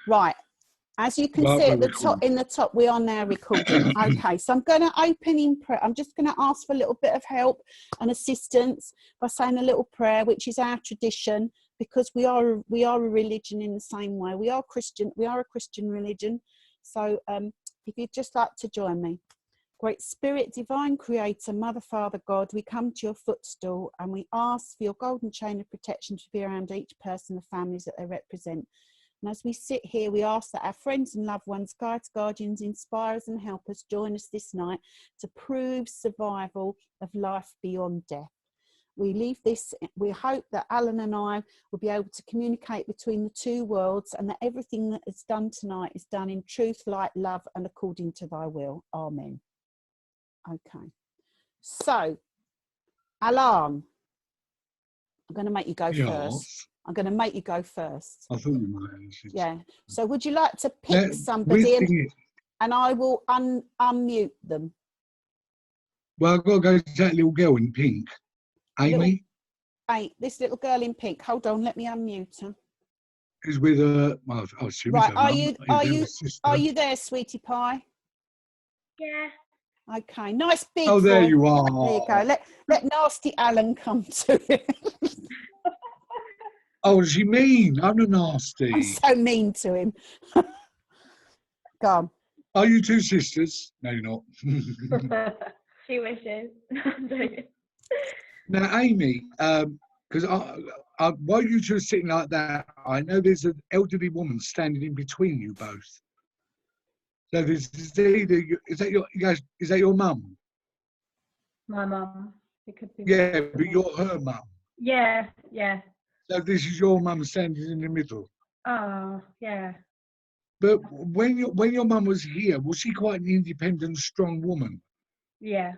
Right. As you can see at the top, in the top, we are now recording. Okay, so I'm going to open in prayer. I'm just going to ask for a little bit of help and assistance by saying a little prayer, which is our tradition, because we are a religion in the same way. We are a Christian religion. So if you'd just like to join me. Great Spirit, Divine Creator, Mother, Father, God, we come to your footstool and we ask for your golden chain of protection to be around each person, the families that they represent. And as we sit here, we ask that our friends and loved ones, guides, guardians, inspirers and helpers join us this night to prove survival of life beyond death. We hope that Alan and I will be able to communicate between the two worlds and that everything that is done tonight is done in truth, light, love and according to thy will. Amen. Okay. So, Alan, I'm going to make you go first. I'm going to make you go first. I thought you might. Yeah. So would you like to pick somebody and I will unmute them? Well, I've got to go to that little girl in pink. Amy? This little girl in pink. Hold on, let me unmute her. Who's with her? Well, I assume right, are you there, sweetie pie? Yeah. Okay, nice big Oh, there boy. you are. There you go. Let nasty Alan come to it. Oh, is she mean? I'm a nasty. I'm so mean to him. Go on. Are you two sisters? No, you're not. She wishes. Now, Amy, because while you two are sitting like that, I know there's an elderly woman standing in between you both. So is that your mum? My mum. It could be. Yeah, but you're her mum. Yeah, yeah. So this is your mum standing in the middle. Oh, yeah. But when your mum was here, was she quite an independent, strong woman? Yeah.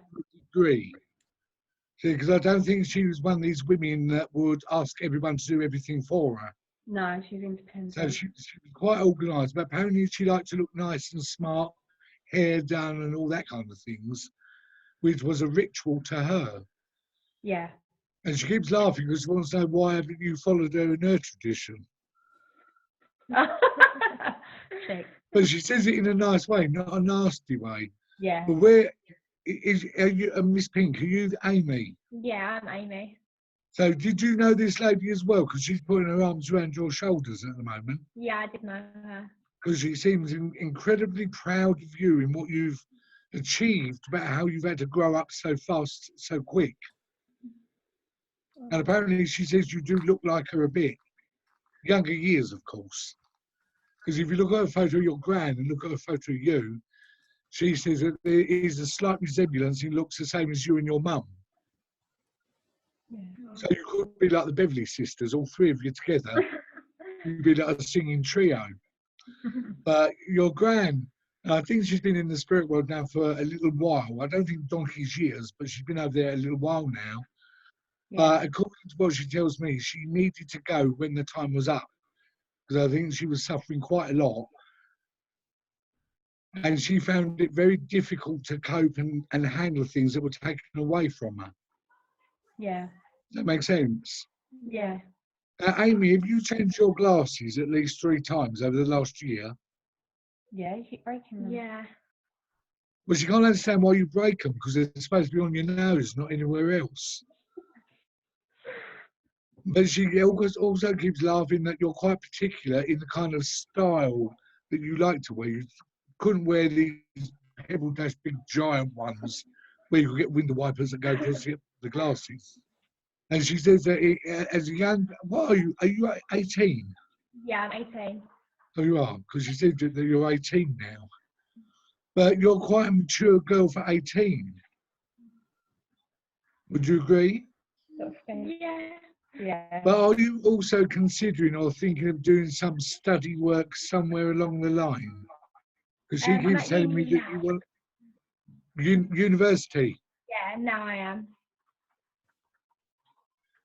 Agree. Because I don't think she was one of these women that would ask everyone to do everything for her. No, she's independent. So she was quite organised, but apparently she liked to look nice and smart, hair done and all that kind of things, which was a ritual to her. Yeah. And she keeps laughing because she wants to know why haven't you followed her in her tradition. But she says it in a nice way, not a nasty way. Yeah. But are you, Miss Pink, are you Amy? Yeah, I'm Amy. So did you know this lady as well? Because she's putting her arms around your shoulders at the moment. Yeah, I did know her. Because she seems incredibly proud of you in what you've achieved, about how you've had to grow up so fast, so quick. And apparently she says you do look like her a bit. Younger years, of course. Because if you look at a photo of your gran and look at a photo of you, she says that there is a slight resemblance. He looks the same as you and your mum. Yeah. So you could be like the Beverly sisters, all three of you together. You'd be like a singing trio. But your gran, I think she's been in the spirit world now for a little while. I don't think donkey's years, but she's been over there a little while now. Yeah. But according to what she tells me, she needed to go when the time was up. Because I think she was suffering quite a lot. And she found it very difficult to cope and handle things that were taken away from her. Yeah. Does that make sense? Yeah. Amy, have you changed your glasses at least 3 times over the last year? Yeah, you keep breaking them. Yeah. Well, she can't understand why you break them, because they're supposed to be on your nose, not anywhere else. But she also keeps laughing that you're quite particular in the kind of style that you like to wear. You couldn't wear these pebble-dash big giant ones where you could get window wipers that go across the glasses. And she says that as a young, what are you? Are you 18? Yeah, I'm 18. Oh, you are, because you said that you're 18 now. But you're quite a mature girl for 18. Would you agree? Yeah. Yeah. But are you also considering or thinking of doing some study work somewhere along the line? Because she keeps telling me that you want university. Yeah, now I am.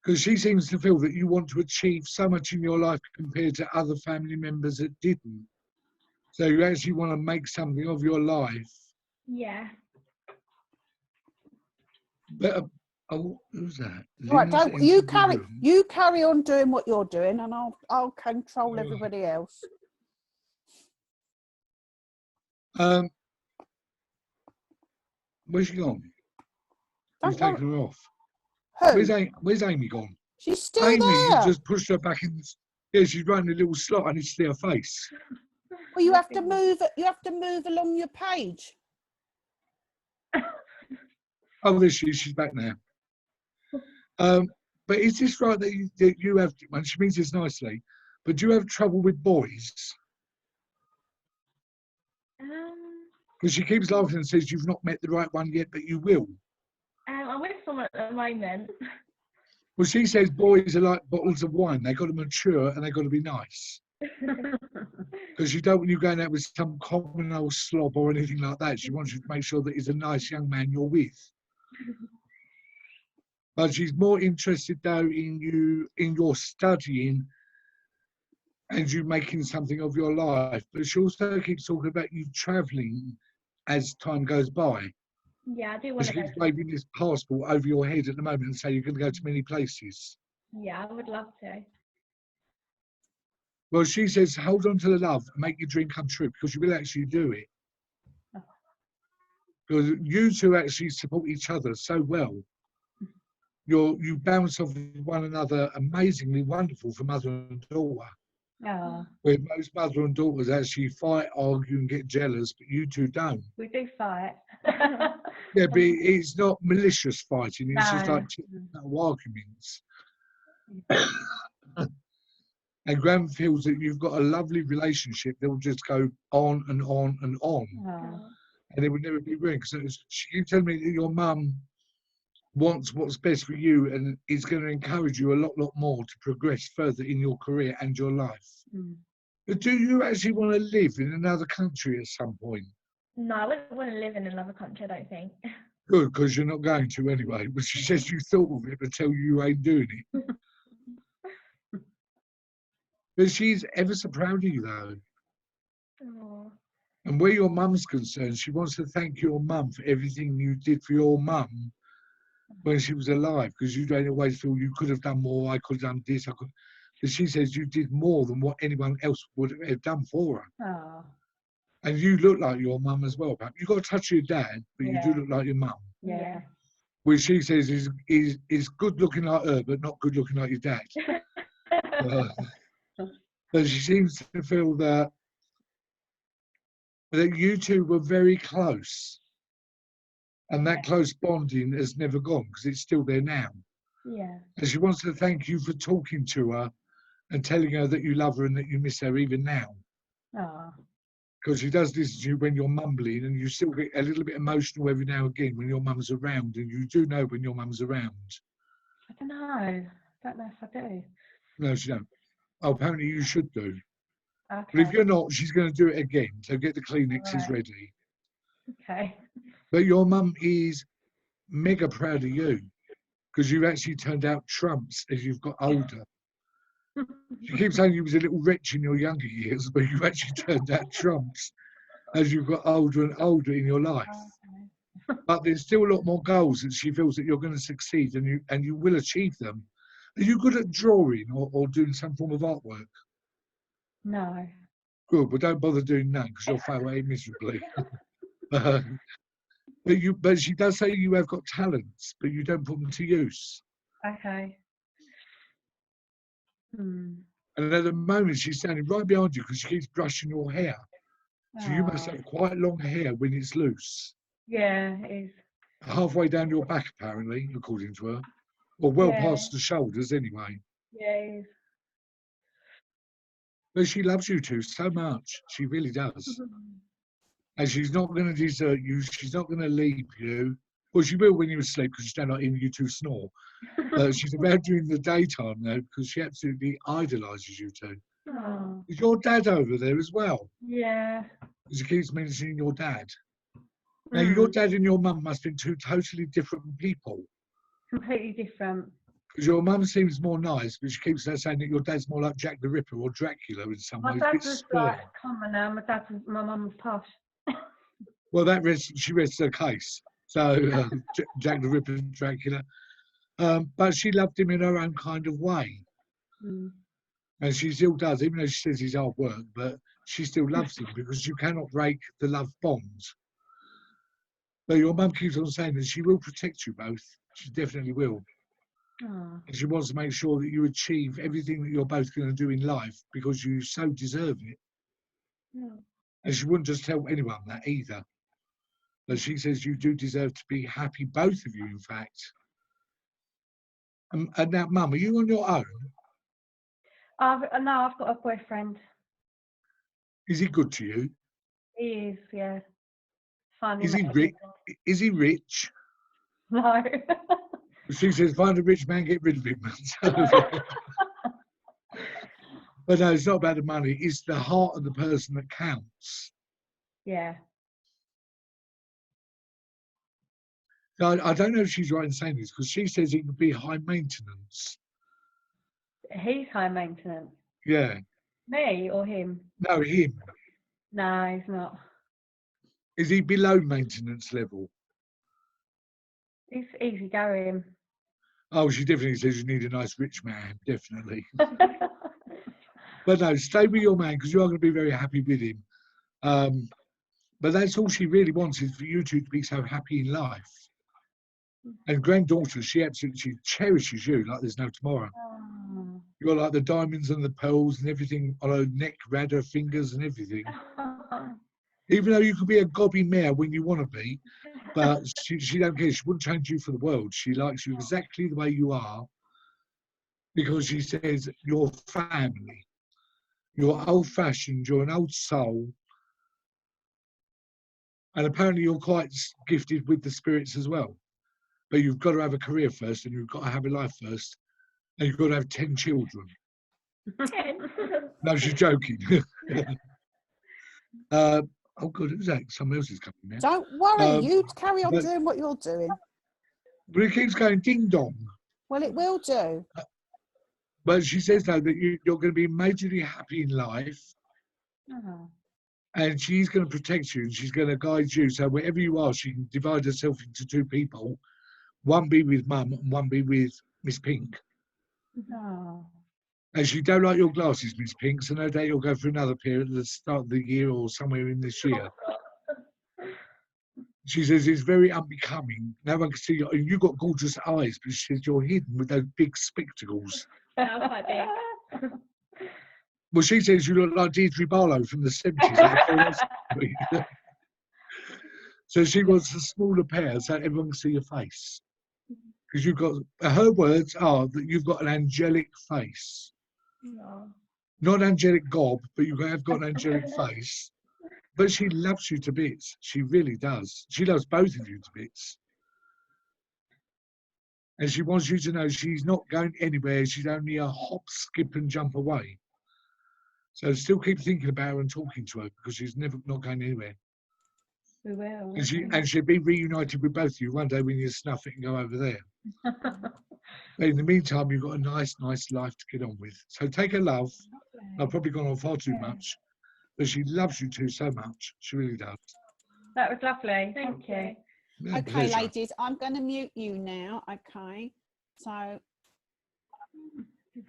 Because she seems to feel that you want to achieve so much in your life compared to other family members that didn't. So you actually want to make something of your life. Yeah. But Oh, who's that? Right, Lynn's don't you entered the you carry on doing what you're doing, and I'll control room. everybody else. Where's she gone? Don't You've taken her off. Who? Where's Amy gone? She's still Amy, you there. just pushed her back in. Yeah, she's running a little slot. I need to see her face. Well, you have to move. You have to move along your page. Oh, there she is. She's back now. But is this right that you have, and she means this nicely, but do you have trouble with boys? Because she keeps laughing and says you've not met the right one yet, but you will. I'm with someone at the moment. Well, she says boys are like bottles of wine. They've got to mature and they've got to be nice. Because you don't want you going out with some common old slob or anything like that. She wants you to make sure that he's a nice young man you're with. But she's more interested though in your studying and you making something of your life. But she also keeps talking about you travelling as time goes by. Yeah, I do want to She go. keeps waving this passport over your head at the moment and say you're going to go to many places. Yeah, I would love to. Well, she says, hold on to the love and make your dream come true, because you will actually do it. Because you two actually support each other so well. You bounce off one another amazingly wonderful for mother and daughter. Oh. Where most mother and daughters actually fight, argue and get jealous, but you two don't. We do fight. Yeah, but it's not malicious fighting, it's just No. like arguments. And Graham feels that you've got a lovely relationship that will just go on and on and on. Oh. And it would never be ruined. Because she keeps telling me that your mum wants what's best for you and is going to encourage you a lot more to progress further in your career and your life. Mm. But do you actually want to live in another country at some point? No, I wouldn't want to live in another country, I don't think. Good, because you're not going to anyway. But she says you thought of it, but tell you ain't doing it. But she's ever so proud of you, though. Oh. And where your mum's concerned, she wants to thank your mum for everything you did for your mum when she was alive, because you don't always feel you could have done more, I could have done this, I could. But she says you did more than what anyone else would have done for her. Oh. And you look like your mum as well. You've got a touch of your dad, but you do look like your mum. Yeah. Which she says is good looking like her, but not good looking like your dad. But she seems to feel that you two were very close. And that close bonding has never gone, because it's still there now. Yeah. And she wants to thank you for talking to her and telling her that you love her and that you miss her even now. Oh. Because she does listen to you when you're mumbling, and you still get a little bit emotional every now and again when your mum's around, and you do know when your mum's around. I don't know. Don't know if I do. No, she don't. Oh, apparently you should do. Okay. But if you're not, she's going to do it again. So get the Kleenexes Right. ready. Okay. But your mum is mega proud of you, because you've actually turned out trumps as you've got older. She keeps saying you was a little wretch in your younger years, but you've actually turned out trumps as you've got older and older in your life. Okay. But there's still a lot more goals that she feels that you're going to succeed, and you will achieve them. Are you good at drawing or doing some form of artwork? No. Good, but don't bother doing that, because you'll fail at it miserably. But she does say you have got talents, but you don't put them to use. Okay. Hmm. And at the moment, she's standing right behind you because she keeps brushing your hair. So you must Oh. have quite long hair when it's loose. Yeah, it is. Halfway down your back, apparently, according to her. Or well Yeah. past the shoulders, anyway. Yeah, it is. But she loves you two so much. She really does. And she's not going to desert you. She's not going to leave you. Well, she will when you're asleep, because she don't like hearing you two snore. She's around during the daytime, though, because she absolutely idolises you two. Oh. Is your dad over there as well? Yeah. Because she keeps mentioning your dad. Now, your dad and your mum must be two totally different people. Completely different. Because your mum seems more nice, but she keeps saying that your dad's more like Jack the Ripper or Dracula in some My ways. dad A bit was stern. like commoner. My mum was posh. Well, she rests her case. So Jack the Ripper and Dracula. But she loved him in her own kind of way. Mm. And she still does, even though she says he's hard work, but she still loves him because you cannot break the love bond. But your mum keeps on saying that she will protect you both. She definitely will. Oh. And she wants to make sure that you achieve everything that you're both going to do in life because you so deserve it. Yeah. And she wouldn't just tell anyone that either. But she says you do deserve to be happy, both of you, in fact. And now, Mum, are you on your own? No, I've got a boyfriend. Is he good to you? He is, yeah. Finally Is he met rich? him. Is he rich? No. She says, find a rich man, get rid of him. But no, it's not about the money. It's the heart of the person that counts. Yeah. I don't know if she's right in saying this because she says it could be high maintenance. He's high maintenance. Yeah. Me or him? No, him. No, he's not. Is he below maintenance level? He's easy going. Oh, she definitely says you need a nice rich man, definitely. But no, stay with your man because you are going to be very happy with him. But that's all she really wants is for you two to be so happy in life. And granddaughter, she absolutely cherishes you like there's no tomorrow. Oh. You're like the diamonds and the pearls and everything on her neck, round her fingers and everything. Even though you could be a gobby mare when you want to be, but she don't care. She wouldn't change you for the world. She likes you exactly the way you are because she says you're family. You're old-fashioned. You're an old soul. And apparently you're quite gifted with the spirits as well. But you've got to have a career first and you've got to have a life first. And you've got to have 10 children. No, she's joking. Oh, God, who's that? Someone else is coming now. Don't worry, you carry on doing what you're doing. But it keeps going ding-dong. Well, it will do. But she says, though, that you're going to be majorly happy in life. Oh. And she's going to protect you and she's going to guide you. So wherever you are, she can divide herself into two people. One be with Mum and one be with Miss Pink. Oh. And she don't like your glasses, Miss Pink, so no doubt you'll go for another pair at the start of the year or somewhere in this year. She says it's very unbecoming. No one can see you. And you've got gorgeous eyes, but she says you're hidden with those big spectacles. Quite big. Well, she says you look like Deirdre Barlow from the 70s. So she wants a smaller pair so everyone can see your face. Because you've got, her words are that you've got an angelic face. No. Not angelic gob, but you have got an angelic face. But she loves you to bits. She really does. She loves both of you to bits. And she wants you to know she's not going anywhere. She's only a hop, skip and jump away. So still keep thinking about her and talking to her because she's never not going anywhere. We will. And she'll be reunited with both of you one day when you snuff it and go over there. But in the meantime, you've got a nice life to get on with. So take her love. I've probably gone on far too much. But she loves you two so much. She really does. That was lovely. Thank you. Yeah, Okay, pleasure. ladies, I'm going to mute you now. Okay. So,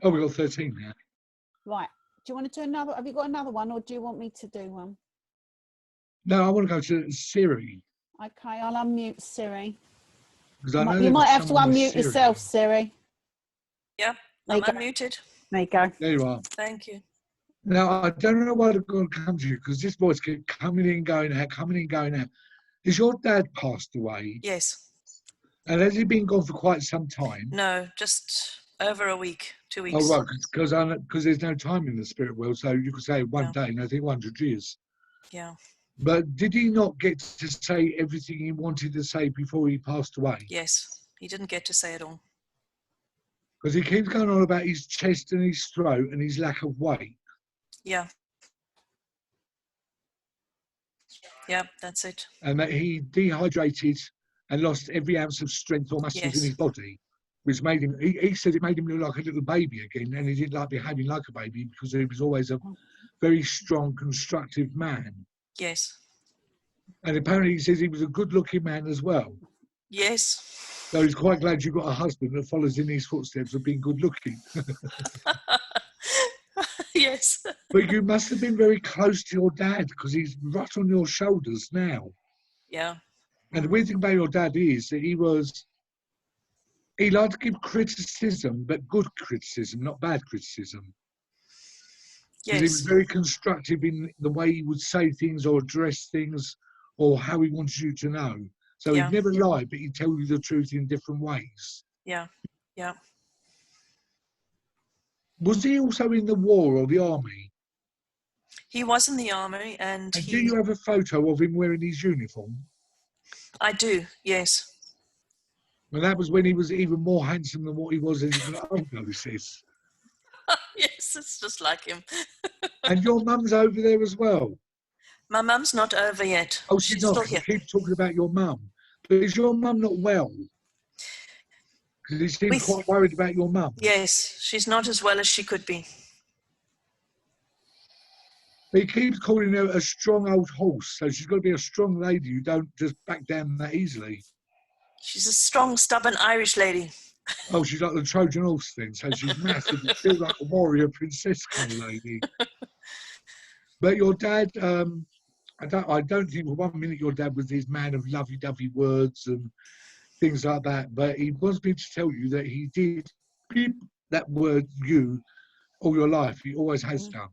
Oh, we've got 13 now. right. Do you want to do another? Have you got another one or do you want me to do one? No, I want to go to Siri. Okay, I'll unmute Siri. I know You might have to someone with unmute Siri. yourself, Siri. Yeah, There I'm you go. unmuted. There you go. There you are. Thank you. Now, I don't know why the God comes to you because this voice keeps coming in, going out, coming in, going out. Is your dad passed away? Yes. And has he been gone for quite some time? No, just over a week, 2 weeks. Oh, right, because there's no time in the spirit world, so you could say one Yeah. day, and I think 100 years. Yeah. But did he not get to say everything he wanted to say before he passed away? Yes. He didn't get to say it all. Because he keeps going on about his chest and his throat and his lack of weight. Yeah. Yeah, that's it. And that he dehydrated and lost every ounce of strength or muscles in his body, which made him, he said it made him look like a little baby again, and he didn't like behaving like a baby because he was always a very strong, constructive man. Yes. And apparently he says he was a good-looking man as well. Yes. So he's quite glad you've got a husband that follows in his footsteps of being good looking. Yes. But you must have been very close to your dad because he's right on your shoulders now. Yeah. And the weird thing about your dad is that he liked to give criticism, but good criticism, not bad criticism. Because he was Yes. very constructive in the way he would say things or address things or how he wanted you to know. So Yeah. he'd never lie, but he'd tell you the truth in different ways. Yeah. Yeah. Was he also in the war or the army? He was in the army, and And do you have a photo of him wearing his uniform? I do, yes. And that was when he was even more handsome than what he was as he got older, he says. Yes, it's just like him. And your mum's over there as well? My mum's not over yet. Oh, she's not. still You here. keep talking about your mum. But is your mum not well? Because he seems quite worried about your mum. Yes, she's not as well as she could be. But he keeps calling her a strong old horse, so she's got to be a strong lady. You don't just back down that easily. She's a strong, stubborn Irish lady. Oh, she's like the Trojan horse thing, so she's massive. She feels like a warrior princess kind of lady. But your dad, I don't think for 1 minute your dad was this man of lovey-dovey words and things like that. But he wants me to tell you that he did keep that word "you" all your life. He always has done.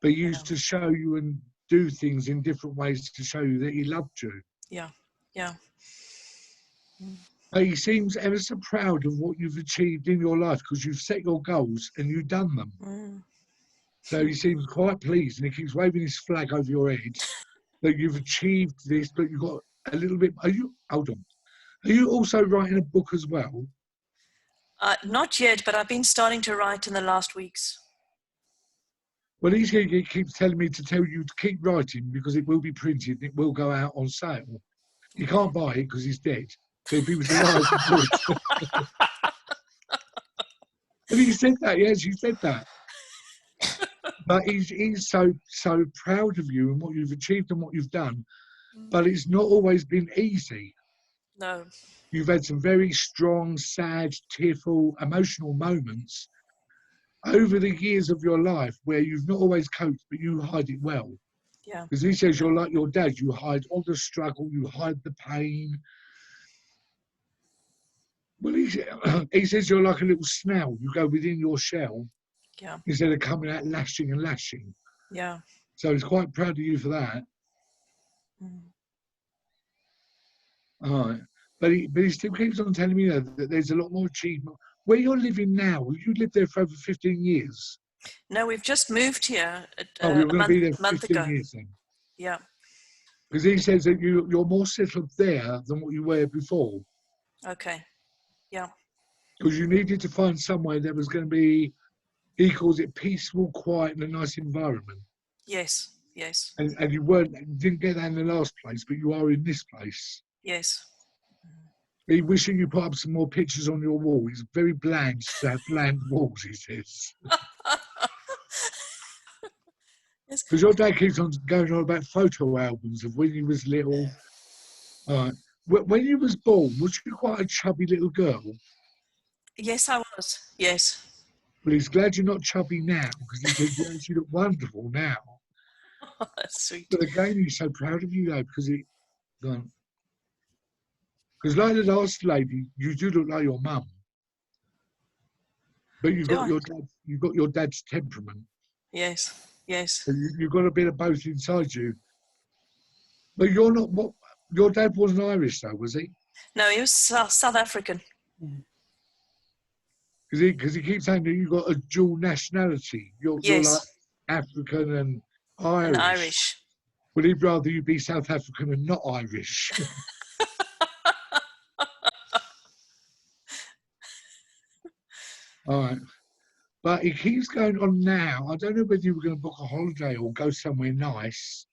But he used to show you and do things in different ways to show you that he loved you. Yeah, yeah. But he seems ever so proud of what you've achieved in your life because you've set your goals and you've done them. So he seems quite pleased and he keeps waving his flag over your head that you've achieved this, but you've got a little bit. Hold on. Are you also writing a book as well? Not yet, but I've been starting to write in the last weeks. Well, he keeps telling me to tell you to keep writing because it will be printed and it will go out on sale. You can't buy it because he's dead. But if he was alive, he would. And he said that, yes, he said that. But he's so proud of you and what you've achieved and what you've done. But it's not always been easy. No. You've had some very strong, sad, tearful, emotional moments over the years of your life where you've not always coped, but you hide it well. Yeah. Because he says you're like your dad. You hide all the struggle, you hide the pain. Well, he says you're like a little snail. You go within your shell instead of coming out lashing and lashing. Yeah. So he's quite proud of you for that. All right. But he still keeps on telling me that there's a lot more achievement. Where you're living now, you lived there for over 15 years. No, we've just moved here You're going to be there for month 15 ago. years then. Yeah. Because he says that you're more settled there than what you were before. Okay. Yeah. Because you needed to find somewhere that was going to be, he calls it peaceful, quiet, and a nice environment. Yes. Yes. And you didn't get that in the last place, but you are in this place. Yes. He wishing you put up some more pictures on your wall. It's very bland to have bland walls, he says. Because your dad keeps on going on about photo albums of when you was little. When you was born, was you quite a chubby little girl? Yes, I was. Yes. Well, he's glad you're not chubby now, because he says you actually look wonderful now. That's sweet. But again, he's so proud of you, though, because because like the last lady, you do look like your mum. But you've got your dad's temperament. Yes. Yes. So you've got a bit of both inside you. But you're not what your dad wasn't Irish though, was he? No, he was South African. Because he keeps saying that you've got a dual nationality. You're like African and Irish. And Irish. Well, he'd rather you be South African and not Irish. All right. But he keeps going on now. I don't know whether you were going to book a holiday or go somewhere nice.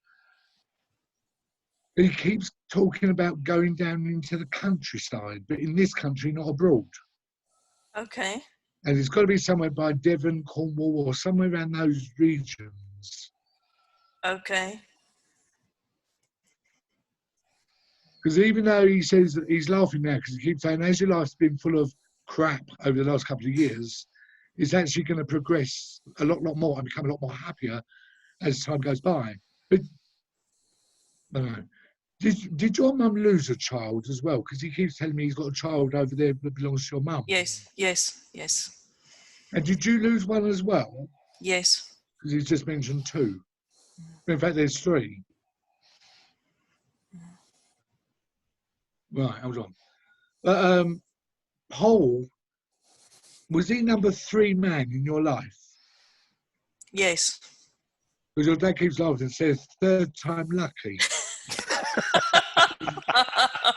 But he keeps talking about going down into the countryside, but in this country, not abroad. Okay. And it's got to be somewhere by Devon, Cornwall, or somewhere around those regions. Okay. Because even though he says that he's laughing now, because he keeps saying, as your life's been full of crap over the last couple of years, it's actually going to progress a lot more and become a lot more happier as time goes by. But I don't know. Did your mum lose a child as well? Because he keeps telling me he's got a child over there that belongs to your mum. Yes. And did you lose one as well? Yes. Because he's just mentioned 2. In fact, there's 3. Right, hold on. But Paul, was he number 3 man in your life? Yes. Because your dad keeps laughing and says, 3rd time lucky.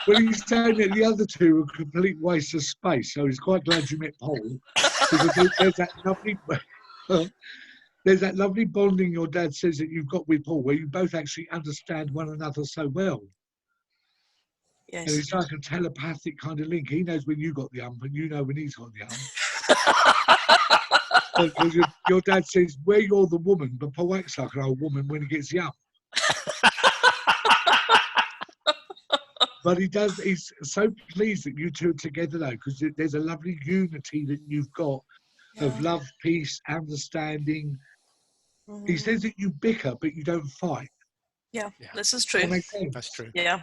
Well, he's saying that the other 2 were a complete waste of space, so he's quite glad you met Paul. Because there's that lovely bonding your dad says that you've got with Paul, where you both actually understand one another so well. Yes. And it's like a telepathic kind of link. He knows when you got the ump, and you know when he's got the ump. Because your dad says, where you're the woman, but Paul acts like an old woman when he gets the ump. But he's so pleased that you 2 are together, though, because there's a lovely unity that you've got of love, peace, understanding. He says that you bicker, but you don't fight. Yeah. This is true. That makes sense. That's true. Yeah.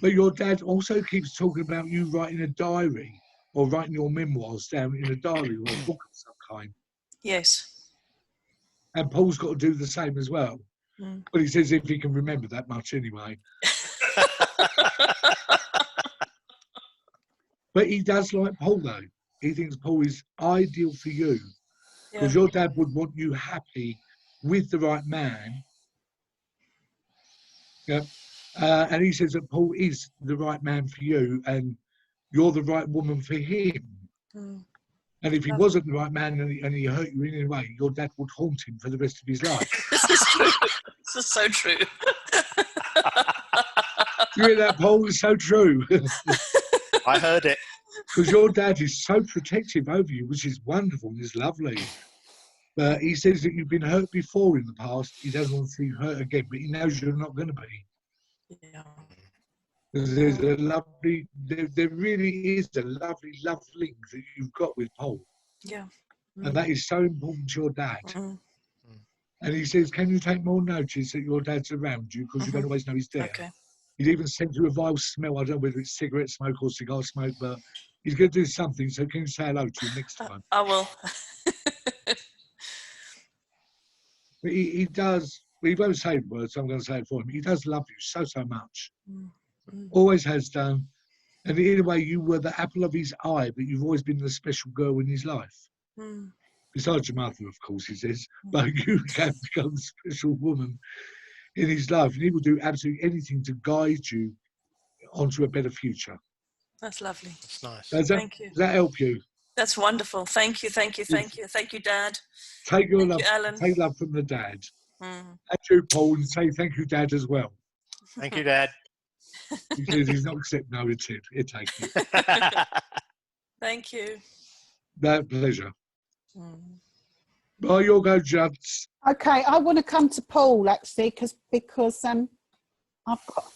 But your dad also keeps talking about you writing a diary or writing your memoirs down in a diary or a book of some kind. Yes. And Paul's got to do the same as well. But he says if he can remember that much anyway. But he does like Paul, though. He thinks Paul is ideal for you. Because your dad would want you happy with the right man. Yeah. And he says that Paul is the right man for you and you're the right woman for him. And if he wasn't the right man and he hurt you in any way, your dad would haunt him for the rest of his life. This is true. This is so true. You hear that, Paul? It's so true. I heard it. Because your dad is so protective over you, which is wonderful and is lovely. But he says that you've been hurt before in the past. He doesn't want to see you hurt again, but he knows you're not going to be. Yeah. There's a lovely, there really is a lovely love link that you've got with Paul. Yeah. And that is so important to your dad. And he says, can you take more notice that your dad's around you because you don't always know he's there. Okay. He'd even sent you a vile smell. I don't know whether it's cigarette smoke or cigar smoke, but he's going to do something. So can you say hello to him next time? I will. But he does, he won't say words, so I'm going to say it for him. He does love you so, so much. Always has done. And in a way, you were the apple of his eye, but you've always been the special girl in his life. Besides your mother, of course, he says. But you can become a special woman in his life. And he will do absolutely anything to guide you onto a better future. That's lovely. That's nice. Thank you. Does that help you? That's wonderful. Thank you, thank you, thank you. Thank you, Dad. Take your love, you, Alan. take love from the dad. And you, Paul, and say thank you, Dad, as well. Thank you, Dad. He says he's not accept no, it's it. It takes it. Thank you. That pleasure. Well, you'll go, Judith. Okay, I want to come to Paul actually because I've got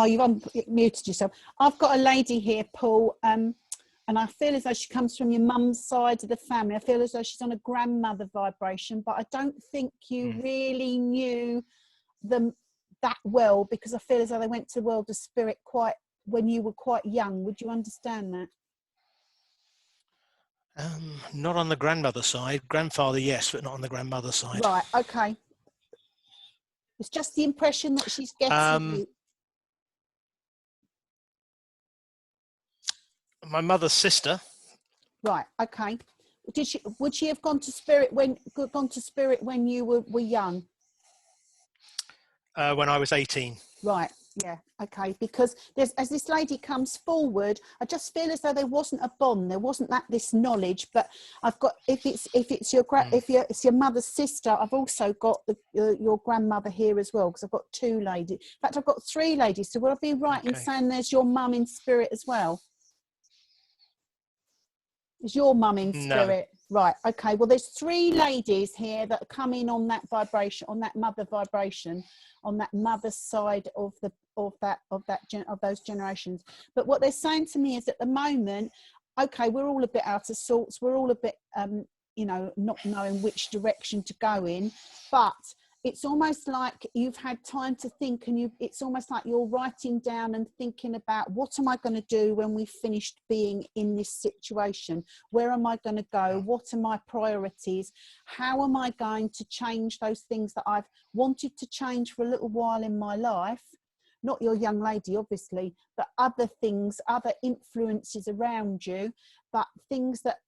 you've unmuted yourself. I've got a lady here, Paul, and I feel as though she comes from your mum's side of the family. I feel as though she's on a grandmother vibration, but I don't think you really knew them that well because I feel as though they went to the world of spirit quite when you were quite young. Would you understand that? Not on the grandmother side. Grandfather, yes, but not on the grandmother side. Right, okay. It's just the impression that she's getting. My mother's sister. Right, okay. Would she have gone to spirit when you were young? When I was 18. Right, yeah, okay. Because as this lady comes forward, I just feel as though there wasn't a bond, there wasn't this knowledge. But I've got if it's your mother's sister, I've also got your grandmother here as well because I've got 2 ladies. In fact, I've got 3 ladies. So would I be right in saying there's your mum in spirit as well? Is your mum in No. spirit? Right. Okay. Well, there's 3 ladies here that come in on that vibration, on that mother vibration, on that mother side of those generations. But what they're saying to me is, at the moment, okay, we're all a bit out of sorts. We're all a bit, you know, not knowing which direction to go in. But it's almost like you've had time to think, and it's almost like you're writing down and thinking about, what am I going to do when we've finished being in this situation? Where am I going to go? What are my priorities? How am I going to change those things that I've wanted to change for a little while in my life? Not your young lady, obviously, but other things, other influences around you, but things that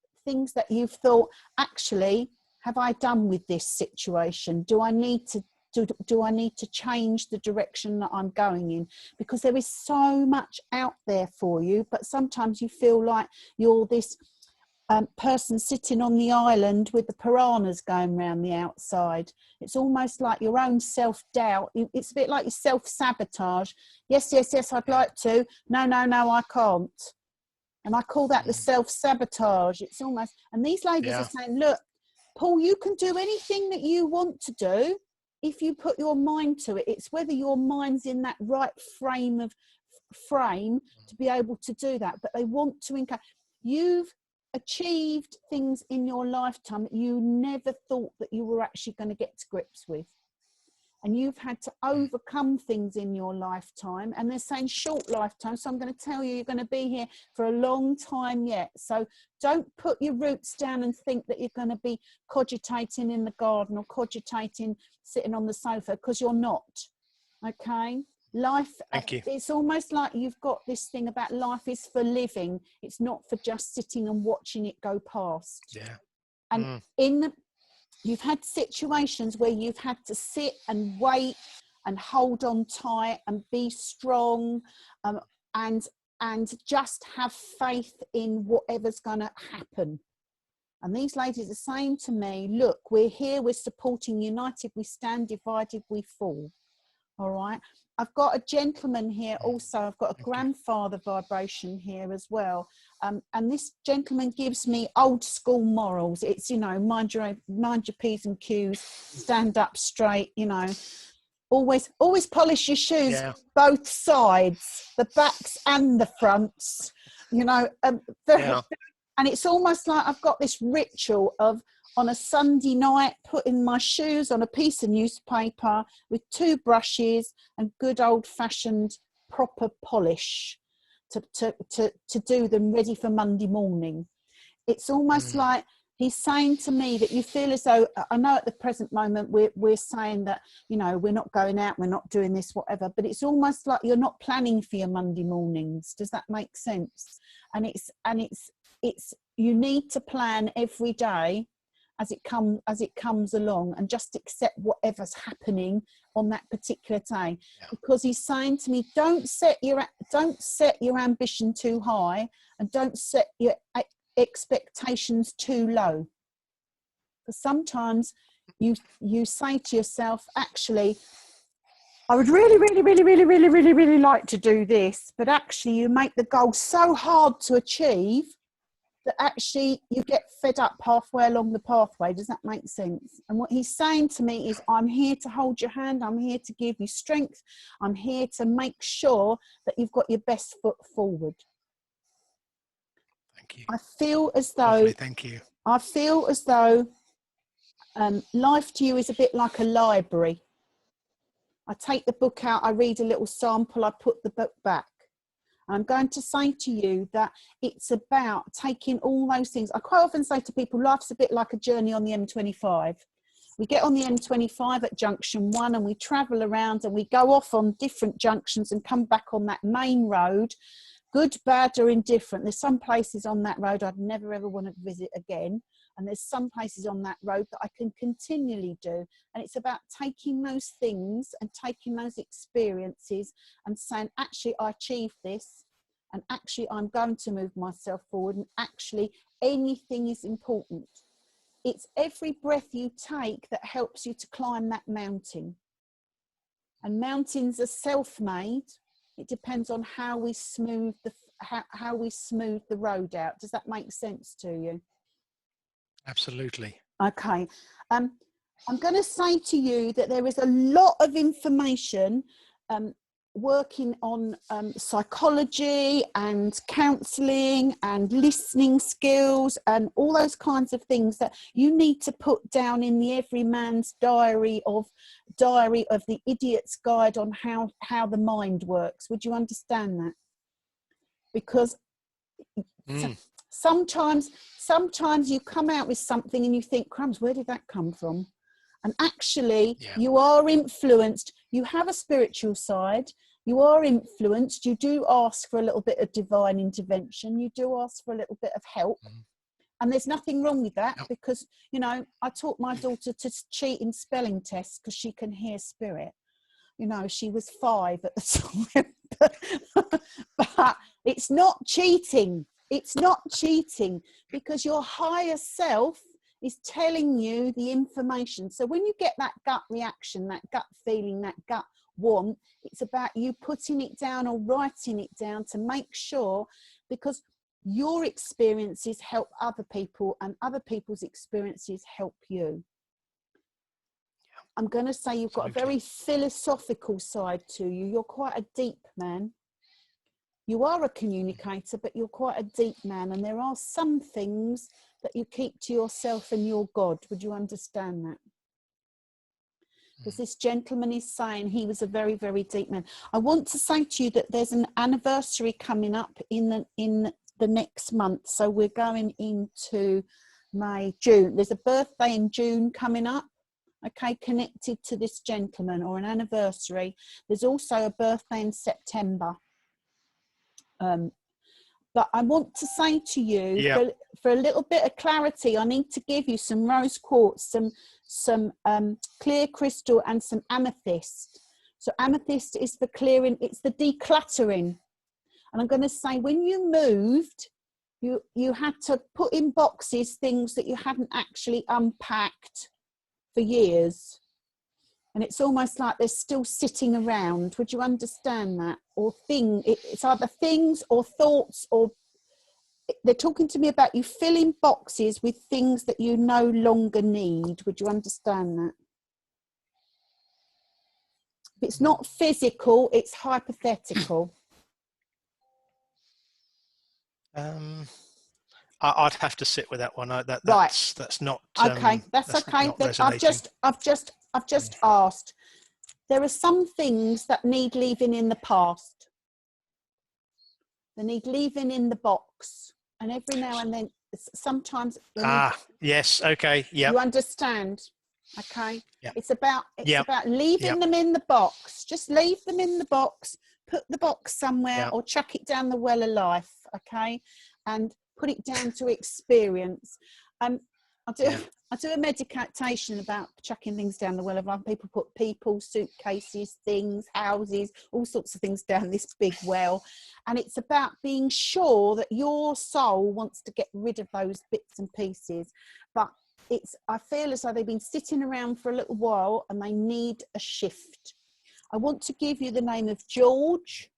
you've thought, actually, have I done with this situation? Do I need to change the direction that I'm going in? Because there is so much out there for you, but sometimes you feel like you're this person sitting on the island with the piranhas going around the outside. It's almost like your own self-doubt. It's a bit like your self-sabotage. Yes, I'd like to. No, I can't. And I call that the self-sabotage. It's almost, and these ladies are saying, look, Paul, you can do anything that you want to do if you put your mind to it. It's whether your mind's in that right frame to be able to do that. But they want to encourage. You've achieved things in your lifetime that you never thought that you were actually going to get to grips with. And you've had to overcome things in your lifetime, and they're saying short lifetime. So I'm going to tell you, you're going to be here for a long time yet. So don't put your roots down and think that you're going to be cogitating in the garden or cogitating sitting on the sofa, because you're not. Okay. Life, it's almost like you've got this thing about life is for living. It's not for just sitting and watching it go past. Yeah. And you've had situations where you've had to sit and wait and hold on tight and be strong, and just have faith in whatever's going to happen. And these ladies are saying to me, look, we're here, we're supporting, united we stand, divided we fall. All right. I've got a gentleman here also. I've got a grandfather vibration here as well. And this gentleman gives me old school morals. It's, you know, mind your P's and Q's, stand up straight, you know, always polish your shoes, both sides, the backs and the fronts, you know. And it's almost like I've got this ritual of, on a Sunday night, putting my shoes on a piece of newspaper with 2 brushes and good old-fashioned proper polish to do them ready for Monday morning. It's almost like he's saying to me that you feel as though, I know at the present moment we're saying that, you know, we're not going out, we're not doing this, whatever, but it's almost like you're not planning for your Monday mornings. Does that make sense? And it's you need to plan every day as it comes along, and just accept whatever's happening on that particular day. Because he's saying to me, don't set your ambition too high, and don't set your expectations too low. Because sometimes you say to yourself, actually, I would really like to do this, but actually you make the goal so hard to achieve that actually you get fed up halfway along the pathway. Does that make sense? And what he's saying to me is, I'm here to hold your hand. I'm here to give you strength. I'm here to make sure that you've got your best foot forward. Thank you. I feel as though, lovely, thank you. I feel as though life to you is a bit like a library. I take the book out, I read a little sample, I put the book back. I'm going to say to you that it's about taking all those things. I quite often say to people, life's a bit like a journey on the M25. We get on the M25 at junction 1 and we travel around and we go off on different junctions and come back on that main road, good, bad or indifferent. There's some places on that road I'd never ever want to visit again. And there's some places on that road that I can continually do. And it's about taking those things and taking those experiences and saying, actually, I achieved this. And actually, I'm going to move myself forward. And actually, anything is important. It's every breath you take that helps you to climb that mountain. And mountains are self-made. It depends on how we smooth how we smooth the road out. Does that make sense to you? Absolutely. Okay. I'm going to say to you that there is a lot of information working on psychology and counselling and listening skills and all those kinds of things that you need to put down in the everyman's diary of the idiot's guide on how the mind works. Would you understand that? Because sometimes you come out with something and you think, crumbs, where did that come from? And actually, you are influenced. You have a spiritual side. You are influenced. You do ask for a little bit of divine intervention. You do ask for a little bit of help. And there's nothing wrong with that because, you know, I taught my daughter to cheat in spelling tests because she can hear spirit. You know, she was 5 at the time. But it's not cheating. It's not cheating because your higher self is telling you the information. So when you get that gut reaction, that gut feeling, that gut want, it's about you putting it down or writing it down to make sure, because your experiences help other people and other people's experiences help you. I'm going to say you've got a very philosophical side to you. You're quite a deep man. You are a communicator, but you're quite a deep man. And there are some things that you keep to yourself and your God. Would you understand that? Because this gentleman is saying he was a very, very deep man. I want to say to you that there's an anniversary coming up in the next month. So we're going into May, June. There's a birthday in June coming up. Okay, connected to this gentleman, or an anniversary. There's also a birthday in September. But I want to say to you, for a little bit of clarity, I need to give you some rose quartz, some clear crystal, and some amethyst. So amethyst is for clearing, it's the decluttering. And I'm going to say, when you moved, you had to put in boxes things that you hadn't actually unpacked for years. And it's almost like they're still sitting around. Would you understand that? Or it's either things or thoughts, or they're talking to me about you filling boxes with things that you no longer need. Would you understand that? It's not physical, it's hypothetical. I'd have to sit with that one. That's not okay. That's okay. I've just asked. There are some things that need leaving in the past. They need leaving in the box, and every now and then, sometimes. Yes. Okay. Yeah. You understand? Okay. Yep. It's about leaving them in the box. Just leave them in the box. Put the box somewhere, or chuck it down the well of life. Okay, and put it down to experience. I do a meditation about chucking things down the well of life. People put people, suitcases, things, houses, all sorts of things down this big well. And it's about being sure that your soul wants to get rid of those bits and pieces. But I feel as though they've been sitting around for a little while and they need a shift. I want to give you the name of George.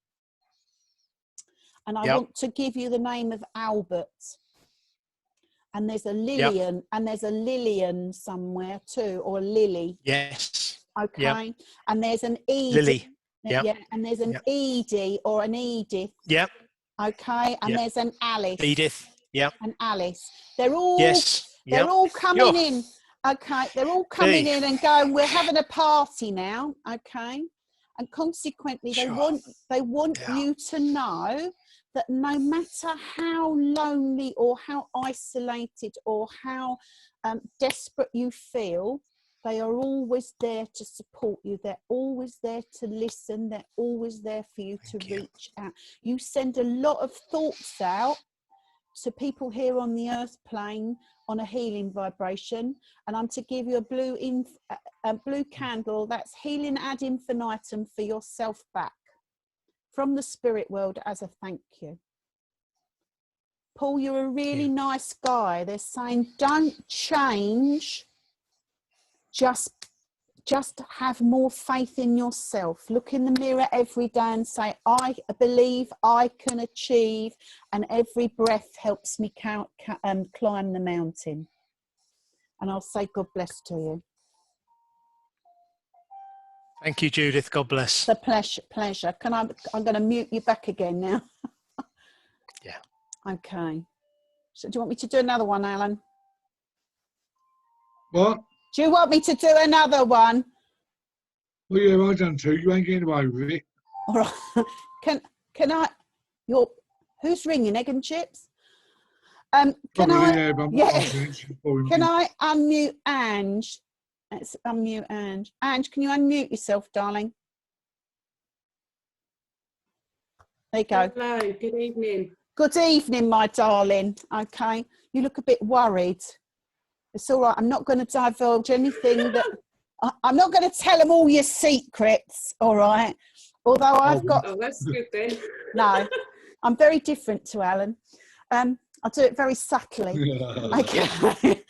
And I want to give you the name of Albert. And there's a Lillian, and there's a Lillian somewhere too, or a Lily. Yes. Okay. Yep. And there's an Edie. Lily. Yeah. And there's an Edie or an Edith. Yep. Okay. And there's an Alice. Edith. Yep. And Alice. They're all. Yes. They're all coming in. Okay. They're all coming in and going, we're having a party now. Okay. And consequently, they want you to know that no matter how lonely or how isolated or how desperate you feel, they are always there to support you. They're always there to listen. They're always there for you to reach out. You send a lot of thoughts out to people here on the earth plane on a healing vibration, and I'm to give you a blue candle that's healing ad infinitum for yourself back from the spirit world as a thank you. Paul, you're a really nice guy. They're saying don't change just just have more faith in yourself. Look in the mirror every day and say, I believe I can achieve, and every breath helps me climb the mountain. And I'll say God bless to you. Thank you, Judith. God bless. It's a pleasure. I'm going to mute you back again now. Yeah. Okay. So do you want me to do another one, Alan? What? Do you want me to do another one? Well, yeah, I done too. You ain't getting away with it. All right. Can I? Who's ringing? Egg and chips? Can Probably, I? yeah, but I'm Yeah. not answering. She's boring Can me. I unmute Ange? Let's unmute Ange. Ange, can you unmute yourself, darling? There you go. Hello, good evening. Good evening, my darling. Okay. You look a bit worried. It's all right. I'm not going to divulge anything that... I'm not going to tell them all your secrets, all right? Although I've got... Oh, that's good then. No, I'm very different to Alan. I'll do it very subtly. Okay.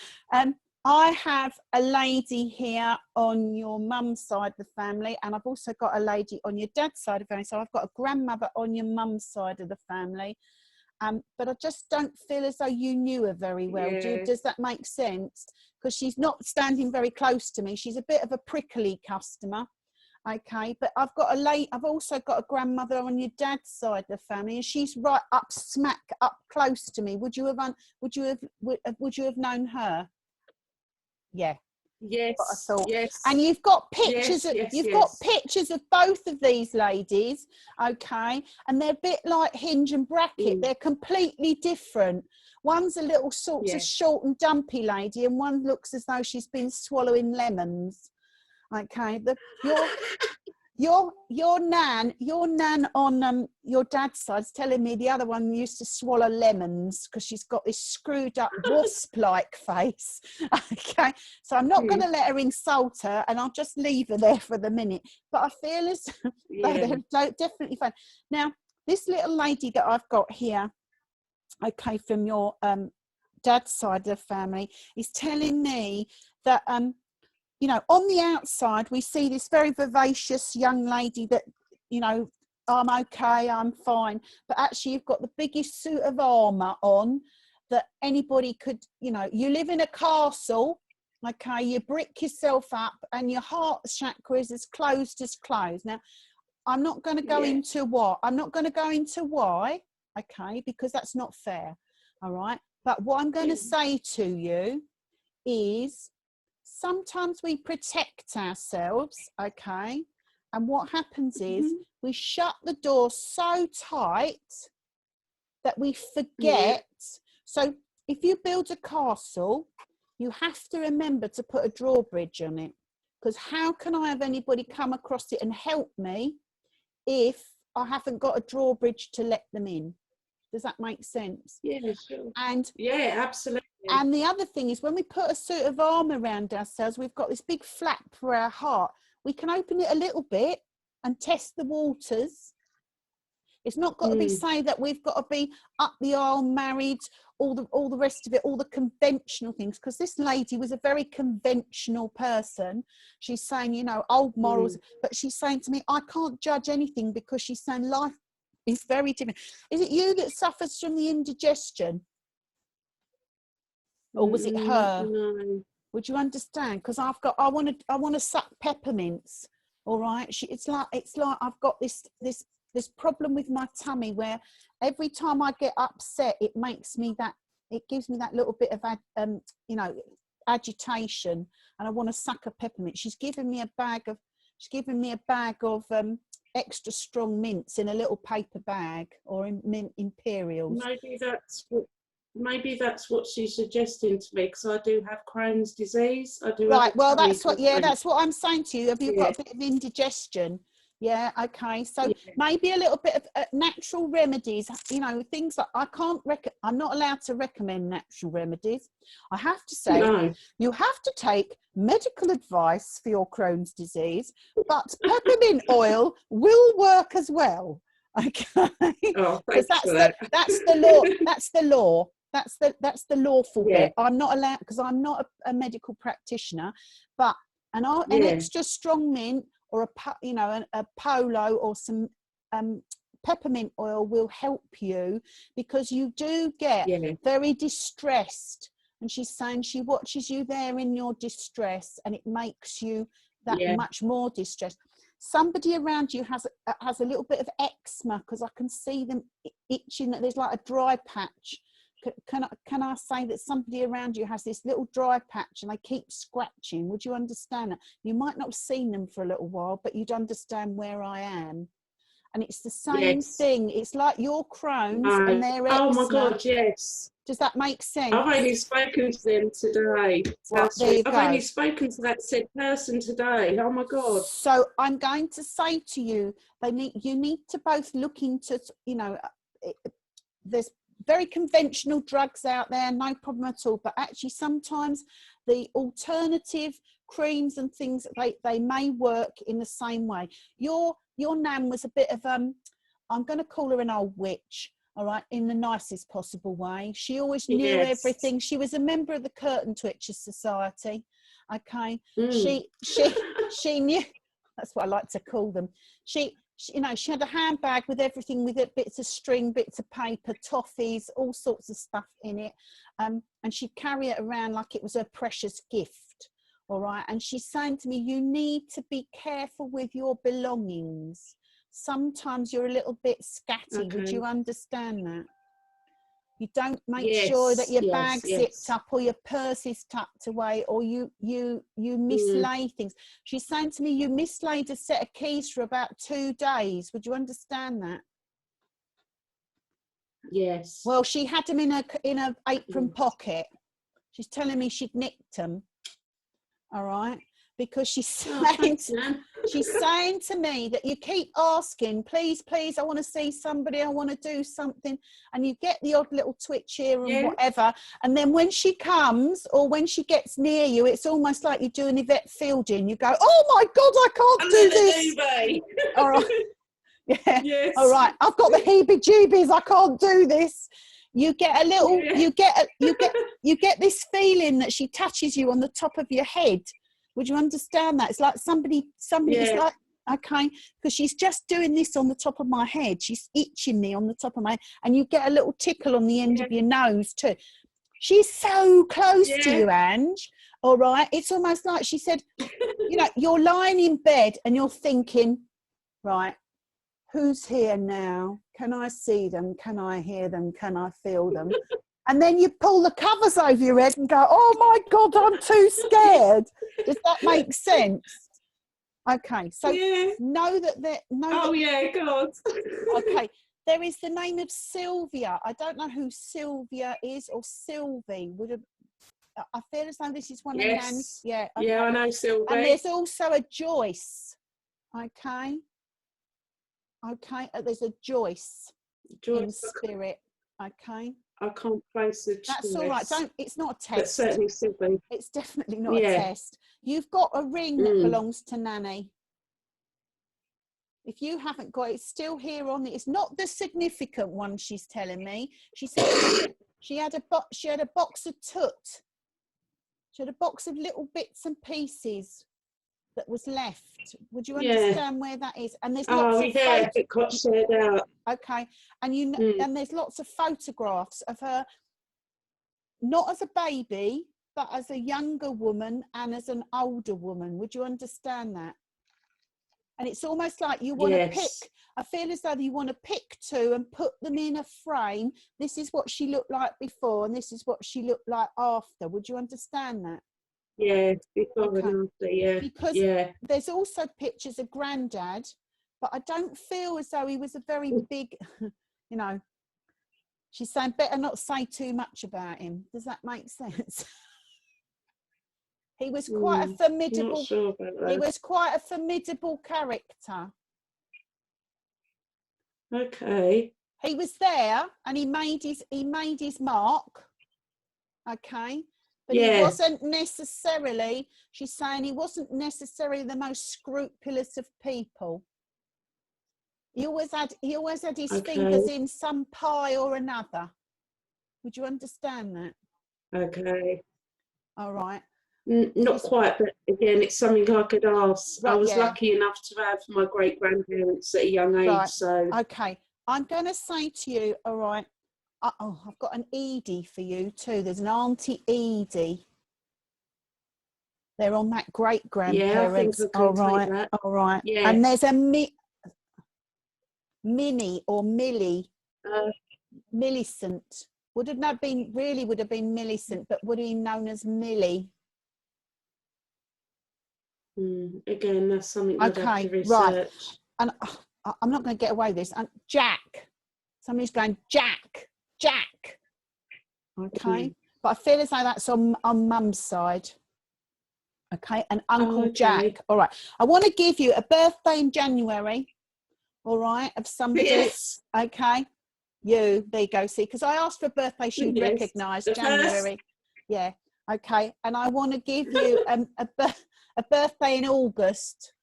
I have a lady here on your mum's side of the family, and I've also got a lady on your dad's side of the family. So I've got a grandmother on your mum's side of the family. But I just don't feel as though you knew her very well. Yeah. Does that make sense? Because she's not standing very close to me. She's a bit of a prickly customer. Okay, but I've also got a grandmother on your dad's side of the family, and she's right up smack up close to me. Would you have known her? Yeah. Yes. What I thought. Yes. And you've got pictures. Yes, Got pictures of both of these ladies. Okay, and they're a bit like Hinge and Bracket. They're completely different. One's a little sort of short and dumpy lady, and one looks as though she's been swallowing lemons. Okay, your nan on your dad's side's telling me the other one used to swallow lemons because she's got this screwed up wasp-like face. Okay, so I'm not going to let her insult her, and I'll just leave her there for the minute. But I feel as though they're definitely fun. Now, this little lady that I've got here, okay, from your dad's side of the family, is telling me that you know, on the outside, we see this very vivacious young lady that, you know, I'm okay, I'm fine. But actually, you've got the biggest suit of armour on that anybody could, you know, you live in a castle, okay, you brick yourself up and your heart chakra is as closed as closed. Now, I'm not going to go into what, I'm not going to go into why, okay, because that's not fair, all right? But what I'm going to say to you is, sometimes we protect ourselves, okay? And what happens is we shut the door so tight that we forget. So if you build a castle, you have to remember to put a drawbridge on it, because how can I have anybody come across it and help me if I haven't got a drawbridge to let them in? Does that make sense? Yeah, sure. And yeah, absolutely. And the other thing is, when we put a suit of armour around ourselves, we've got this big flap for our heart. We can open it a little bit and test the waters. It's not got to be say that we've got to be up the aisle, married, all the rest of it, all the conventional things. Because this lady was a very conventional person. She's saying, you know, old morals, but she's saying to me, I can't judge anything, because she's saying life is very different. Is it you that suffers from the indigestion? Or was it her? No. Would you understand? Because I want to suck peppermints. All right. It's like I've got this problem with my tummy where every time I get upset, it gives me that little bit of you know, agitation, and I want to suck a peppermint. She's given me a bag of extra strong mints in a little paper bag, or in mint imperials. Maybe that's what she's suggesting to me, because I do have Crohn's disease. I do. Right. Well, that's what I'm saying to you. Have you got a bit of indigestion? Yeah. Okay. So maybe a little bit of natural remedies. You know, things that I'm not allowed to recommend natural remedies. I have to say, you have to take medical advice for your Crohn's disease, but peppermint oil will work as well. Okay. Oh, because that's the law. That's the law. That's the lawful bit. I'm not allowed, because I'm not a medical practitioner, but An extra strong mint or a polo or some peppermint oil will help you, because you do get very distressed. And she's saying she watches you there in your distress, and it makes you that much more distressed. Somebody around you has a little bit of eczema, because I can see them itching. That there's like a dry patch. Can I say that somebody around you has this little dry patch and they keep scratching? Would you understand that? You might not have seen them for a little while, but you'd understand where I am. And it's the same thing. It's like your Crohn's and their eczema. Oh my God, yes. Does that make sense? I've only spoken to them today. Well, there you I've go. only spoken to that said person today. Oh my God. So I'm going to say to you, you need to both look into, there's very conventional drugs out there, no problem at all. But actually sometimes the alternative creams and things, they may work in the same way. Your nan was a bit of, I'm going to call her an old witch. All right, in the nicest possible way. She always knew everything. She was a member of the Curtain Twitchers Society. Okay, she knew. That's what I like to call them. She had a handbag with everything with it, bits of string, bits of paper, toffees, all sorts of stuff in it, and she'd carry it around like it was her precious gift. All right, and she's saying to me, you need to be careful with your belongings. Sometimes you're a little bit scatty. Okay. Would you understand that? You don't make sure that your bag's zipped up or your purse is tucked away, or you mislay things. She's saying to me, you mislaid a set of keys for about 2 days. Would you understand that? Yes. Well, she had them in her apron pocket. She's telling me she'd nicked them. All right. Because she's saying to me that you keep asking, please, I want to see somebody, I want to do something, and you get the odd little twitch here and whatever, and then when she comes or when she gets near you, it's almost like you're doing Yvette Fielding. You go, oh my God, I can't do this. All right, yes. All right, I've got the heebie-jeebies. I can't do this. You get a little, you get this feeling that she touches you on the top of your head. Would you understand that? It's like somebody is like, okay, because she's just doing this on the top of my head. She's itching me on the top of my head. And you get a little tickle on the end of your nose too. She's so close to you, Ange. All right. It's almost like she said, you're lying in bed and you're thinking, right, who's here now? Can I see them? Can I hear them? Can I feel them? And then you pull the covers over your head and go, oh my God, I'm too scared. Does that make sense? Okay, so know that there. God. Okay, there is the name of Sylvia. I don't know who Sylvia is, or Sylvie. I feel as though this is one of Nan's. Yeah. Okay. Yeah, I know Sylvie. And there's also a Joyce. Okay. There's a Joyce in spirit. Okay. I can't place a choice. That's all right. It's not a test. But certainly Sylvie. It's definitely not a test. You've got a ring that belongs to Nanny. If you haven't got it, it's still here on it's not the significant one, she's telling me. She said she had a box of toot. She had a box of little bits and pieces that was left. Would you understand where that is? And there's lots of it got shared out. Okay, and and there's lots of photographs of her, not as a baby, but as a younger woman and as an older woman. Would you understand that? And it's almost like you want to pick. I feel as though you want to pick two and put them in a frame. This is what she looked like before, and this is what she looked like after. Would you understand that? Yeah, before and after, Because there's also pictures of Grandad, but I don't feel as though he was a very big, she's saying better not say too much about him. Does that make sense? He was quite a formidable, he was quite a formidable character. Okay. He was there and he made his mark. Okay. But he wasn't necessarily, she's saying he wasn't necessarily the most scrupulous of people. He always had his fingers in some pie or another. Would you understand that? Okay. All right. Not quite, but again, it's something I could ask. Right, I was yeah. lucky enough to have my great-grandparents at a young age, Right. so... Okay, I'm going to say to you, all right, oh, I've got an Edie for you too. There's an Auntie Edie. They're on that great-grandparents. Yeah, I think I can take that. All right. Yeah. And there's a Minnie or Millie, Millicent. Would have been Millicent, but would have been known as Millie. Again, that's something I'd have to research. Right. And I'm not going to get away with this. And Jack. Somebody's going, Jack. Okay. But I feel as though that's on Mum's side. Okay. And Uncle Jack. All right. I want to give you a birthday in January. All right. Of somebody. Yes. Okay. There you go. See, because I asked for birthdays you'd recognise. January. Yeah. Okay. And I want to give you a birthday in August.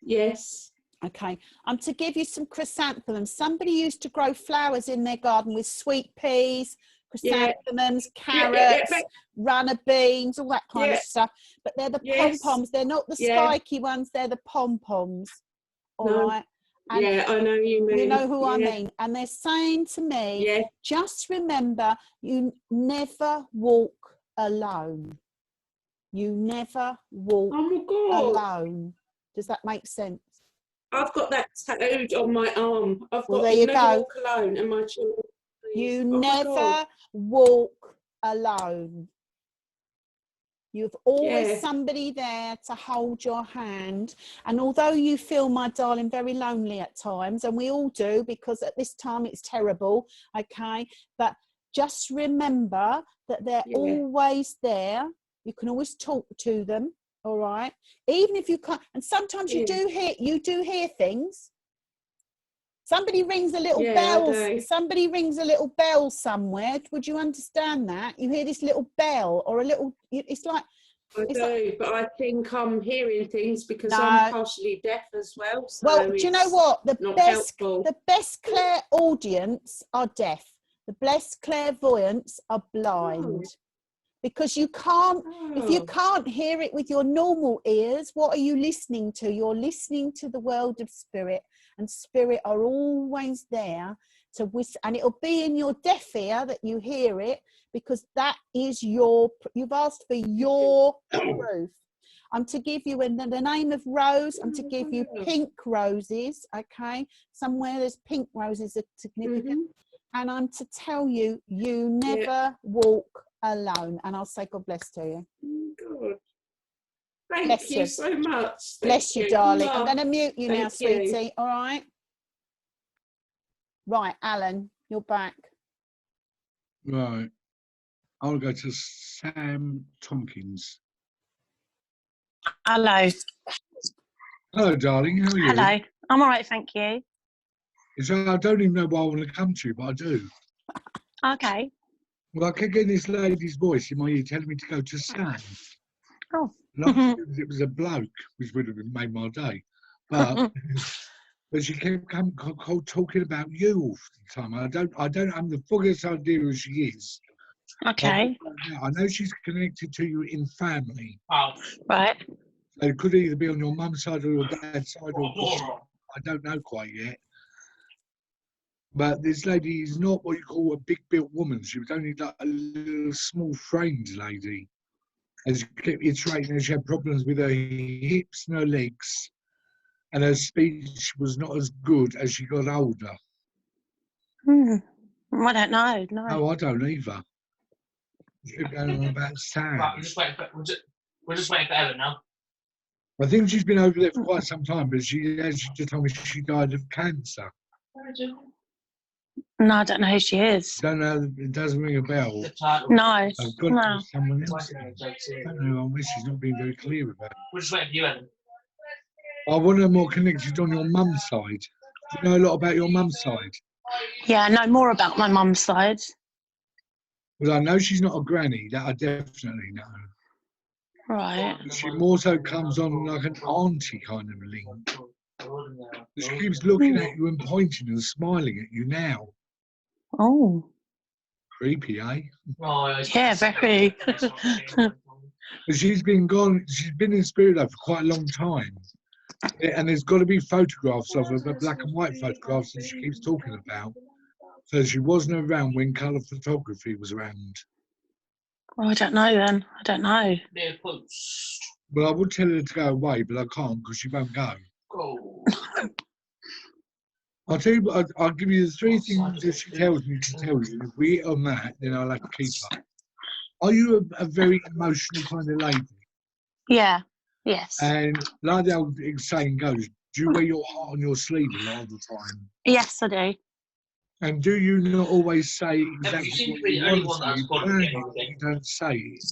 Yes. Okay. I'm to give you some chrysanthemums. Somebody used to grow flowers in their garden with sweet peas, chrysanthemums, carrots, runner beans, all that kind of stuff. But they're the pom-poms. They're not the spiky ones. They're the pom-poms. All right. And I know you mean. You know who I mean. And they're saying to me, just remember, you never walk alone. You never walk alone. Does that make sense? I've got that tattooed on my arm. I've got there you never go. walk alone, and my children. You never walk alone. You've always somebody there to hold your hand. And although you feel, my darling, very lonely at times, and we all do, because at this time it's terrible, okay? But just remember that they're always there. You can always talk to them, all right? Even if you can't, and sometimes you do hear things. Somebody rings a little bell. Somebody rings a little bell somewhere. Would you understand that? You hear this little bell or a little. It's like. I do, but I think I'm hearing things because I'm partially deaf as well. So well, do you know what? The best clairaudience are deaf. The best clairvoyants are blind. Because you can't, if you can't hear it with your normal ears, what are you listening to? You're listening to the world of spirit, and spirit are always there to whisper, and it'll be in your deaf ear that you hear it, because that is you've asked for your truth. I'm to give you, in the name of Rose, I'm to give you pink roses, okay? Somewhere there's pink roses are significant. And I'm to tell you, you never walk alone. And I'll say God bless to you. God. Thank you so much. Bless you, darling. I'm going to mute you now, sweetie. All right? Right, Alan, you're back. Right. I'll go to Sam Tompkins. Hello. Hello, darling. How are you? Hello. I'm all right, thank you. I don't even know why I want to come to you, but I do. Okay. Well, I kept getting this lady's voice in my ear telling me to go to Sam. Oh. It was a bloke, which would have made my day. But but she kept talking about you all the time. I don't have the foggiest idea who she is. Okay. I know she's connected to you in family. Oh. Right. So it could either be on your mum's side or your dad's side, or I don't know quite yet. But this lady is not what you call a big built woman. She was only like a little small framed lady. And she kept iterating, she had problems with her hips and her legs. And her speech was not as good as she got older. I don't know. No, I don't either. She kept going on about Sam. Right, we're just waiting for Ellen now. I think she's been over there for quite some time, but she just told me she died of cancer. No, I don't know who she is. Don't know, it doesn't ring a bell. No. I've got someone else. I don't know, I wish she's not being very clear about it. We're just waiting for you, Ellen. I want her more connected on your mum's side. Do you know a lot about your mum's side? Yeah, I know more about my mum's side. Well, I know she's not a granny, that I definitely know. Right. She more so comes on like an auntie kind of link. She keeps looking at you and pointing and smiling at you now. Oh. Creepy, eh? Yeah, very. But she's been in spirit life for quite a long time. And there's got to be photographs of her, but black and white photographs that she keeps talking about. So she wasn't around when colour photography was around. Oh, I don't know then. I don't know. Well, I would tell her to go away, but I can't because she won't go. I'll tell you, I'll give you the 3 things that she tells me to tell you. If we hit on that, then I'll have to keep her. Are you a very emotional kind of lady? Yeah. Yes. And like the old saying goes, do you wear your heart on your sleeve a lot of the time? Yes, I do. And do you not always say exactly seem what to be you the only want one to say? that's got You it, plan yeah, it, but you don't say it.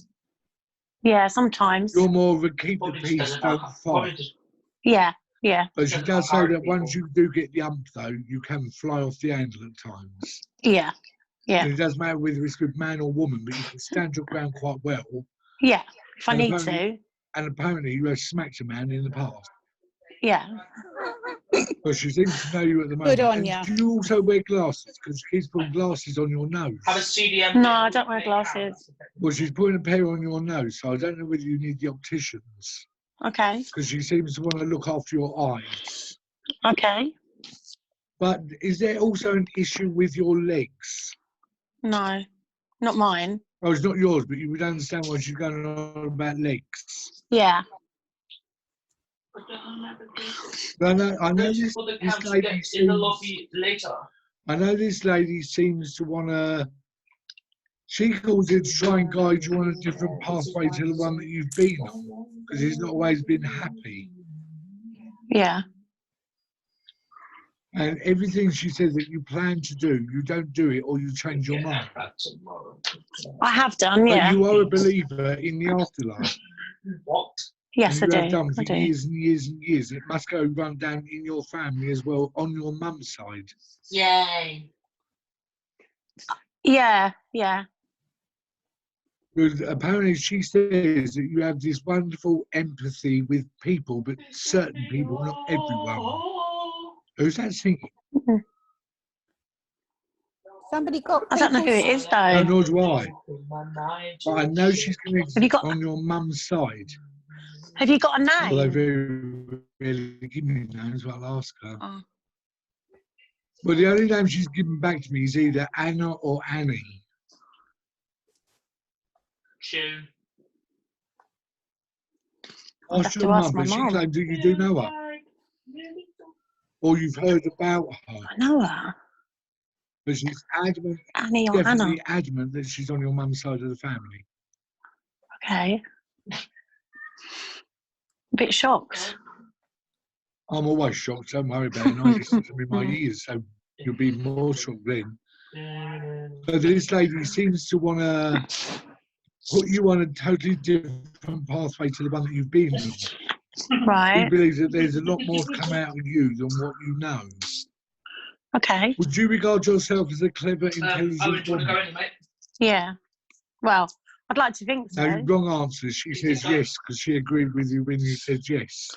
Yeah, sometimes. You're more of a keep the Probably just peace, doesn't don't like- fight. probably just Yeah. Yeah. But she doesn't does like say that people. once you do get the ump, though, you can fly off the handle at times. Yeah. Yeah. And it doesn't matter whether it's with man or woman, but you can stand your ground quite well. Yeah. If I And need apparently- to. And apparently you have smacked a man in the past. Yeah. But she seems to know you at the moment. Good on And ya. do you also wear glasses? Because she keeps putting glasses on your nose. Have a CDM. No, I don't wear glasses. Well, she's putting a pair on your nose, so I don't know whether you need the opticians. Okay. Because she seems to want to look after your eyes. Okay. But is there also an issue with your legs? No, not mine. Oh, it's not yours, but you would understand why she's going on about legs. Yeah. But I know this For the lady council in the seems, lobby later. I know this lady seems to want to. She calls it to try and guide you on a different pathway to the one that you've been on, because it's not always been happy. Yeah. And everything she says that you plan to do, you don't do it, or you change your mind. I have done, yeah. But you are a believer in the afterlife. What? Yes, I And you have do. done for I do. years and years and years. It must go run down in your family as well, on your mum's side. Yay. Yeah, yeah. Because apparently she says that you have this wonderful empathy with people, but certain people, not everyone. Who's that singing? Somebody got I don't know who it is No, though. nor do I. But I know she's Have you connected got- on your mum's side. Have you got a Although name? very rarely give me names, but I'll ask her. Oh. Well, the only name she's given back to me is either Anna or Annie. Chew. I'll have Ask to your ask mum, my but she mum. claims that you do know her. Or you've heard about her. I know her. But she's adamant, Annie or Anna. definitely adamant that she's on your mum's side of the family. Okay. A bit shocked. I'm always shocked, don't worry about it. And I listen to me in my ears, so you'll be more shocked then. But this lady seems to want to put you on a totally different pathway to the one that you've been on. She Right. believes that there's a lot more to come out of you than what you know. Okay. Would you regard yourself as a clever, intelligent Oh, do you want to woman? go in, mate? Yeah. Well, I'd like to think so. No, wrong answer. She says yes because she agreed with you when you said yes.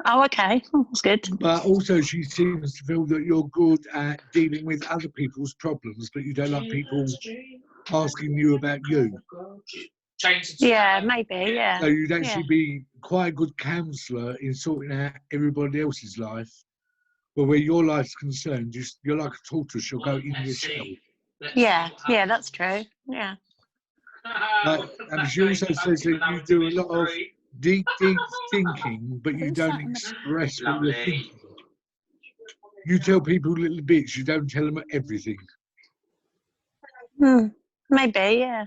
Oh, okay. That's good. But also she seems to feel that you're good at dealing with other people's problems, but you don't like people asking you about you. Yeah, maybe, yeah. So you'd actually be quite a good counsellor in sorting out everybody else's life. But where your life's concerned, you're like a tortoise, you'll go in your shell. Yeah, yeah, that's true. Yeah. And she also says that you do a lot of deep thinking, but you Who's don't that in the- express what you're thinking. You tell people little bits, you don't tell them everything. Maybe, yeah.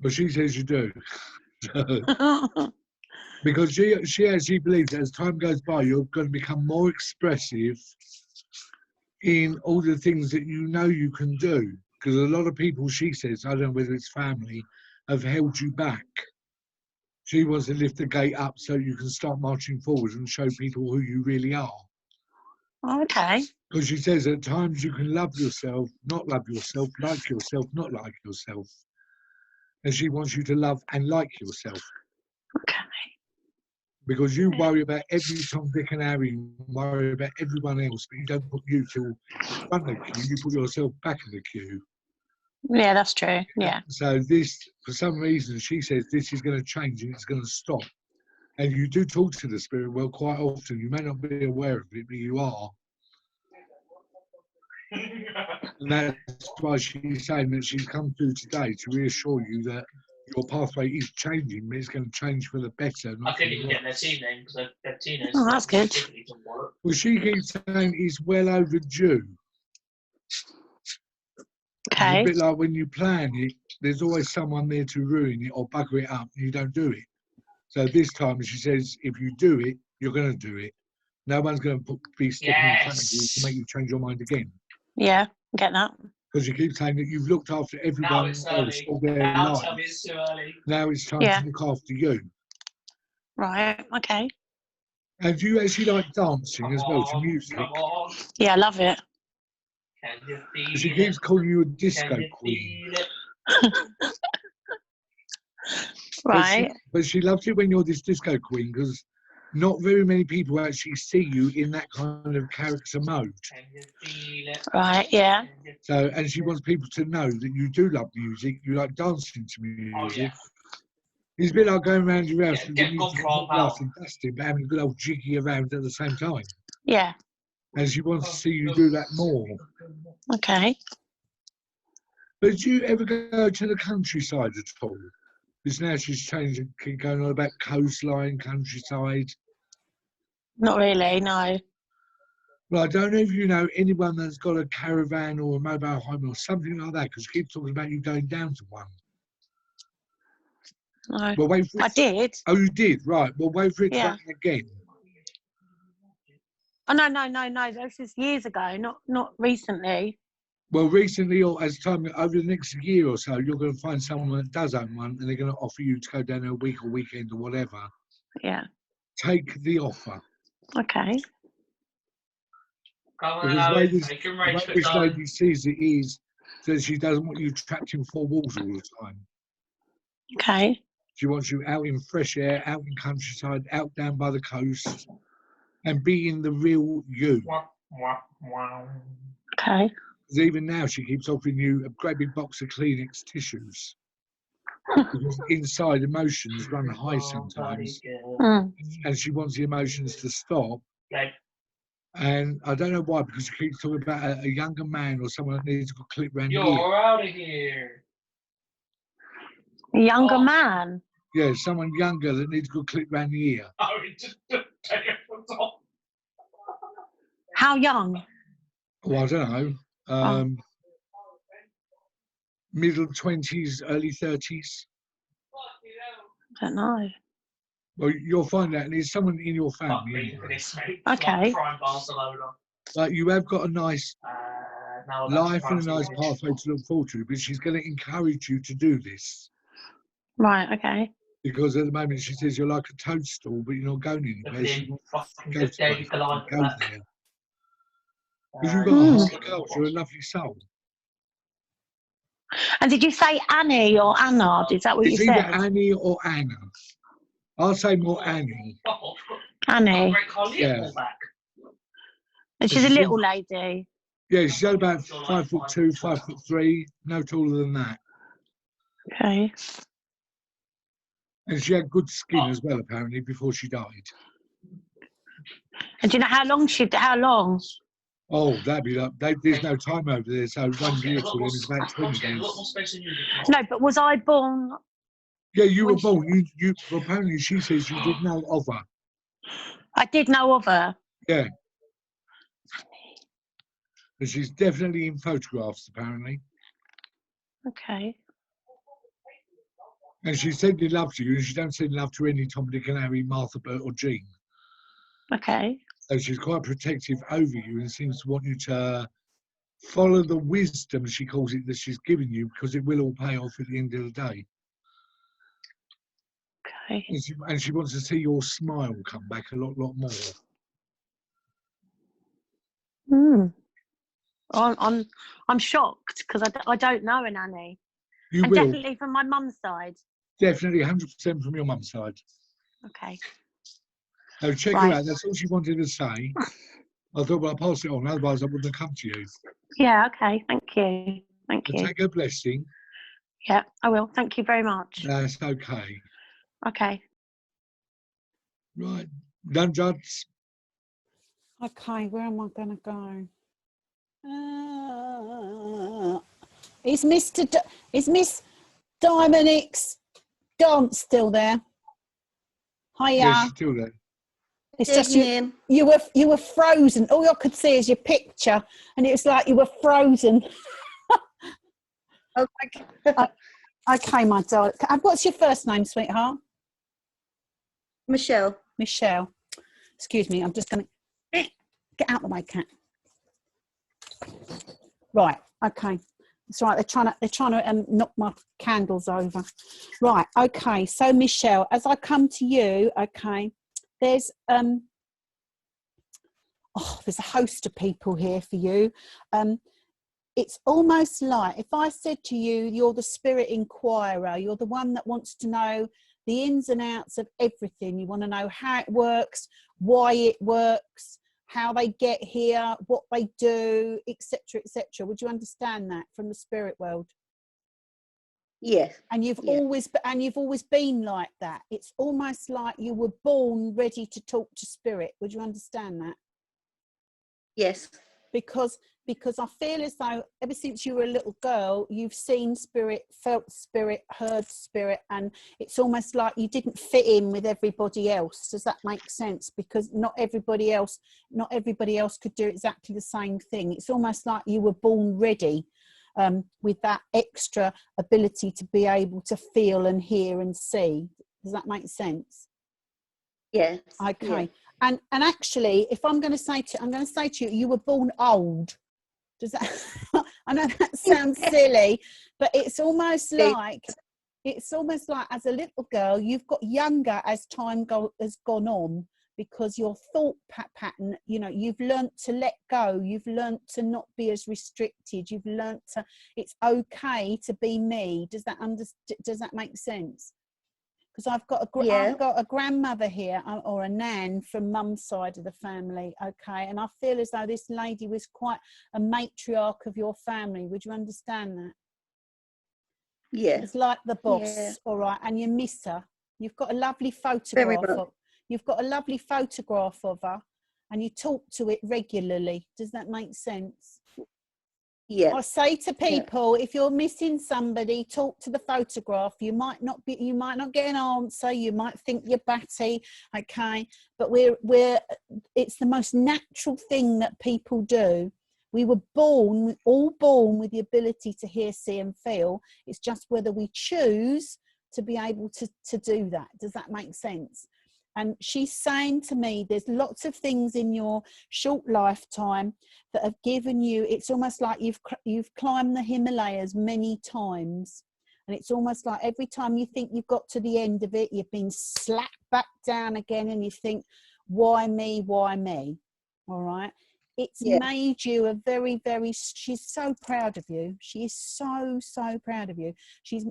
But she says you do. Because she actually believes that as time goes by, you're going to become more expressive in all the things that you know you can do. Because a lot of people, she says, I don't know whether it's family, have held you back. She wants to lift the gate up so you can start marching forward and show people who you really are. Okay. Because she says at times you can love yourself, not love yourself, like yourself, not like yourself. And she wants you to love and like yourself. Okay. Because you worry about every Tom, Dick and Harry, you worry about everyone else, but you don't put you till the front of the queue, you put yourself back in the queue. Yeah, that's true. Yeah. So this, for some reason, she says this is going to change and it's going to stop. And you do talk to the spirit world quite often. You may not be aware of it, but you are. And that's why she's saying that she's come through today to reassure you that your pathway is changing, but it's going to change for the better. I couldn't even get their team name because their team name. Oh, that's good. Well, she keeps saying it's well overdue. Okay. It's a bit like when you plan it, there's always someone there to ruin it or bugger it up, and you don't do it. So this time, she says, if you do it, you're going to do it. No one's going to be sticking in front of you to make you change your mind again. Yeah, get that. Because you keep saying that you've looked after everyone else all their Now life. tell me it's too early. Now it's time Yeah. to look after you. Right, okay. And do you actually like dancing as well to music? Come on. Yeah, I love it. Can you feel She it? keeps calling you a disco Can you queen. feel it? Right. But she loves it when you're this disco queen because not very many people actually see you in that kind of character mode. Can you feel it? Right, yeah. So, and she wants people to know that you do love music, you like dancing to music. Oh, yeah. It's a bit like going around your house Yeah, with get the music control, blast pal. and dusting, but having a good old jiggy around at the same time. Yeah. And she wants to see you do that more. Okay. But do you ever go to the countryside at all? Because now she's changing, keep going on about coastline, countryside. Not really, no. Well, I don't know if you know anyone that's got a caravan or a mobile home or something like that, because she keeps talking about you going down to one. No. Well, wait for it. I did. Oh, you did? Right. Well, wait for it to Yeah. happen again. Oh, no. This was years ago, not recently. Well, recently, or as time over the next year or so, you're going to find someone that does own one, and they're going to offer you to go down a week or weekend or whatever. Yeah. Take the offer. Okay. Come on, Because the way Owen, this, take him the way right, this darling. lady sees it is that she doesn't want you trapped in four walls all the time. Okay. She wants you out in fresh air, out in countryside, out down by the coast, and being the real you. Wah, wah, wah. Okay. Because even now she keeps offering you a great big box of Kleenex tissues. Because inside emotions run high sometimes, Mm. and she wants the emotions to stop. Like, And I don't know why, because she keeps talking about a younger man or someone that needs to go clip round the ear. you're out of here. A younger Oh. man. Yeah, someone younger that needs to go clip round the ear. Oh, just take it from top. How young? Oh, I don't know. Middle 20s, early 30s. I don't know. Well, you'll find out, and it's someone in your Fuck family. me, Anyway. look at this, mate. Okay. Prime Barcelona. Like you have got a nice Now life and a nice pathway to look forward to, but she's going to encourage you to do this. Right, okay. Because at the moment she says you're like a toadstool, but you're not going anywhere. She wants Fucking to go good David somewhere, Goliath go back. there. Because you've got Hmm. a heart of gold, you're a lovely soul. And did you say Annie or Anna? Is that what It's you either said? Annie or Anna. I'll say more Annie. Annie. Yeah. And she's a little lady. Yeah, she's only about 5'2", 5'3", no taller than that. Okay. And she had good skin as well, apparently, before she died. And do you know how long? Oh, that'd be like, there's no time over there, so 1 year for them is about 20 years. No, but was I born? Yeah, you were When she- born. You well, apparently she says you did know of her. I did know of her. Yeah. But she's definitely in photographs, apparently. Okay. And she said she loves you, and she don't send love to any Tom, Dick and Harry, Martha, Bert or Jean. Okay. So she's quite protective over you and seems to want you to follow the wisdom, she calls it, that she's given you, because it will all pay off at the end of the day. Okay. And she wants to see your smile come back a lot more. Hmm. I'm shocked because I don't know an Annie. You And will. definitely from my mum's side. Definitely 100% from your mum's side. Okay. So check Right. her out. That's all she wanted to say. I thought, well, I'll pass it on. Otherwise, I wouldn't have come to you. Yeah, okay. Thank you. Thank And you. take her blessing. Yeah, I will. Thank you very much. That's okay. Okay. Right. Done, Judge? Okay, where am I going to go? Is Miss Dominique's dance still there? Hiya. Yeah, she's still there. It's just you were frozen. All I could see is your picture, and it was like you were frozen. Okay, my darling. What's your first name, sweetheart? Michelle. Michelle. Excuse me. I'm just going to get out of the way, cat. Right. Okay. That's right. They're trying to knock my candles over. Right. Okay. So Michelle, as I come to you, okay, there's a host of people here for you. It's almost like if I said to you, you're the spirit inquirer, you're the one that wants to know the ins and outs of everything. You want to know how it works, why it works, how they get here, what they do, etc., etc. Would you understand that from the spirit world? Yes. And you've always been like that. It's almost like you were born ready to talk to spirit. Would you understand that? Yes. Because I feel as though ever since you were a little girl, you've seen spirit, felt spirit, heard spirit, and it's almost like you didn't fit in with everybody else. Does that make sense? Because not everybody else could do exactly the same thing. It's almost like you were born ready with that extra ability to be able to feel and hear and see. Does that make sense? Yes. Okay. Yeah. And actually, if I'm going to say to you, you were born old. Does that? I know that sounds silly, but it's almost like as a little girl, you've got younger as time has gone on, because your thought pattern, you've learnt to let go. You've learnt to not be as restricted. You've learnt to. It's okay to be me. Does that make sense? Because I've got a grandmother here, or a nan from mum's side of the family, okay? And I feel as though this lady was quite a matriarch of your family. Would you understand that? Yeah. It's like the boss, all right? And you miss her. You've got a lovely photograph of her, and you talk to it regularly. Does that make sense? Yeah. I say to people, if you're missing somebody, talk to the photograph. You might not get an answer. You might think you're batty, okay? But it's the most natural thing that people do. We were all born with the ability to hear, see, and feel. It's just whether we choose to be able to do that. Does that make sense? And she's saying to me, there's lots of things in your short lifetime that have given you, it's almost like you've climbed the Himalayas many times. And it's almost like every time you think you've got to the end of it, you've been slapped back down again, and you think, why me, why me? All right. It's made you a very, very, she's so proud of you. She is so, so proud of you. She's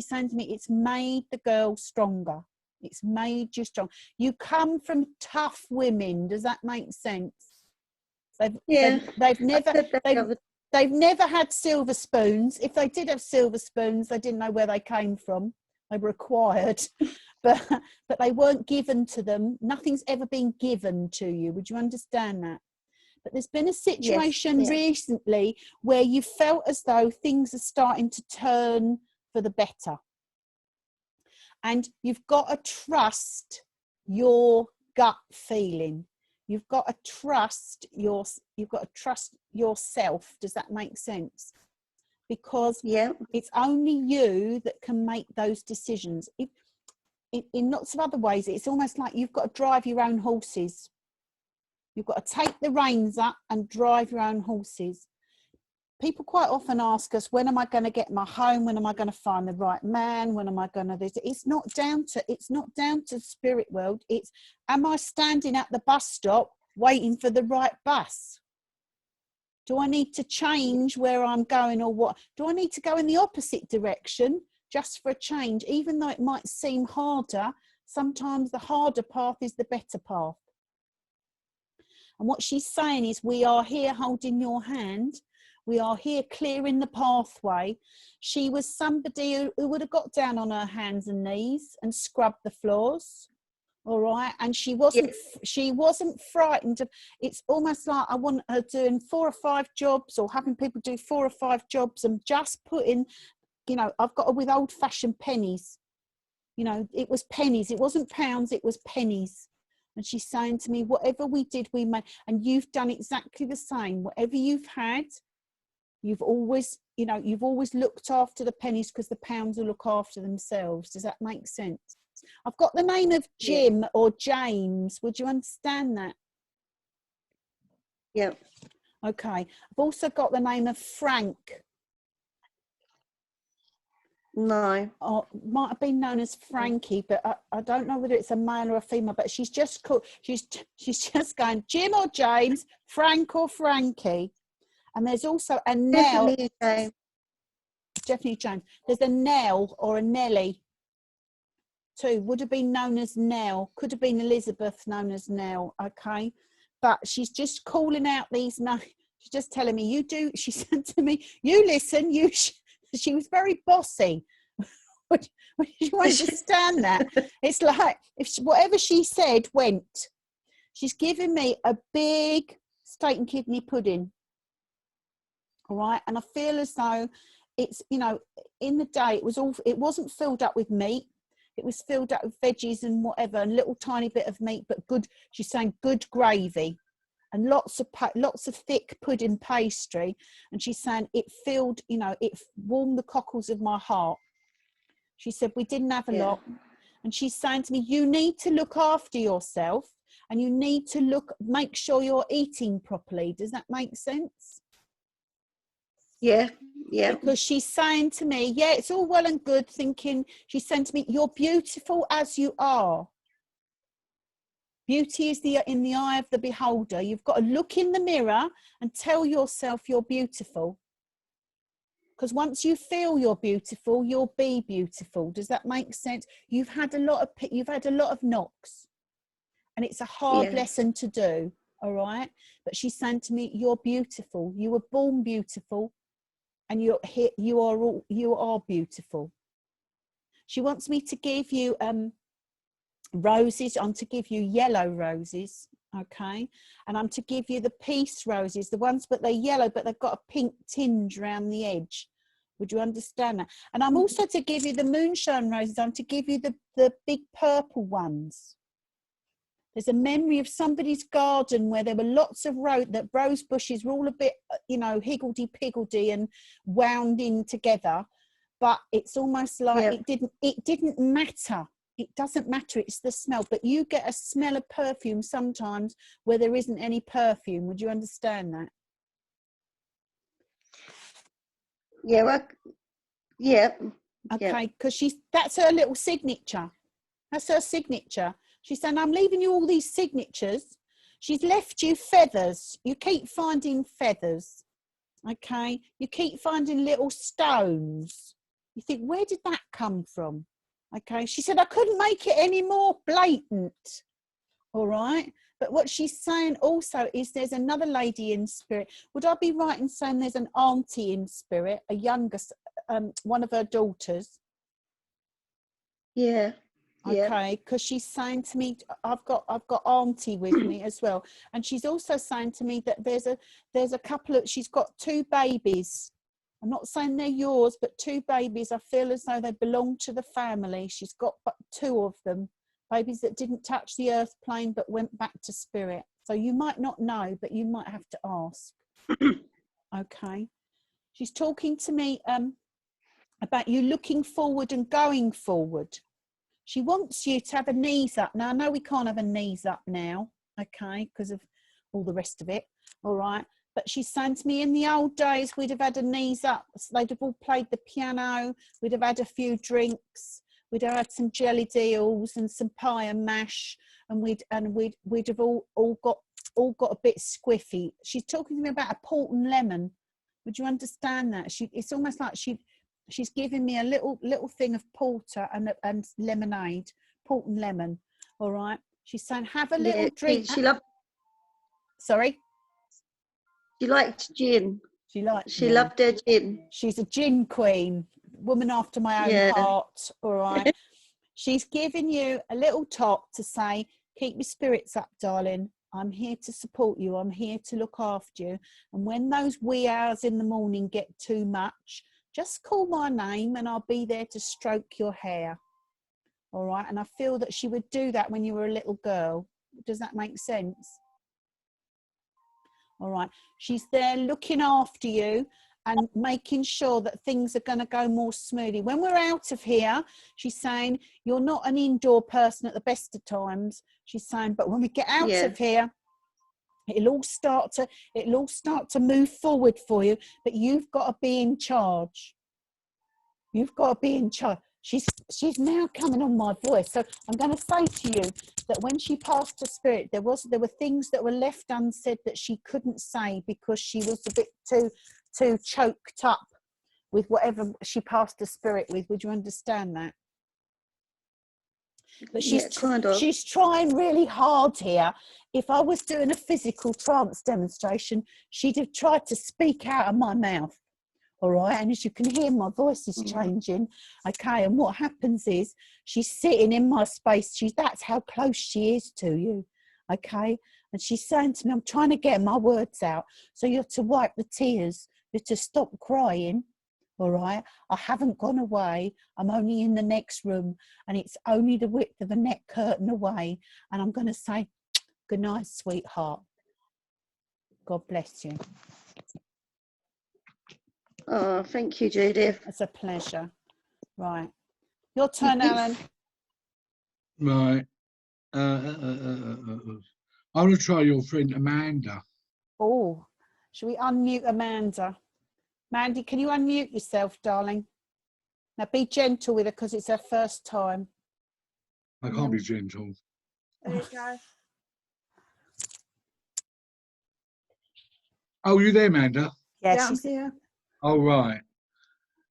saying to me, it's made the girl stronger. It's made you strong. You come from tough women. Does that make sense? They've never had silver spoons. If they did have silver spoons, they didn't know where they came from. They were acquired, but they weren't given to them. Nothing's ever been given to you. Would you understand that? But there's been a situation recently where you felt as though things are starting to turn for the better. And you've got to trust your gut feeling. You've got to trust yourself. Does that make sense? Because it's only you that can make those decisions. In lots of other ways, it's almost like you've got to drive your own horses. You've got to take the reins up and drive your own horses. People quite often ask us, when am I going to get my home? When am I going to find the right man? When am I going to this? It's not down to spirit world. It's, am I standing at the bus stop waiting for the right bus? Do I need to change where I'm going, or what? Do I need to go in the opposite direction just for a change? Even though it might seem harder, sometimes the harder path is the better path. And what she's saying is, we are here holding your hand. We are here clearing the pathway. She was somebody who would have got down on her hands and knees and scrubbed the floors. All right, and she wasn't frightened of. It's almost like I want her doing 4 or 5 jobs, or having people do 4 or 5 jobs, and just putting, you know, I've got her with old-fashioned pennies. You know, it was pennies. It wasn't pounds. It was pennies. And she's saying to me, whatever we did, we made. And you've done exactly the same. Whatever you've had, you've always, you know, you've always looked after the pennies, because the pounds will look after themselves. Does that make sense? I've got the name of Jim or James. Would you understand that? Yeah. Okay. I've also got the name of Frank. No. Oh, might have been known as Frankie, but I don't know whether it's a male or a female. But she's just called. She's just going Jim or James, Frank or Frankie. And there's also a Nell. Definitely James. Definitely James. There's a Nell or a Nellie too. Would have been known as Nell. Could have been Elizabeth, known as Nell. Okay, but she's just calling out these names. She's just telling me, you do. She said to me, you listen. You. She was very bossy. Would you understand that? It's like if whatever she said went. She's giving me a big steak and kidney pudding. All right, and I feel as though it's, you know, in the day it wasn't filled up with meat. It was filled up with veggies and whatever, and little tiny bit of meat, but good. She's saying good gravy, and lots of thick pudding pastry. And she's saying it filled, you know, it warmed the cockles of my heart. She said we didn't have a lot, and she's saying to me, you need to look after yourself, and you need to make sure you're eating properly. Does that make sense? Yeah, yeah. Because she's saying to me, yeah, it's all well and good thinking. She's saying to me, you're beautiful as you are. Beauty is in the eye of the beholder. You've got to look in the mirror and tell yourself you're beautiful. Because once you feel you're beautiful, you'll be beautiful. Does that make sense? You've had a lot of knocks, and it's a hard lesson to do. All right, but she's saying to me, you're beautiful. You were born beautiful, and you are beautiful. She wants me to give you roses. I'm to give you yellow roses, okay, and I'm to give you the peace roses, the ones, but they're yellow, but they've got a pink tinge around the edge. Would you understand that? And I'm also to give you the moonshine roses. I'm to give you the big purple ones. There's a memory of somebody's garden where there were lots of rose bushes were all a bit, you know, higgledy-piggledy and wound in together, but it's almost like it didn't matter. It doesn't matter, it's the smell. But you get a smell of perfume sometimes where there isn't any perfume. Would you understand that? Yeah, well, yeah. Okay, because that's her little signature. That's her signature. She's saying, I'm leaving you all these signatures. She's left you feathers. You keep finding feathers. Okay, you keep finding little stones. You think, where did that come from? Okay, she said, I couldn't make it any more blatant. All right, but what she's saying also is there's another lady in spirit. Would I be right in saying there's an auntie in spirit, a younger, one of her daughters? Yeah. Okay, because she's saying to me, I've got auntie with me as well, and she's also saying to me that there's a couple of, she's got 2 babies. I'm not saying they're yours, but 2 babies. I feel as though they belong to the family. She's got 2 of them, babies that didn't touch the earth plane but went back to spirit. So you might not know, but you might have to ask. Okay. She's talking to me about you looking forward and going forward. She wants you to have her knees up. Now, I know we can't have her knees up now, okay, because of all the rest of it, all right? But she's saying to me, in the old days, we'd have had her knees up. So they'd have all played the piano. We'd have had a few drinks. We'd have had some jelly deals and some pie and mash, and we'd have all got a bit squiffy. She's talking to me about a port and lemon. Would you understand that? It's almost like she's giving me a little thing of porter and lemonade, port and lemon. All right. She's saying, have a little drink. She loved. Sorry. She liked gin. She likes. She loved her gin. She's a gin queen, woman after my own Yeah. heart. All right. She's giving you a little top to say, keep your spirits up, darling. I'm here to support you. I'm here to look after you. And when those wee hours in the morning get too much, just call my name and I'll be there to stroke your hair. All right. And I feel that she would do that when you were a little girl. Does that make sense? All right. She's there looking after you and making sure that things are going to go more smoothly. When we're out of here, she's saying, you're not an indoor person at the best of times. She's saying, but when we get out of here, it'll all start to move forward for you, but you've got to be in charge. You've got to be in charge. She's now coming on my voice. So I'm going to say to you that when she passed her spirit, there were things that were left unsaid that she couldn't say because she was a bit too choked up with whatever she passed her spirit with. Would you understand that? But she's trying really hard here. If I was doing a physical trance demonstration, she'd have tried to speak out of my mouth. All right, and as you can hear, my voice is changing. Okay, and what happens is she's sitting in my space. That's how close she is to you. Okay, and she's saying to me, I'm trying to get my words out. So you're to wipe the tears. You're to stop crying. All right, I haven't gone away. I'm only in the next room, and it's only the width of a net curtain away. And I'm going to say, good night, sweetheart. God bless you. Oh, thank you, Judith. It's a pleasure. Right. Your turn, Alan. Right. I want to try your friend Amanda. Oh, should we unmute Amanda? Mandy, can you unmute yourself, darling? Now be gentle with her because it's her first time. I can't be gentle. There you go. Oh, you there, Amanda? Yeah, she's here. Oh, right.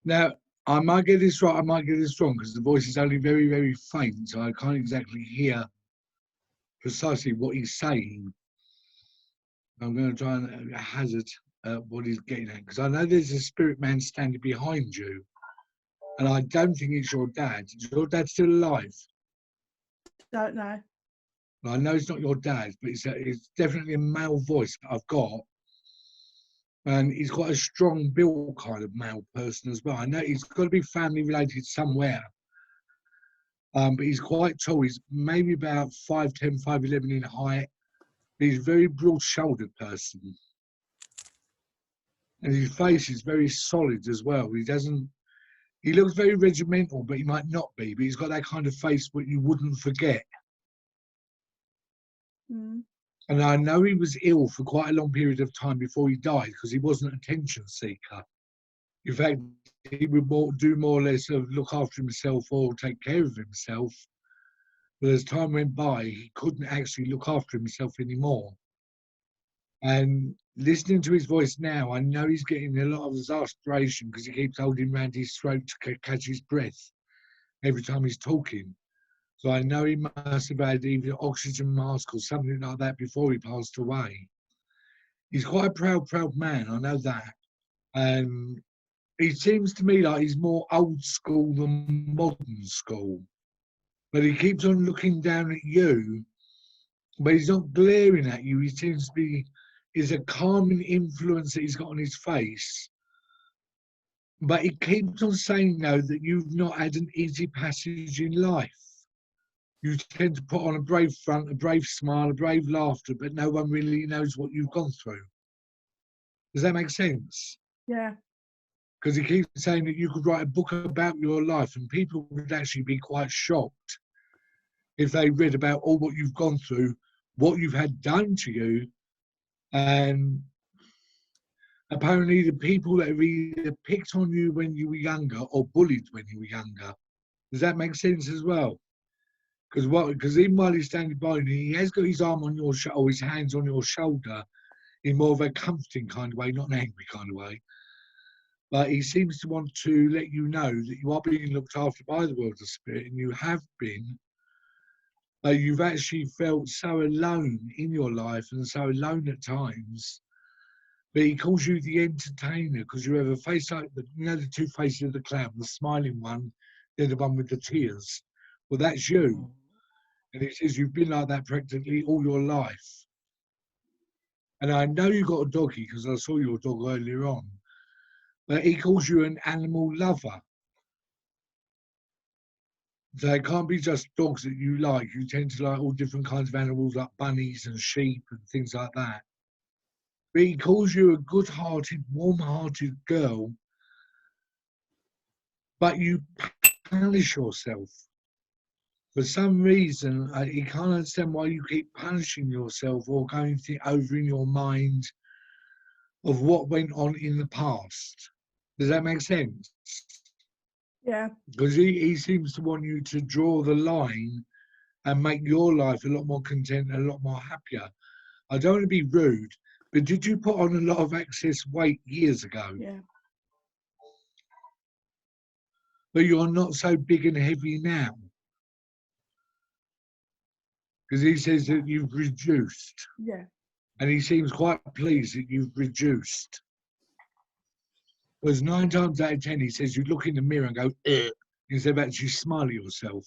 Now, I might get this right, I might get this wrong, because the voice is only very, very faint, so I can't exactly hear precisely what he's saying. I'm going to try and hazard what he's getting at, because I know there's a spirit man standing behind you, and I don't think it's your dad. Is your dad still alive? Don't know. Well, I know it's not your dad, but it's definitely a male voice that I've got. And he's quite a strong built kind of male person as well. I know he's got to be family related somewhere. But he's quite tall. He's maybe about 5'10", 5'11" in height. He's a very broad-shouldered person. And his face is very solid as well. He looks very regimental, but he might not be. But he's got that kind of face that you wouldn't forget. Mm. And I know he was ill for quite a long period of time before he died because he wasn't an attention seeker. In fact, he would do more or less of look after himself or take care of himself. But as time went by, he couldn't actually look after himself anymore. And listening to his voice now, I know he's getting a lot of exasperation because he keeps holding around his throat to catch his breath every time he's talking. So I know he must have had either an oxygen mask or something like that before he passed away. He's quite a proud man, I know that. And he seems to me like he's more old school than modern school. But he keeps on looking down at you, but he's not glaring at you. He seems to be, is a calming influence that he's got on his face. But he keeps on saying, though, that you've not had an easy passage in life. You tend to put on a brave front, a brave smile, a brave laughter, but no one really knows what you've gone through. Does that make sense? Yeah. Because he keeps saying that you could write a book about your life and people would actually be quite shocked if they read about all what you've gone through, what you've had done to you, and apparently the people that have either picked on you when you were younger or bullied when you were younger. Does that make sense as well? Because even while he's standing by you, he has got his arm on your shoulder, or his hands on your shoulder, in more of a comforting kind of way, not an angry kind of way. But he seems to want to let you know that you are being looked after by the world of spirit, and you have been. But you've actually felt so alone in your life and so alone at times. But he calls you the entertainer because you have a face like the two faces of the clown, the smiling one, then the one with the tears. Well, that's you. And he says you've been like that practically all your life. And I know you got a doggy because I saw your dog earlier on. But he calls you an animal lover. So it can't be just dogs that you like. You tend to like all different kinds of animals like bunnies and sheep and things like that. But he calls you a good-hearted, warm-hearted girl, but you punish yourself. For some reason, he can't understand why you keep punishing yourself or going over in your mind of what went on in the past. Does that make sense? Yeah. Because he seems to want you to draw the line and make your life a lot more content and a lot more happier. I don't want to be rude, but did you put on a lot of excess weight years ago? Yeah. But you're not so big and heavy now. Because he says that you've reduced. Yeah. And he seems quite pleased that you've reduced. Because 9 times out of 10, he says you look in the mirror and go, instead of actually smile at yourself.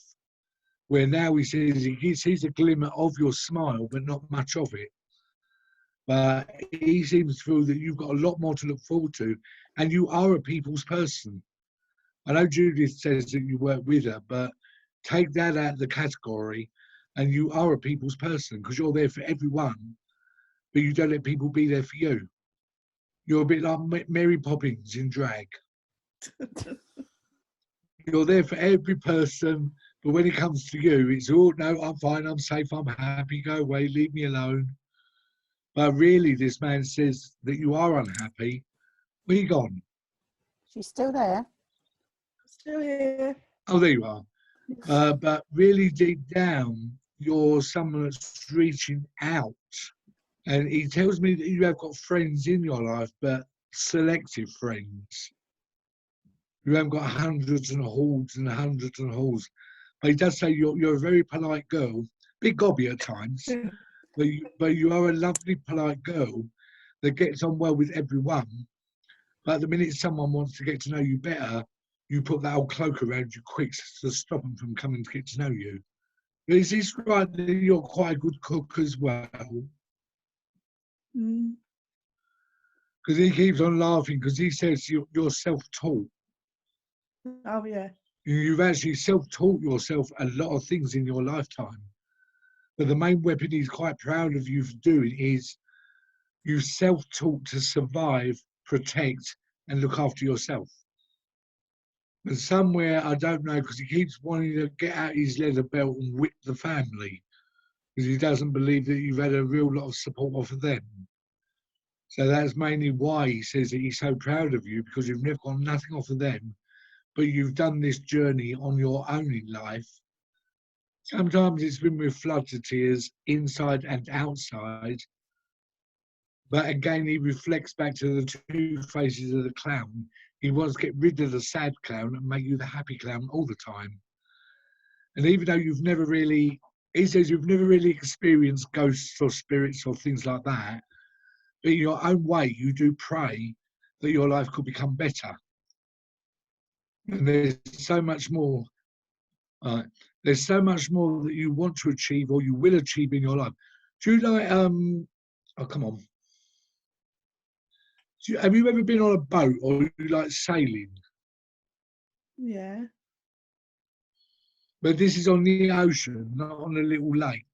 Where now he says he sees a glimmer of your smile, but not much of it. But he seems to feel that you've got a lot more to look forward to, and you are a people's person. I know Judith says that you work with her, but take that out of the category, and you are a people's person because you're there for everyone, but you don't let people be there for you. You're a bit like Mary Poppins in drag. You're there for every person, but when it comes to you, it's all, no, I'm fine, I'm safe, I'm happy, go away, leave me alone. But really, this man says that you are unhappy. Where you gone? She's still there. Still here. Oh, there you are. But really deep down, you're someone that's reaching out. And he tells me that you have got friends in your life, but selective friends. You haven't got hundreds and hordes and hundreds and hordes. But he does say you're a very polite girl, bit gobby at times, but you are a lovely, polite girl that gets on well with everyone. But the minute someone wants to get to know you better, you put that old cloak around you quick to stop them from coming to get to know you. But is this right that you're quite a good cook as well? Because he keeps on laughing because he says you're self-taught. Oh, yeah. You've actually self-taught yourself a lot of things in your lifetime. But the main weapon he's quite proud of you for doing is you self-taught to survive, protect, and look after yourself. And somewhere, I don't know, because he keeps wanting to get out his leather belt and whip the family, because he doesn't believe that you've had a real lot of support off of them. So that's mainly why he says that he's so proud of you, because you've never got nothing off of them, but you've done this journey on your own in life. Sometimes it's been with floods of tears, inside and outside. But again, he reflects back to the two faces of the clown. He wants to get rid of the sad clown and make you the happy clown all the time. And even though you've never really, he says you've never really experienced ghosts or spirits or things like that, but in your own way, you do pray that your life could become better. And there's so much more. There's so much more that you want to achieve or you will achieve in your life. Do you like, oh, come on. Have you ever been on a boat or you like sailing? Yeah. But this is on the ocean, not on a little lake.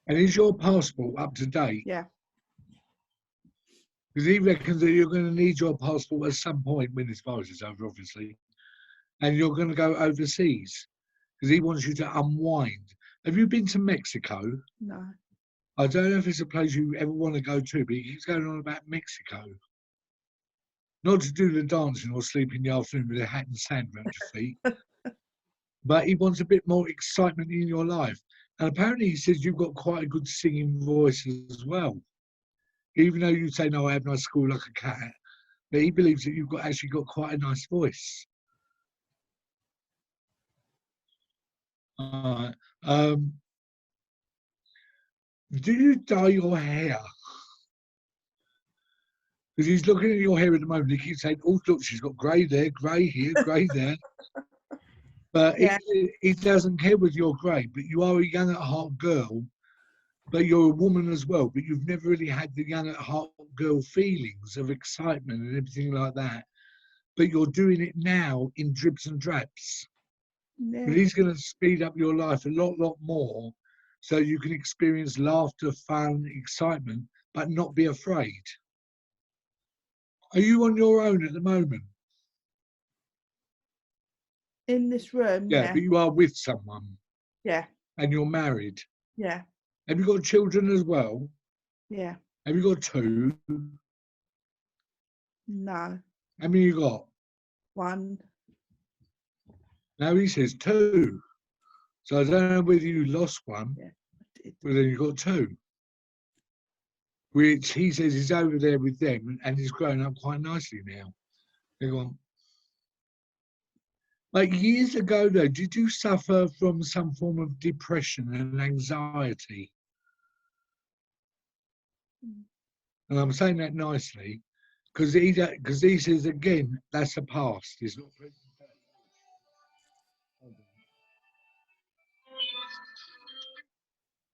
And is your passport up to date? Yeah. Because he reckons that you're going to need your passport at some point when this virus is over, obviously. And you're going to go overseas because he wants you to unwind. Have you been to Mexico? No. I don't know if it's a place you ever want to go to, but he keeps going on about Mexico. Not to do the dancing or sleep in the afternoon with a hat and sand around your feet. But he wants a bit more excitement in your life. And apparently he says you've got quite a good singing voice as well. Even though you say, no, I have no school like a cat. But he believes that you've actually got quite a nice voice. Do you dye your hair? Because he's looking at your hair at the moment. He keeps saying, oh, look, she's got grey there, grey here, grey there. But Yeah. he doesn't care whether you're grey, but you are a young at heart girl, but you're a woman as well. But you've never really had the young at heart girl feelings of excitement and everything like that. But you're doing it now in dribs and drabs. Yeah. But he's going to speed up your life a lot more so you can experience laughter, fun, excitement, but not be afraid. Are you on your own at the moment? In this room, Yeah, yeah. but you are with someone. Yeah. And you're married. Yeah. Have you got children as well? Yeah. Have you got two? No. How many you got? One. Now he says two. So I don't know whether you lost one, Yeah, I did. but then you got two. Which he says he's over there with them and he's growing up quite nicely now. They're going, like years ago though, did you suffer from some form of depression and anxiety? And I'm saying that nicely because he says again, that's the past. It's not present day.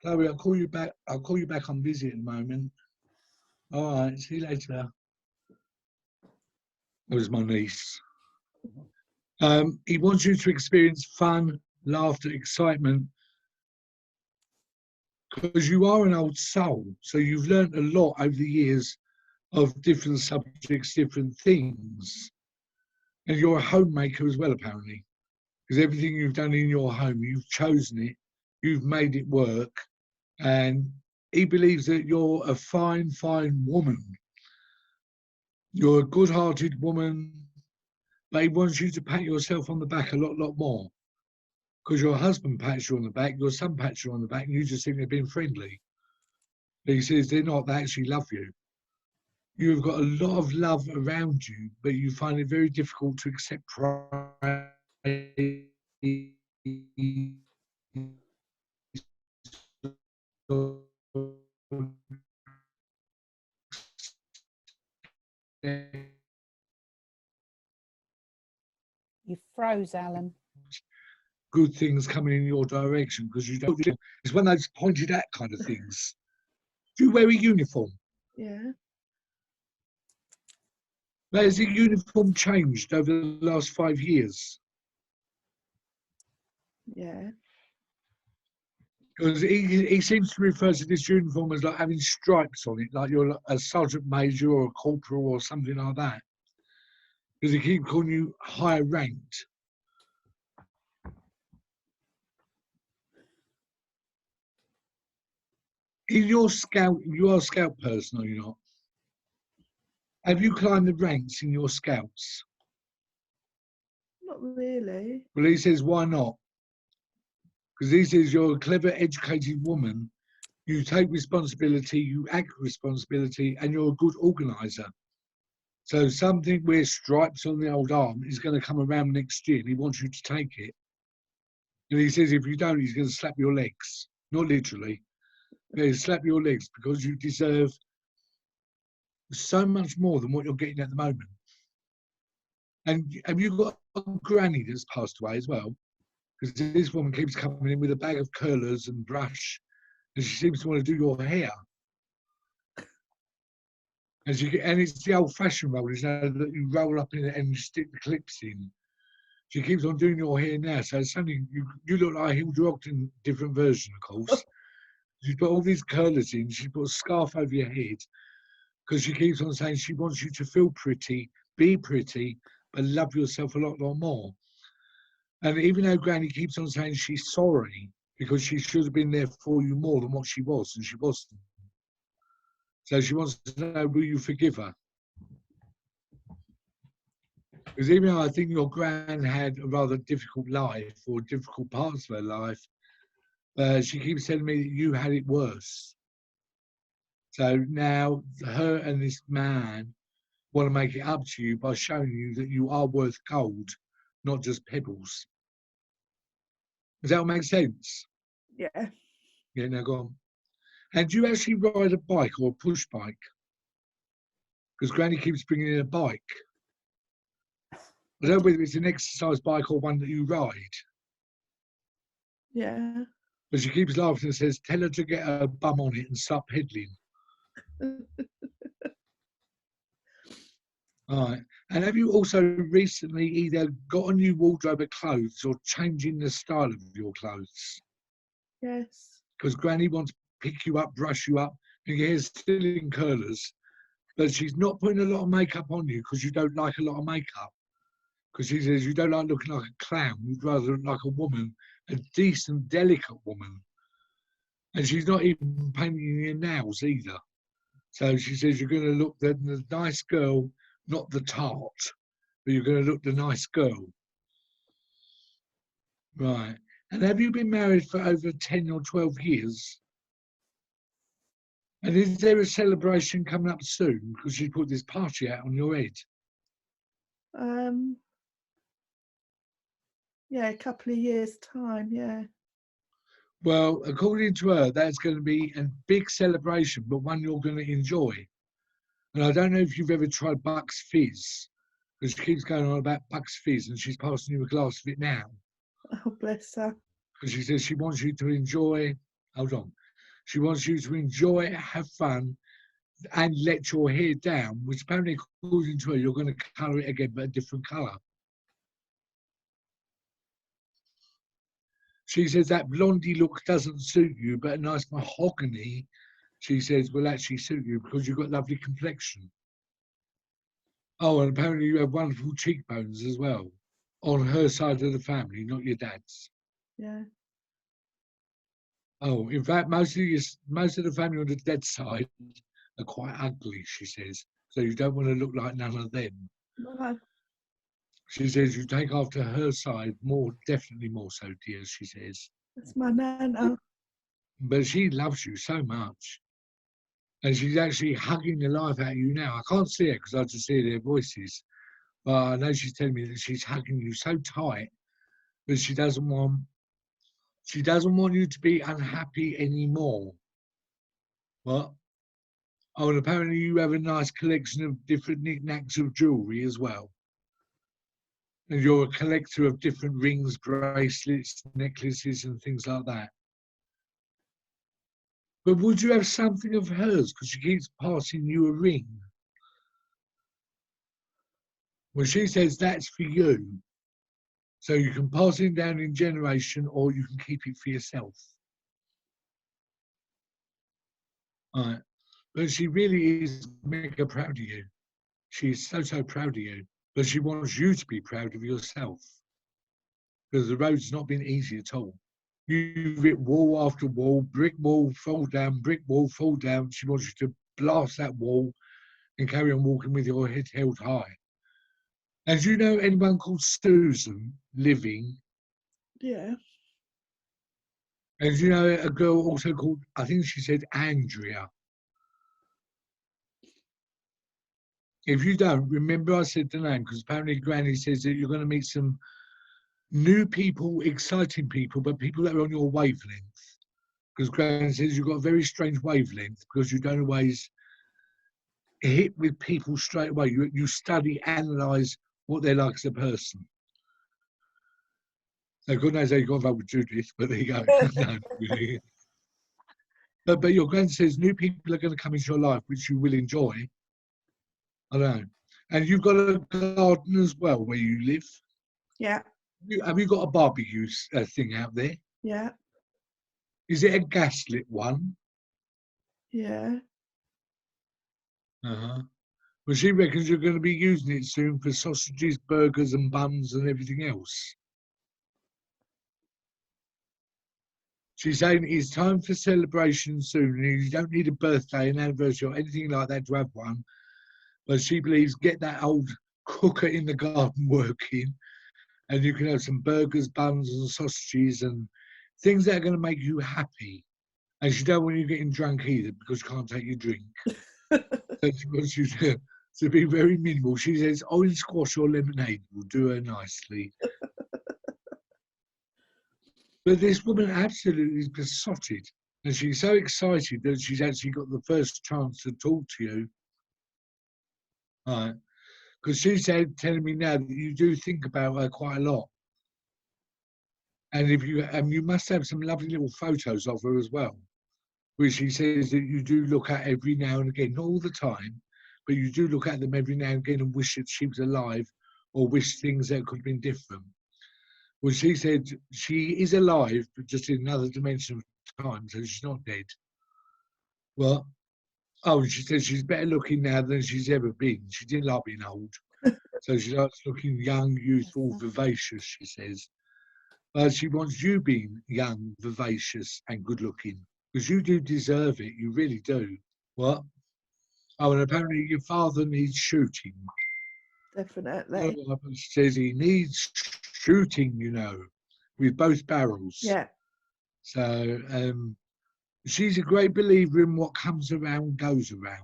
Chloe, I'll call you back. I'll call you back. I'm busy at the moment. All right, see you later. That was my niece. He wants you to experience fun, laughter, excitement, because you are an old soul. So you've learned a lot over the years of different subjects, different things. And you're a homemaker as well, apparently, because everything you've done in your home, you've chosen it, you've made it work. And he believes that you're a fine, fine woman. You're a good-hearted woman, but he wants you to pat yourself on the back a lot more. Because your husband pats you on the back, your son pats you on the back, and you just think they're being friendly. But he says they're not, they actually love you. You've got a lot of love around you, but you find it very difficult to accept pride. You froze, Alan. Good things coming in your direction because you don't. It's one of those pointed at kind of things. Do you wear a uniform? Yeah. Has the uniform changed over the last 5 years? Yeah. Because he seems to refer to this uniform as like having stripes on it, like you're a sergeant major or a corporal or something like that. Because he keeps calling you higher ranked. In your scout, you are a scout person, are you not? Have you climbed the ranks in your scouts? Not really. Well, he says, why not? Because he says you're a clever, educated woman. You take responsibility, you act responsibility, and you're a good organiser. So something where stripes on the old arm is going to come around next year, and he wants you to take it. And he says if you don't, he's going to slap your legs. Not literally. But he'll slap your legs because you deserve so much more than what you're getting at the moment. And have you got a granny that's passed away as well? Because this woman keeps coming in with a bag of curlers and brush, and she seems to want to do your hair. And it's the old-fashioned roll, you know, that you roll up in it and you stick the clips in. She keeps on doing your hair now, so suddenly you look like a Hilda Ogden, different version, of course. She's put all these curlers in, she put a scarf over your head, because she keeps on saying she wants you to feel pretty, be pretty, but love yourself a lot more. And even though Granny keeps on saying she's sorry, because she should have been there for you more than what she was, and she wasn't. So she wants to know, will you forgive her? Because even though I think your gran had a rather difficult life, or difficult parts of her life, she keeps telling me that you had it worse. So now her and this man want to make it up to you by showing you that you are worth gold, not just pebbles. Does that all make sense? Yeah. Yeah, now go on. And do you actually ride a bike or a push bike? Because Granny keeps bringing in a bike. I don't know whether it's an exercise bike or one that you ride. Yeah. But she keeps laughing and says, tell her to get her bum on it and start pedaling. All right. And have you also recently either got a new wardrobe of clothes or changing the style of your clothes? Yes. Because Granny wants to pick you up, brush you up, and your hair's still in curlers. But she's not putting a lot of makeup on you because you don't like a lot of makeup. Because she says you don't like looking like a clown. You'd rather look like a woman, a decent, delicate woman. And she's not even painting your nails either. So she says you're going to look the nice girl, not the tart, but you're going to look the nice girl. Right. And have you been married for over 10 or 12 years? And is there a celebration coming up soon? Because you put this party out on your head. Yeah, a couple of years' time, yeah. Well, according to her, that's going to be a big celebration, but one you're going to enjoy. And I don't know if you've ever tried Bucks Fizz, because she keeps going on about Bucks Fizz, and she's passing you a glass of it now. Oh, bless her. Because she says she wants you to enjoy, hold on, she wants you to enjoy, have fun, and let your hair down, which apparently, according to her, you're going to colour it again, but a different colour. She says that blondie look doesn't suit you, but a nice mahogany, she says, will actually suit you because you've got lovely complexion. Oh, and apparently you have wonderful cheekbones as well, on her side of the family, not your dad's. Yeah. Oh, in fact, most of the family on the dad's side are quite ugly, she says. So you don't want to look like none of them. No. She says you take after her side more, definitely more so, dear, she says. That's my nana. But she loves you so much. And she's actually hugging the life out of you now. I can't see her because I just hear their voices. But I know she's telling me that she's hugging you so tight that she doesn't want you to be unhappy anymore. What? Oh, and apparently you have a nice collection of different knickknacks of jewellery as well. And you're a collector of different rings, bracelets, necklaces and things like that. But would you have something of hers? Because she keeps passing you a ring. Well, she says that's for you. So you can pass it down in generation or you can keep it for yourself. All right. But she really is mega proud of you. She is so, so proud of you. But she wants you to be proud of yourself. Because the road's not been easy at all. You've hit wall after wall, brick wall, fall down, brick wall, fall down. She wants you to blast that wall and carry on walking with your head held high. And do you know anyone called Susan living? Yeah. And do you know a girl also called, I think she said Andrea? If you don't, remember I said the name, because apparently Granny says that you're going to meet some new people, exciting people, but people that are on your wavelength. Because Granny says you've got a very strange wavelength because you don't always hit with people straight away. You study, analyse what they're like as a person. So God knows how you got involved with Judith, but there you go. No, really. But your Granny says new people are going to come into your life, which you will enjoy. I know. And you've got a garden as well where you live. Yeah. Have you got a barbecue thing out there? Yeah. Is it a gaslit one? Yeah. Uh-huh. Well, she reckons you're going to be using it soon for sausages, burgers and buns and everything else. She's saying it's time for celebration soon. And you don't need a birthday, an anniversary or anything like that to have one. But she believes get that old cooker in the garden working and you can have some burgers, buns and sausages and things that are going to make you happy. And she don't want you getting drunk either because you can't take your drink. So she wants you to be very minimal. She says orange squash or lemonade will do her nicely. But this woman absolutely is besotted. And she's so excited that she's actually got the first chance to talk to you. Right. Because she's telling me now that you do think about her quite a lot. And if you must have some lovely little photos of her as well, which she says that you do look at every now and again, not all the time, but you do look at them every now and again and wish that she was alive or wish things that could have been different. Well, she said she is alive, but just in another dimension of time, so she's not dead. Well, oh, she said she's better looking now than she's ever been. She didn't like being old. So she likes looking young, youthful, vivacious, she says. But she wants you being young, vivacious and good looking. Because you do deserve it, you really do. What? Oh, and apparently your father needs shooting. Definitely. Says he needs shooting, you know, with both barrels. Yeah. So she's a great believer in what comes around goes around.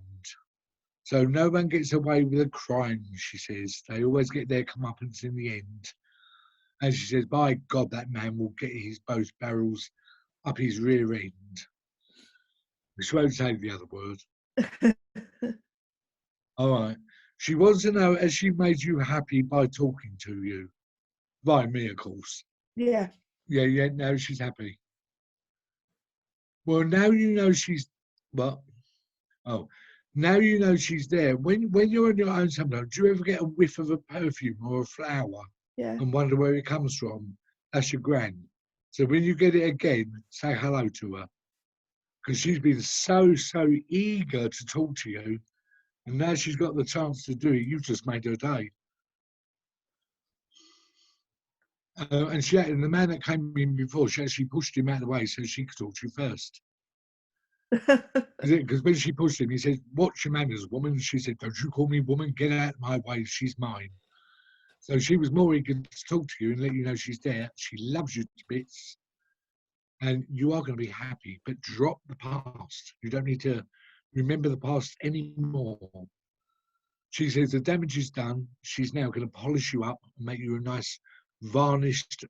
So no one gets away with a crime, she says. They always get their comeuppance in the end. And she says, by God, that man will get his both barrels up his rear end. She won't say the other word. All right. She wants to know, has she made you happy by talking to you? By me, of course. Yeah. Yeah, no, she's happy. Well, now you know she's, well, oh, now you know she's there. When you're on your own sometimes, do you ever get a whiff of a perfume or a flower? Yeah. And wonder where it comes from? That's your gran. So when you get it again, say hello to her. Because she's been so eager to talk to you. And now she's got the chance to do it. You've just made her day. And the man that came in before, she actually pushed him out of the way so she could talk to you first. Because when she pushed him, he said, "What's your manners, woman?" She said, "Don't you call me woman. Get out of my way. She's mine." So she was more eager to talk to you and let you know she's there. She loves you to bits. And you are going to be happy. But drop the past. You don't need to remember the past anymore. She says the damage is done. She's now going to polish you up and make you a nice varnished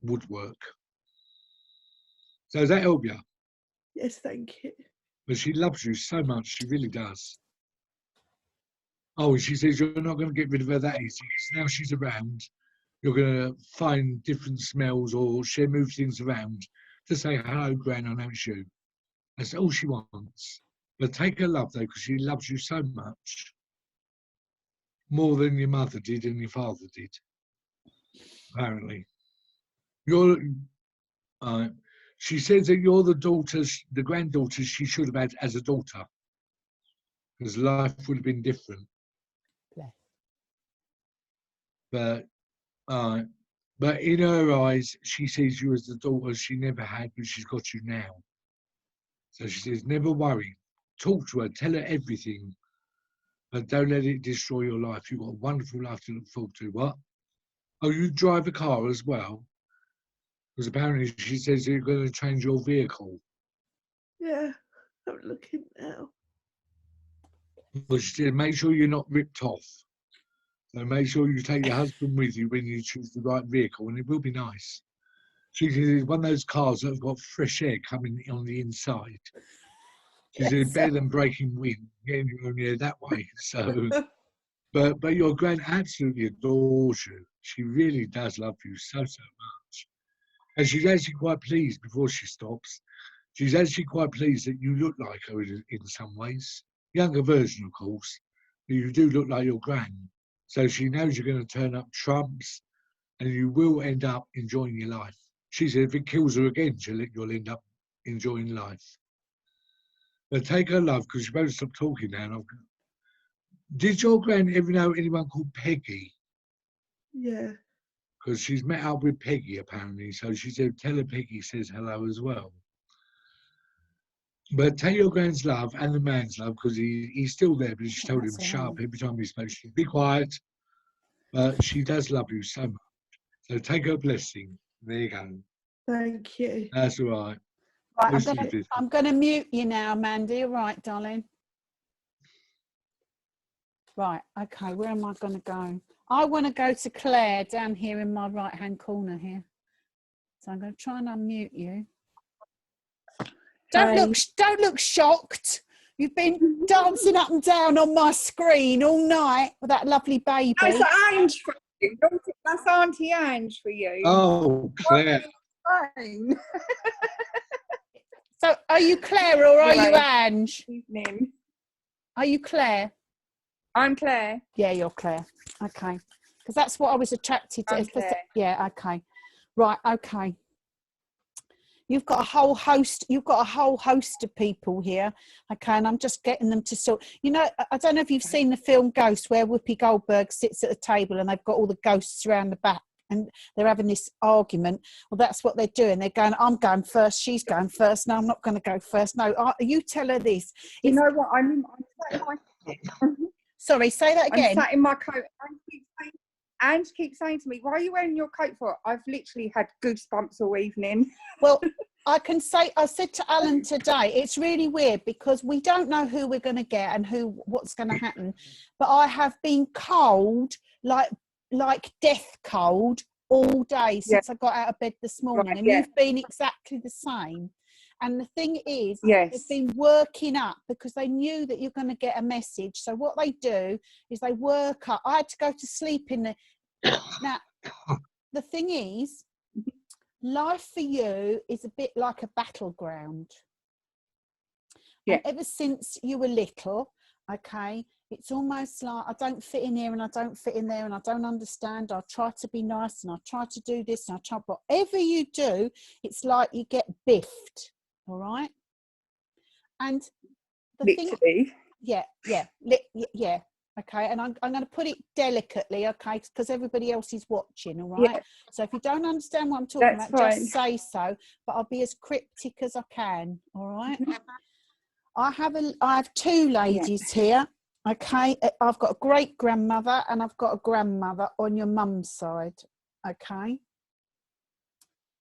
woodwork. So does that help you? Yes, thank you. But she loves you so much. She really does. Oh, she says you're not going to get rid of her that easy. Because now she's around, you're going to find different smells or she'll move things around to say, hello, Gran, I know it's you. That's all she wants. But take her love, though, because she loves you so much. More than your mother did and your father did, apparently. She says that you're the granddaughter she should have had as a daughter. Because life would have been different. But in her eyes, she sees you as the daughter she never had, but she's got you now. So she says, never worry. Talk to her, tell her everything, but don't let it destroy your life. You've got a wonderful life to look forward to. What? Oh, you drive a car as well? Because apparently she says you're going to change your vehicle. Yeah, I'm looking now. But she said, make sure you're not ripped off. So make sure you take your husband with you when you choose the right vehicle, and it will be nice. She said it's one of those cars that have got fresh air coming on the inside. She said it's better than breaking wind, getting your own air that way. So, but your gran absolutely adores you. She really does love you so much. And she's actually quite pleased before she stops. She's actually quite pleased that you look like her in some ways. Younger version, of course, but you do look like your gran. So she knows you're going to turn up trumps and you will end up enjoying your life. She said if it kills her again, you'll end up enjoying life. But take her love, because she won't stop talking now. Did your gran ever know anyone called Peggy? Yeah. Because she's met up with Peggy, apparently. So she said, tell her Peggy says hello as well. But take your gran's love and the man's love, because he's still there, but she told him to shut up every time he spoke. She'd be quiet, but she does love you so much. So take her blessing. There you go. Thank you. That's all right. Right, I'm going to mute you now, Mandy. All right, darling. Right, okay, where am I going to go? I want to go to Claire down here in my right-hand corner here. So I'm going to try and unmute you. Don't look shocked. You've been dancing up and down on my screen all night with that lovely baby. That's Ange for you. That's Auntie Ange for you. Oh, Claire. Fine. So, are you Claire or are you Ange? Evening. Are you Claire? I'm Claire. Yeah, you're Claire. Okay, because that's what I was attracted to. I'm Claire. Yeah. Okay. Right. Okay. You've got a whole host. You've got a whole host of people here. Okay, and I'm just getting them to sort. You know, I don't know if you've seen the film Ghost, where Whoopi Goldberg sits at the table and they've got all the ghosts around the back, and they're having this argument. Well, that's what they're doing. They're going, I'm going first. She's going first. No, I'm not going to go first. No, you tell her this. You know what? I'm sat in my Sorry, say that again. I'm sat in my coat. Ange keeps saying to me, why are you wearing your coat for? I've literally had goosebumps all evening. Well, I can say, I said to Alan today, it's really weird because we don't know who we're going to get and what's going to happen. But I have been cold, like death cold all day since I got out of bed this morning. And you've been exactly the same. And the thing is, they've been working up because they knew that you're going to get a message. So what they do is they work up. I had to go to sleep in the... Now, the thing is, life for you is a bit like a battleground. And ever since you were little, okay, it's almost like I don't fit in here and I don't fit in there and I don't understand. I try to be nice and I try to do this and I try, whatever you do, it's like you get biffed. All right, and the literally, thing, okay, and I'm going to put it delicately, okay, because everybody else is watching, all right. So if you don't understand what I'm talking about, just say so. But I'll be as cryptic as I can, all right. I have two ladies here, okay. I've got a great grandmother and I've got a grandmother on your mum's side, okay.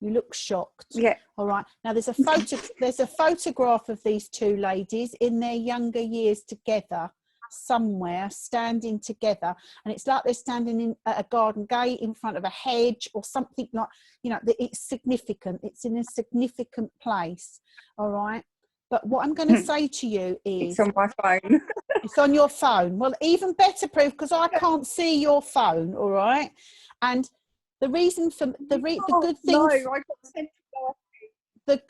You look shocked. Yeah. All right. Now there's a photograph of these two ladies in their younger years together somewhere, standing together, and it's like they're standing at a garden gate in front of a hedge or something, like, you know, it's significant. It's in a significant place. All right. But what I'm going to say to you is, it's on my phone. It's on your phone. Well, even better proof, because I can't see your phone. All right. And the reason for the good thing. No, I got sent the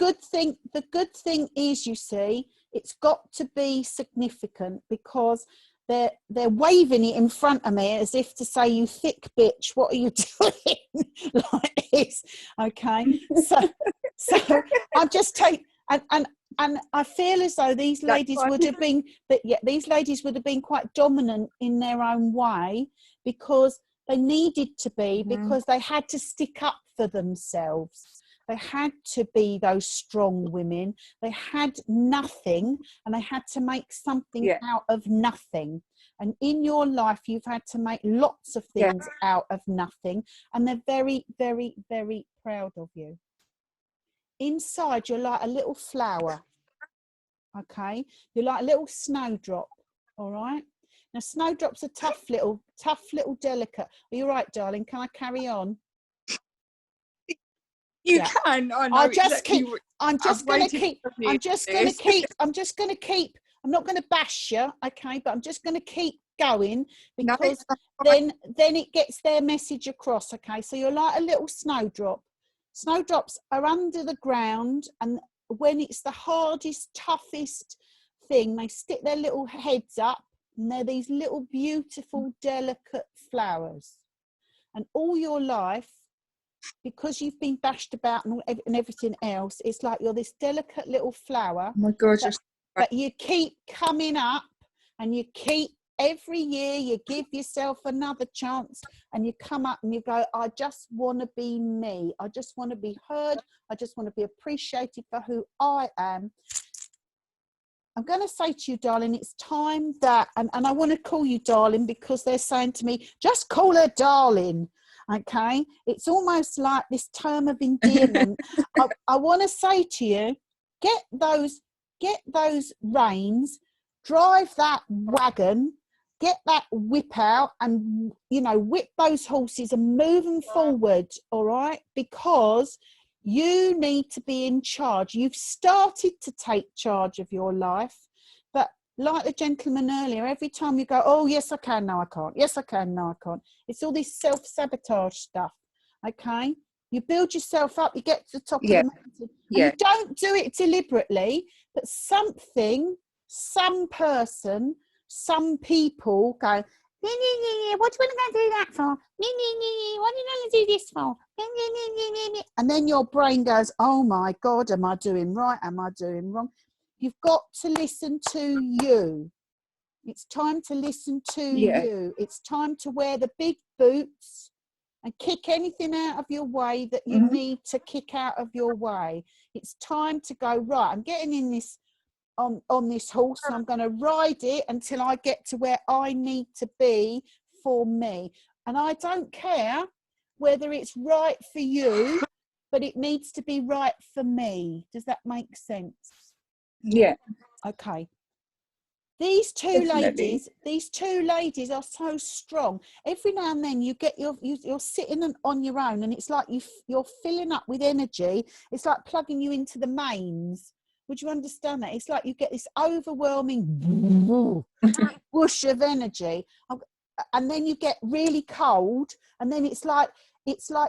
good thing is, you see, it's got to be significant because they're waving it in front of me as if to say, you thick bitch, what are you doing? Like this, okay. So I'm just taking and I feel as though these ladies would have been these ladies would have been quite dominant in their own way because they needed to be, because they had to stick up for themselves. They had to be those strong women. They had nothing and they had to make something out of nothing. And in your life, you've had to make lots of things out of nothing. And they're very, very, very proud of you. Inside, you're like a little flower. Okay? You're like a little snowdrop. All right? Now, snowdrops are tough little delicate. Are you right, darling? Can I carry on? You can. I know. I'm just going to keep. I'm not going to bash you, okay? But I'm just going to keep going because then it gets their message across, okay? So you're like a little snowdrop. Snowdrops are under the ground, and when it's the hardest, toughest thing, they stick their little heads up. And they're these little beautiful, delicate flowers. And all your life, because you've been bashed about and everything else, it's like you're this delicate little flower. Oh my God. But you keep coming up and you keep, every year you give yourself another chance and you come up and you go, I just want to be me. I just want to be heard. I just want to be appreciated for who I am. I'm going to say to you, darling, it's time that, and I want to call you darling because they're saying to me, just call her darling, okay? It's almost like this term of endearment. I want to say to you, get those reins, drive that wagon, get that whip out and, you know, whip those horses and move them forward, all right? Because You need to be in charge. You've started to take charge of your life, but like the gentleman earlier, every time you go, oh, yes, I can, no, I can't. Yes, I can, no, I can't. It's all this self-sabotage stuff, okay? You build yourself up, you get to the top of the mountain, and you don't do it deliberately, but something, some person, some people go, what do you want to go do that for? What do you want to do this for? And then your brain goes, oh my God, am I doing right? Am I doing wrong? You've got to listen to you. It's time to listen to you. It's time to wear the big boots and kick anything out of your way that you need to kick out of your way. It's time to go, right, I'm getting in this on this horse and I'm going to ride it until I get to where I need to be for me. And I don't care whether it's right for you, but it needs to be right for me. Does that make sense? Yeah. Okay. These two ladies are so strong. Every now and then you get you're sitting on your own, and it's like you're filling up with energy. It's like plugging you into the mains. Would you understand that? It's like you get this overwhelming whoosh of energy, and then you get really cold, and then it's like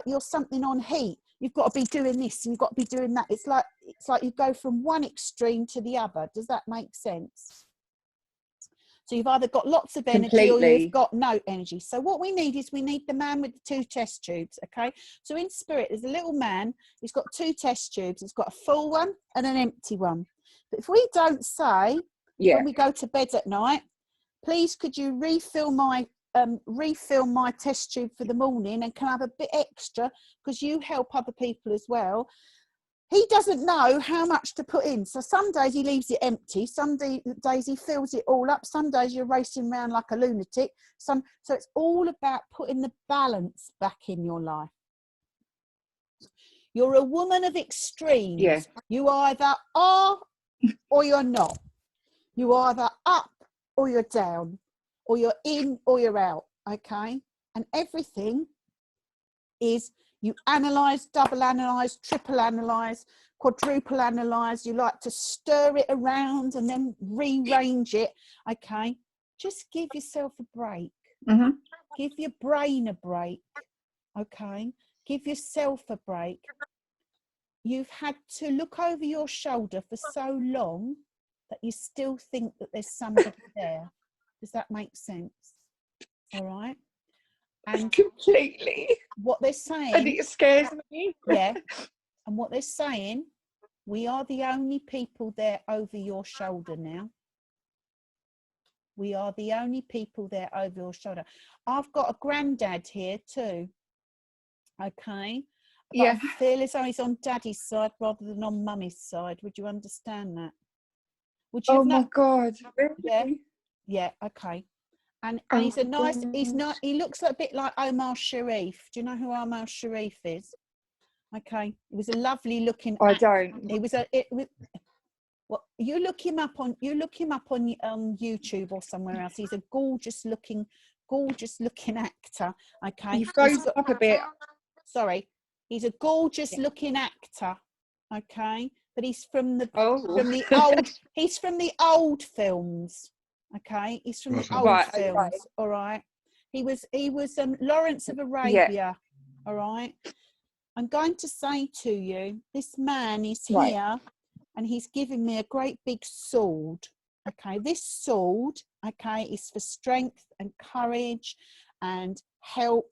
you're something on heat. You've got to be doing this, and you've got to be doing that. It's like you go from one extreme to the other. Does that make sense? So you've either got lots of energy or you've got no energy. So what we need is the man with the 2 test tubes, okay? So in spirit, there's a little man. He's got 2 test tubes. He's got a full one and an empty one. But if we don't say, when we go to bed at night, please could you refill my test tube for the morning, and can I have a bit extra because you help other people as well. He doesn't know how much to put in. So some days he leaves it empty. Some days he fills it all up. Some days you're racing around like a lunatic. So it's all about putting the balance back in your life. You're a woman of extremes. Yeah. You either are or you're not. You're either up or you're down, or you're in or you're out, okay? And everything is, you analyse, double analyse, triple analyse, quadruple analyse. You like to stir it around and then rearrange it, okay? Just give yourself a break. Give your brain a break, okay? Give yourself a break. You've had to look over your shoulder for so long that you still think that there's somebody there. Does that make sense? All right. And completely. What they're saying, and it scares me. Yeah. And what they're saying, we are the only people there over your shoulder now. We are the only people there over your shoulder. I've got a granddad here too. Okay. But I feel as though he's on daddy's side rather than on mummy's side. Would you understand that? Would you? Oh my God. Really? Yeah. Yeah. Okay. And he's a nice. He's not. He looks a bit like Omar Sharif. Do you know who Omar Sharif is? Okay. He was a lovely looking. I don't. He was a. Well, you look him up on YouTube or somewhere else. He's a gorgeous looking actor. Okay. He froze up a bit. Sorry. He's a gorgeous looking actor, okay, but he's from the he's from the old films, okay. He's from the old films, all right. He was Lawrence of Arabia, all right. I'm going to say to you, this man is here, and he's giving me a great big sword, okay. This sword, okay, is for strength and courage and help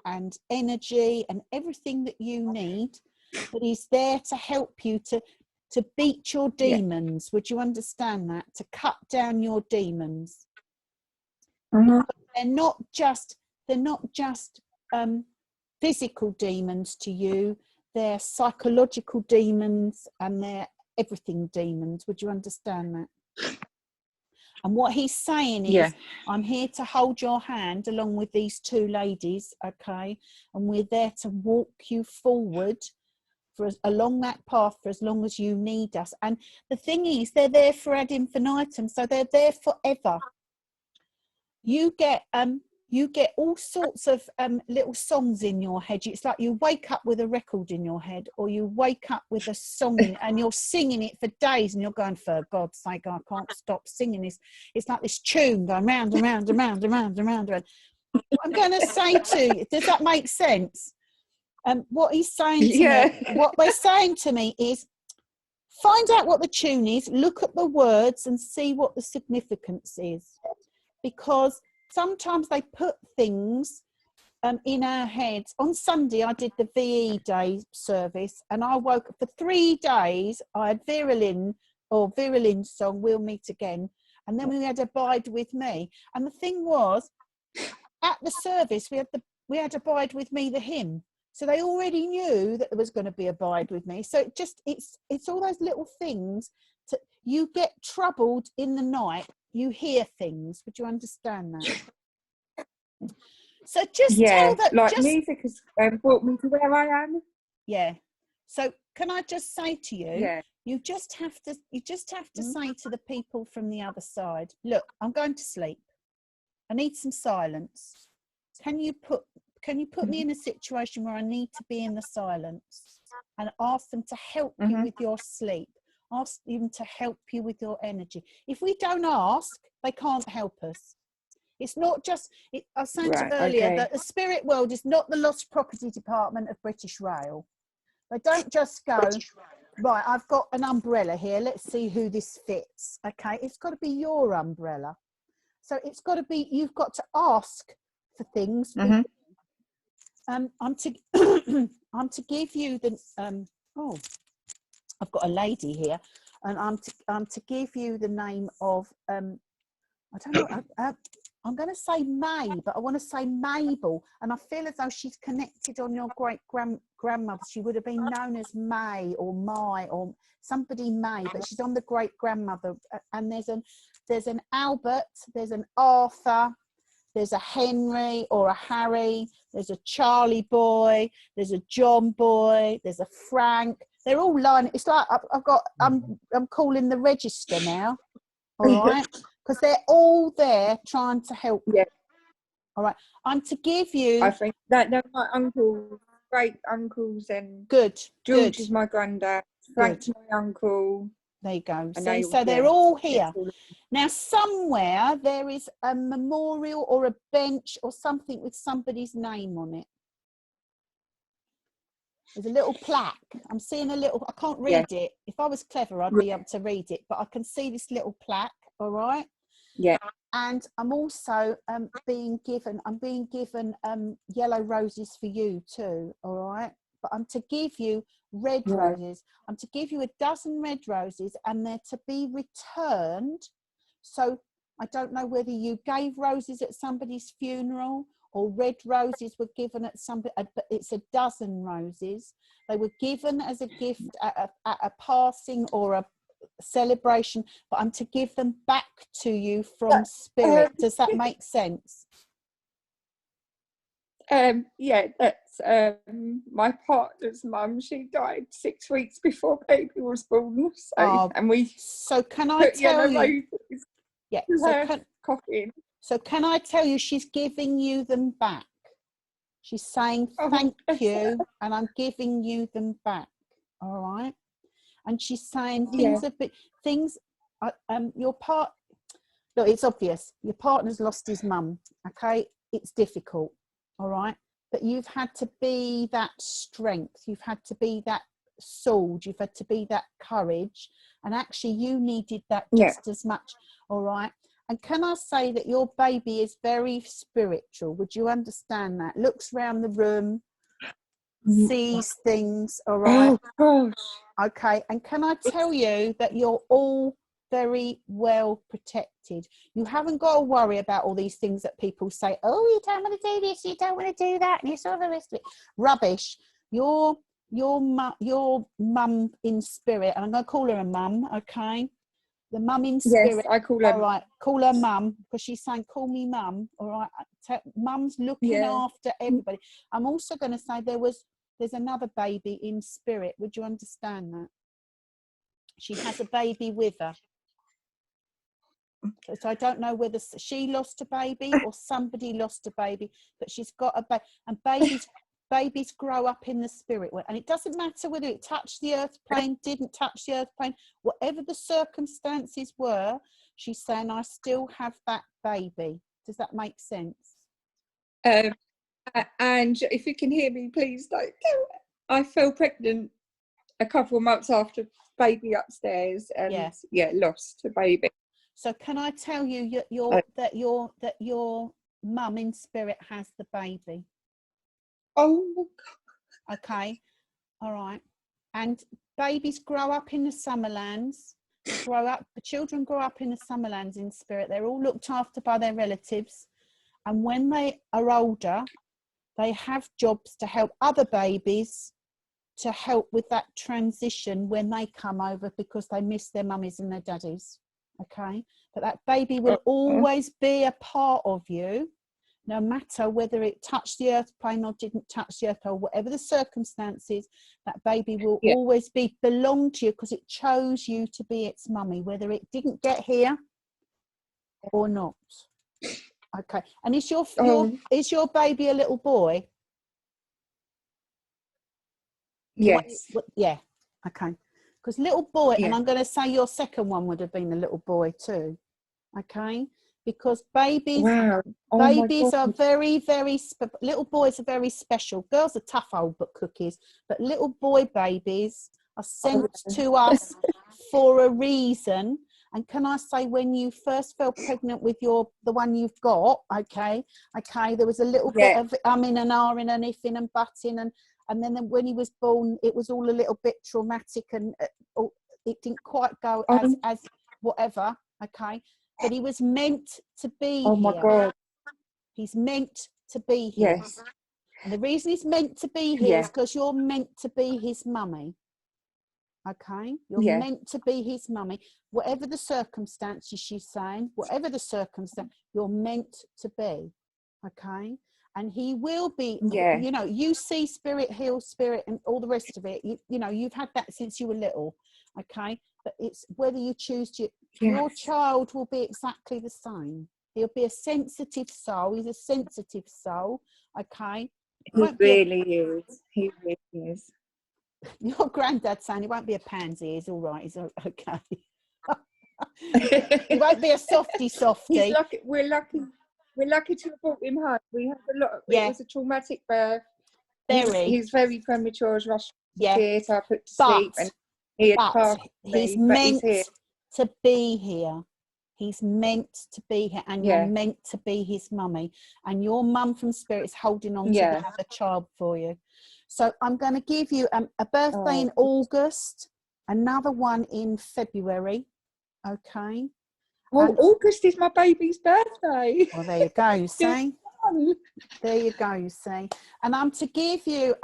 and energy and everything that you need, but he's there to help you to beat your demons. Would you understand that? To cut down your demons. They're not just physical demons to you. They're psychological demons, and they're everything demons. Would you understand that? And what he's saying is, I'm here to hold your hand along with these 2 ladies, okay? And we're there to walk you forward along that path for as long as you need us. And the thing is, they're there for ad infinitum, so they're there forever. You get you get all sorts of little songs in your head. It's like you wake up with a record in your head, or you wake up with a song in, and you're singing it for days, and you're going, for God's sake, I can't stop singing this. It's like this tune going round and round and round and round and round and round. What I'm going to say to you, does that make sense? What he's saying to me, what they're saying to me is, find out what the tune is, look at the words and see what the significance is. Because sometimes they put things in our heads. On Sunday, I did the VE Day service, and I woke up for 3 days. I had Vera Lynn's song, We'll Meet Again. And then we had Abide With Me. And the thing was, at the service, we had Abide With Me, the hymn. So they already knew that there was going to be Abide With Me. So it's all those little things. You get troubled in the night, you hear things. Would you understand that? So just tell that. Like music has brought me to where I am. Yeah. So can I just say to you, you just have to say to the people from the other side, look, I'm going to sleep. I need some silence. Can you put me in a situation where I need to be in the silence, and ask them to help you with your sleep, ask them to help you with your energy. If we don't ask, they can't help us. It's not just, I was saying earlier that the spirit world is not the lost property department of British Rail. They don't just go, right, I've got an umbrella here, let's see who this fits. Okay, it's got to be your umbrella. So it's got to be, you've got to ask for things. I'm to give you the I've got a lady here, and I'm to give you the name of I don't know, I'm going to say May, but I want to say Mabel, and I feel as though she's connected on your great grandmother. She would have been known as May or Mai or somebody May, but she's on the great grandmother. And there's an Albert, there's an Arthur, there's a Henry or a Harry, there's a Charlie boy, there's a John boy, there's a Frank. They're all lying. It's like I'm calling the register now. All right, because they're all there trying to help. Yeah. All right, I'm to give you. I think that they're my uncles, great uncles, and George is my granddad. Frank's my uncle. There you go. See, so they're all here. Now, somewhere there is a memorial or a bench or something with somebody's name on it. There's a little plaque. I'm seeing a little, I can't read it. If I was clever, I'd be able to read it, but I can see this little plaque, all right? Yeah. And I'm also being given yellow roses for you too, all right? But I'm to give you red roses. I'm to give you a dozen red roses, and they're to be returned. So I don't know whether you gave roses at somebody's funeral or red roses were given at somebody, but it's a dozen roses. They were given as a gift at a passing or a celebration, but I'm to give them back to you from spirit. Does that make sense? Yeah, that's my partner's mum. She died 6 weeks before baby was born. So, can I tell you? Yeah. Coffin. So can I tell you, she's giving you them back. She's saying thank you, and I'm giving you them back. All right. And she's saying things. Your part. Look, it's obvious. Your partner's lost his mum. Okay, it's difficult. All right, but you've had to be that strength. You've had to be that sword. You've had to be that courage. And actually, you needed that just as much. All right. And can I say that your baby is very spiritual? Would you understand that? Looks around the room, sees things. All right. Oh, gosh. Okay. And can I tell you that you're all very well protected? You haven't got to worry about all these things that people say, oh, you don't want to do this, you don't want to do that, and you saw the rest of it. Rubbish. Your mum in spirit, and I'm going to call her a mum, okay? The mum in spirit. Yes, I call her. All right, call her mum, because she's saying, call me mum. All right, mum's looking after everybody. I'm also going to say there's another baby in spirit. Would you understand that? She has a baby with her. So I don't know whether she lost a baby or somebody lost a baby, but she's got a baby. And babies grow up in the spirit, and it doesn't matter whether it touched the earth plane, didn't touch the earth plane, whatever the circumstances were. She's saying, I still have that baby. Does that make sense? And if you can hear me, please don't. I fell pregnant a couple of months after baby upstairs, and lost a baby. So can I tell you that your mum in spirit has the baby? Oh, okay, all right. And babies grow up in the Summerlands. The children grow up in the Summerlands in spirit. They're all looked after by their relatives, and when they are older, they have jobs to help other babies, to help with that transition when they come over, because they miss their mummies and their daddies. Okay, but that baby will always be a part of you, no matter whether it touched the earth plane or didn't touch the earth, or whatever the circumstances. That baby will always belong to you, because it chose you to be its mummy, whether it didn't get here or not. Okay, and is your baby a little boy? Yes. Yeah. Okay. Because little boy, and I'm going to say your second one would have been a little boy too. Okay. Because babies are very, very, little boys are very special. Girls are tough old but cookies, but little boy babies are sent to us for a reason. And can I say, when you first fell pregnant with the one you've got, okay, there was a little bit of and ahhing and ifing and butting, and then when he was born, it was all a little bit traumatic, and it didn't quite go as whatever, okay. But he was meant to be here. My God. He's meant to be here. Yes. And the reason he's meant to be here is because you're meant to be his mummy. Okay? You're meant to be his mummy. Whatever the circumstances, she's saying, whatever the circumstance, you're meant to be. Okay? And he will be, you know, you see spirit, heal spirit, and all the rest of it. You know, you've had that since you were little. Okay? But it's whether you choose to, your child will be exactly the same. He'll be a sensitive soul. He's a sensitive soul. Okay? He really is. He really is. Your granddad's saying he won't be a pansy. He's all right. He's okay. He won't be a softy. He's lucky. We're lucky to have brought him home. We had a lot. It was a traumatic birth. He's very premature. Was rushed to theatre, put to sleep, and he had passed. He's meant to be here. He's meant to be here, and you're meant to be his mummy. And your mum from spirit is holding on to the other child for you. So I'm going to give you a birthday in August, another one in February. Okay. Well, August is my baby's birthday. Well, there you go. You see. There you go. You see. And I'm to give you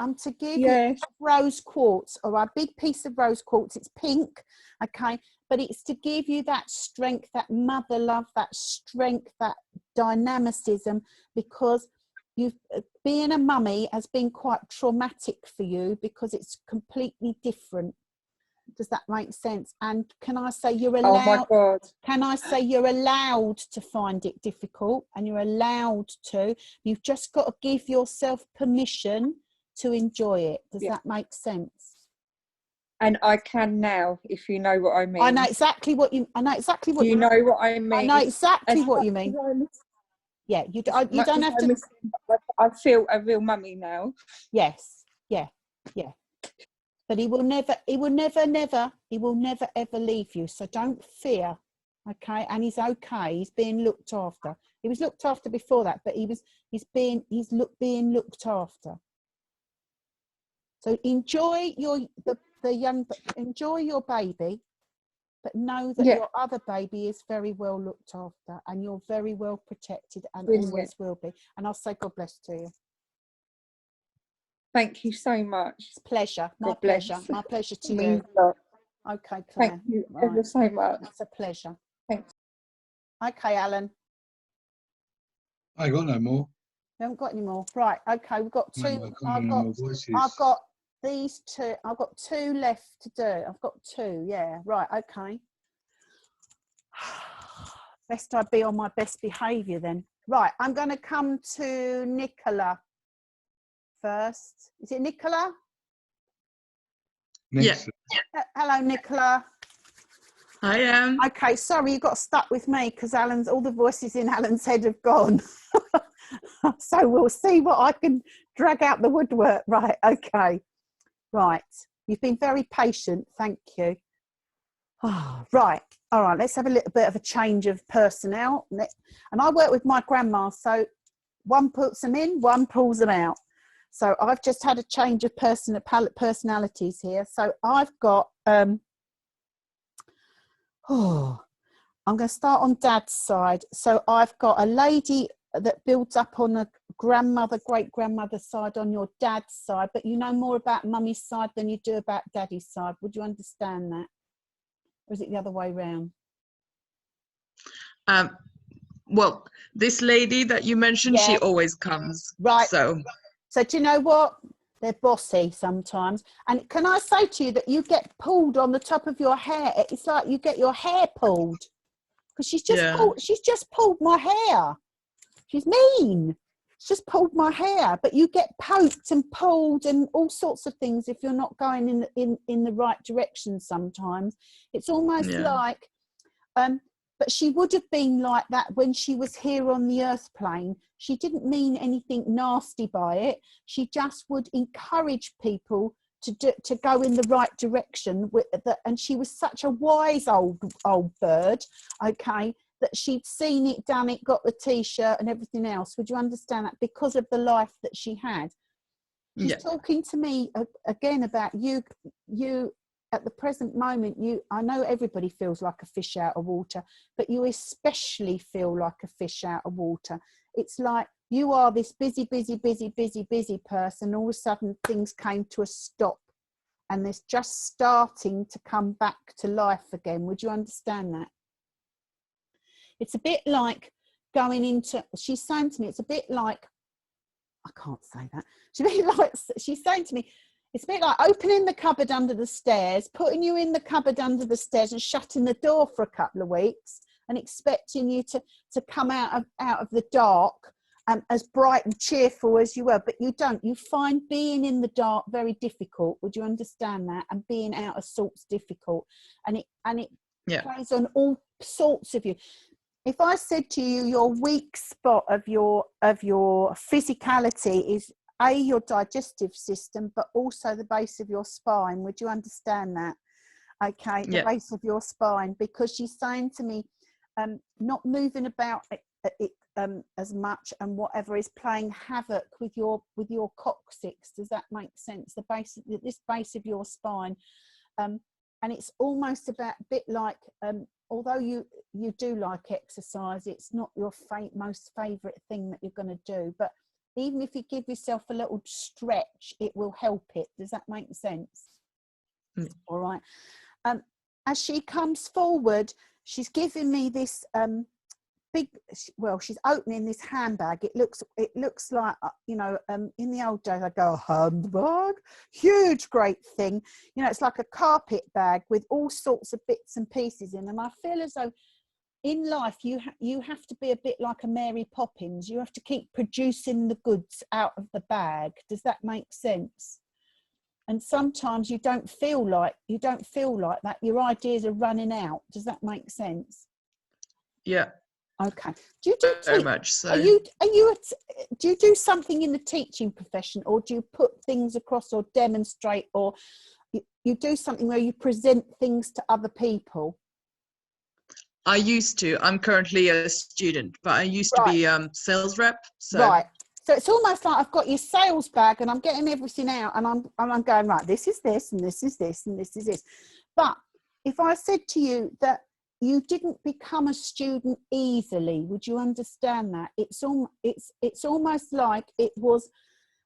rose quartz, or a big piece of rose quartz. It's pink. Okay. But it's to give you that strength, that mother love, that strength, that dynamicism, because being a mummy has been quite traumatic for you, because it's completely different. Does that make sense? And can I say you're allowed? Oh my God. Can I say you're allowed to find it difficult, and you're allowed to? You've just got to give yourself permission to enjoy it. Does that make sense? And I can now, if you know what I mean. I know exactly what you. I know exactly what you know what I mean. I know exactly what you mean. Yeah, you don't have to. I feel a real mummy now. Yes, yeah. But he will never ever leave you. So don't fear, okay? And he's okay. He's being looked after. He was looked after before that, but he's being looked after. So enjoy enjoy your baby, but know that your other baby is very well looked after, and you're very well protected, and always will be. And I'll say God bless to you. Thank you so much. It's a pleasure. My pleasure. My pleasure to you. Okay, Claire. Thank you ever so much. It's a pleasure. Thanks. Okay, Alan. I got no more. You haven't got any more. Right, okay, we've got two. I've got these two. I've got two left to do. I've got two, yeah. Right, okay. best I be on my best behaviour then. Right, I'm going to come to Nicola first. Is it Nicola? Yeah. Hello, Nicola. I am. Okay, sorry you got stuck with me because all the voices in Alan's head have gone. So we'll see what I can drag out the woodwork. Right, okay. Right, you've been very patient, thank you. Oh, right, all right, let's have a little bit of a change of personnel. And I work with my grandma, so one puts them in, one pulls them out. So I've just had a change of personalities here. So I've got, I'm going to start on Dad's side. So I've got a lady that builds up on a grandmother, great-grandmother side on your dad's side, but you know more about mummy's side than you do about daddy's side. Would you understand that? Or is it the other way round? Well, this lady that you mentioned, she always comes. Right. So do you know what? They're bossy sometimes. And can I say to you that you get pulled on the top of your hair? It's like you get your hair pulled. Because she's just pulled my hair. She's mean. She's just pulled my hair. But you get poked and pulled and all sorts of things if you're not going in the right direction sometimes. It's almost like, but she would have been like that when she was here on the earth plane. She didn't mean anything nasty by it. She just would encourage people to go in the right direction. And she was such a wise old bird, okay, that she'd seen it, done it, got the T-shirt and everything else. Would you understand that? Because of the life that she had. She's talking to me again about you at the present moment. I know everybody feels like a fish out of water, but you especially feel like a fish out of water. It's like you are this busy person. All of a sudden things came to a stop and there's just starting to come back to life again. Would you understand that? It's a bit like going into, she's saying to me, it's a bit like, I can't say that. She's saying to me, it's a bit like opening the cupboard under the stairs, putting you in the cupboard under the stairs and shutting the door for a couple of weeks and expecting you to come out of the dark as bright and cheerful as you were, but you don't. You find being in the dark very difficult. Would you understand that? And being out of sorts difficult. And it plays on all sorts of you. If I said to you, your weak spot of your physicality is your digestive system, but also the base of your spine. Would you understand that? Okay, the base of your spine, because she's saying to me, not moving about it as much and whatever is playing havoc with your coccyx. Does that make sense? This base of your spine, and it's almost a bit like. Although you do like exercise, it's not your most favourite thing that you're going to do. But even if you give yourself a little stretch, it will help it. Does that make sense? All right. As she comes forward, she's giving me this she's opening this handbag. It looks like, in the old days I go, handbag, huge, great thing. It's like a carpet bag with all sorts of bits and pieces in. And I feel as though in life you have to be a bit like a Mary Poppins. You have to keep producing the goods out of the bag. Does that make sense? And sometimes you don't feel like that. Your ideas are running out. Does that make sense? Yeah. Okay. Do you do very much so? Do you do something in the teaching profession, or do you put things across, or demonstrate, or you do something where you present things to other people? I used to. I'm currently a student, but I used to be sales rep. So. Right. So it's almost like I've got your sales bag and I'm getting everything out, and I'm going, right, this is this, and this is this, and this is this. But if I said to you that you didn't become a student easily, would you understand that? It's almost like it was,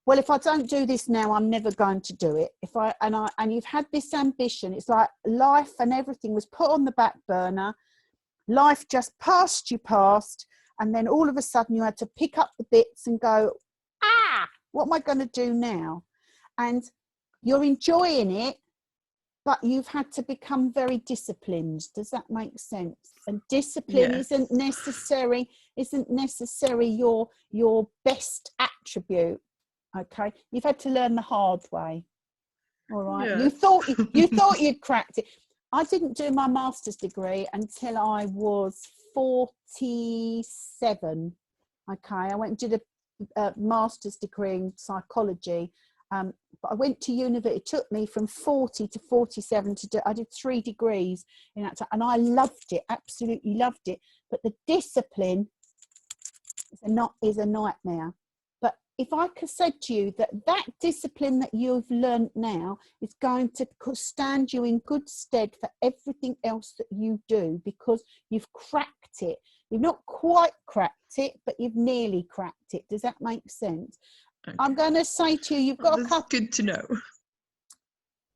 well, if I don't do this now, I'm never going to do it. And you've had this ambition. It's like life and everything was put on the back burner. Life just passed you past, and then all of a sudden you had to pick up the bits and go, what am I going to do now? And you're enjoying it, but you've had to become very disciplined. Does that make sense? And discipline isn't necessary your best attribute. Okay, you've had to learn the hard way. All right, you thought you'd cracked it. I didn't do my master's degree until I was 47. Okay, I went and did a master's degree in psychology. But I went to university. It took me from 40 to 47 to do. I did 3 degrees in that time, and I loved it. Absolutely loved it. But the discipline is a nightmare. But if I could say to you that discipline that you've learned now is going to stand you in good stead for everything else that you do, because you've cracked it. You've not quite cracked it, but you've nearly cracked it. Does that make sense? Okay. I'm going to say to you, you've got a couple. Good to know.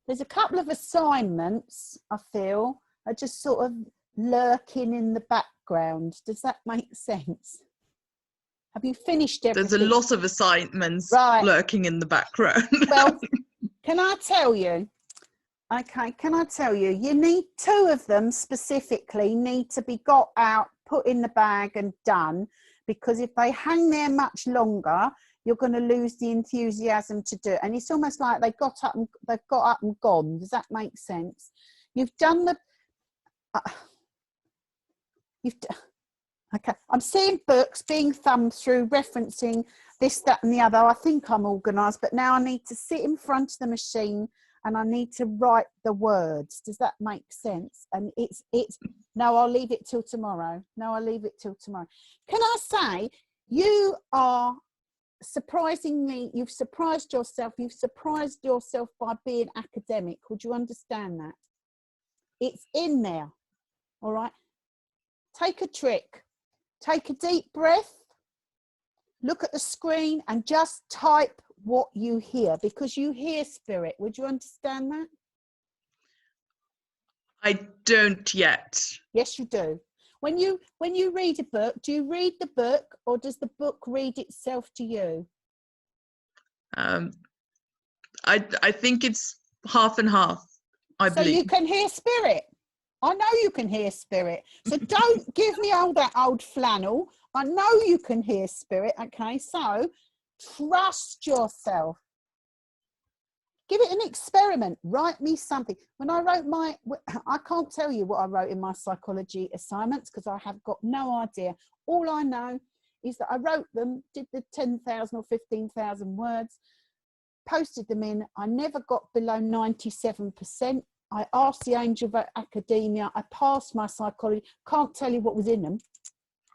There's a couple of assignments, I feel, are just sort of lurking in the background. Does that make sense? Have you finished everything? There's a lot of assignments lurking in the background. Well, can I tell you? Okay, can I tell you? You need 2 of them specifically need to be got out, put in the bag and done, because if they hang there much longer, you're going to lose the enthusiasm to do it. And it's almost like they've got up and gone. Does that make sense? You've done the... Okay, I'm seeing books being thumbed through, referencing this, that and the other. I think I'm organised, but now I need to sit in front of the machine and I need to write the words. Does that make sense? And it's no, I'll leave it till tomorrow. No, I'll leave it till tomorrow. Can I say, you are surprisingly, you've surprised yourself by being academic. Would you understand that? It's in there. All right. Take a trick. Take a deep breath. Look at the screen and just type what you hear, because you hear spirit. Would you understand that? I don't yet. Yes, you do. When you read a book, do you read the book or does the book read itself to you? I think it's half and half, I believe. So you can hear spirit. I know you can hear spirit. So don't give me all that old flannel. I know you can hear spirit. Okay, so trust yourself. Give it an experiment. Write me something. When I wrote I can't tell you what I wrote in my psychology assignments because I have got no idea. All I know is that I wrote them, did the 10,000 or 15,000 words, posted them in. I never got below 97%. I asked the angel of academia. I passed my psychology. Can't tell you what was in them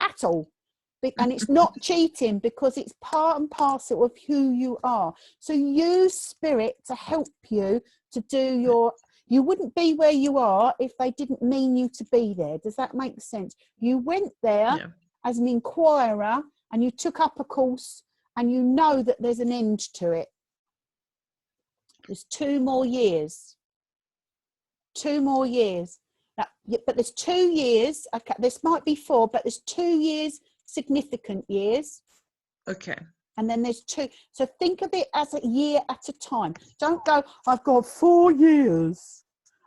at all. And it's not cheating because it's part and parcel of who you are. So use spirit to help you to do your... You wouldn't be where you are if they didn't mean you to be there. Does that make sense? You went there as an inquirer and you took up a course and you know that there's an end to it. There's 2 more years. 2 more years. Now, but there's 2 years. Okay, this might be 4, but there's 2 years, significant years. Okay. And then there's 2. So think of it as a year at a time. Don't go, I've got 4 years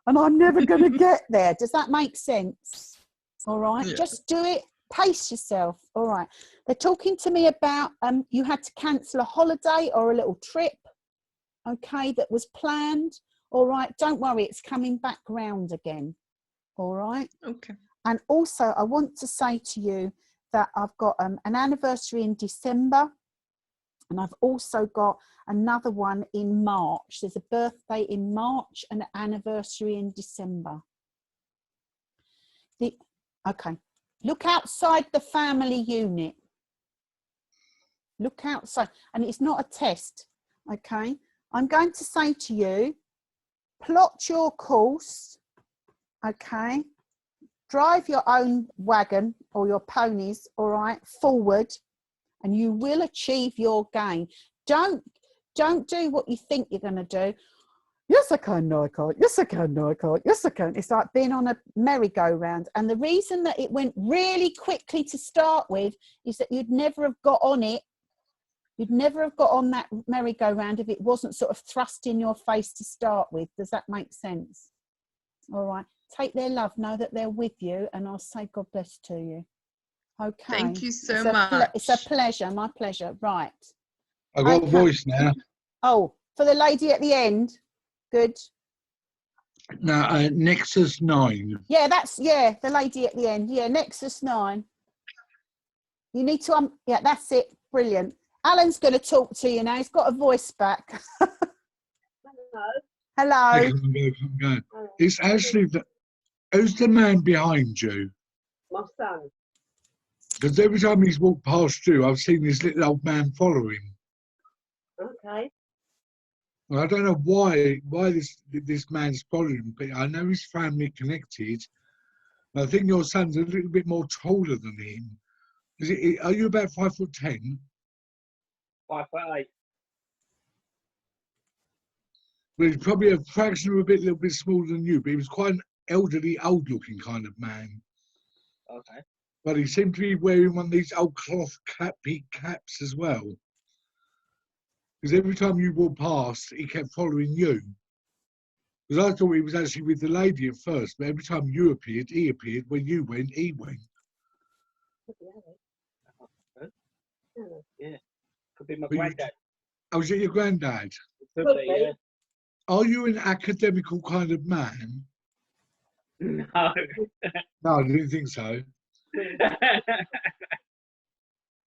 and I'm never going to get there. Does that make sense? All right. Yeah. Just do it. Pace yourself. All right. They're talking to me about you had to cancel a holiday or a little trip. Okay. That was planned. All right. Don't worry. It's coming back round again. All right. Okay. And also I want to say to you that I've got an anniversary in December. And I've also got another one in March. There's a birthday in March and an anniversary in December. Okay. Look outside the family unit. Look outside. And it's not a test. Okay. I'm going to say to you, plot your course. Okay. Drive your own wagon or your ponies, all right, forward. And you will achieve your gain. Don't do what you think you're going to do. Yes, I can. No, I can't. Yes, I can. No, I can't. Yes, I can. It's like being on a merry-go-round. And the reason that it went really quickly to start with is that you'd never have got on it. You'd never have got on that merry-go-round if it wasn't sort of thrust in your face to start with. Does that make sense? All right. Take their love. Know that they're with you, and I'll say God bless to you. Okay. Thank you so It's much. it's a pleasure. My pleasure. Right. I've got a voice now. Oh, for the lady at the end. Good. Now, Nexus 9. Yeah, the lady at the end. Yeah, Nexus 9. You need to, yeah, that's it. Brilliant. Alan's going to talk to you now. He's got a voice back. Hello. Yeah, come go. It's actually, who's the man behind you? My son. Because every time he's walked past you, I've seen this little old man follow him. Okay. Well, I don't know why this man's following him, but I know he's family connected. I think your son's a little bit more taller than him. Are you about 5'10"? 5'8". Well, he's probably a fraction of a little bit smaller than you, but he was quite an elderly, old-looking kind of man. Okay. But he seemed to be wearing one of these old cloth caps as well. Because every time you walked past, he kept following you. Because I thought he was actually with the lady at first, but every time you appeared, he appeared. When you went, he went. Yeah. Could be my granddad. Oh, was it your granddad? Could be, yeah. Are you an academical kind of man? No. No, I didn't think so.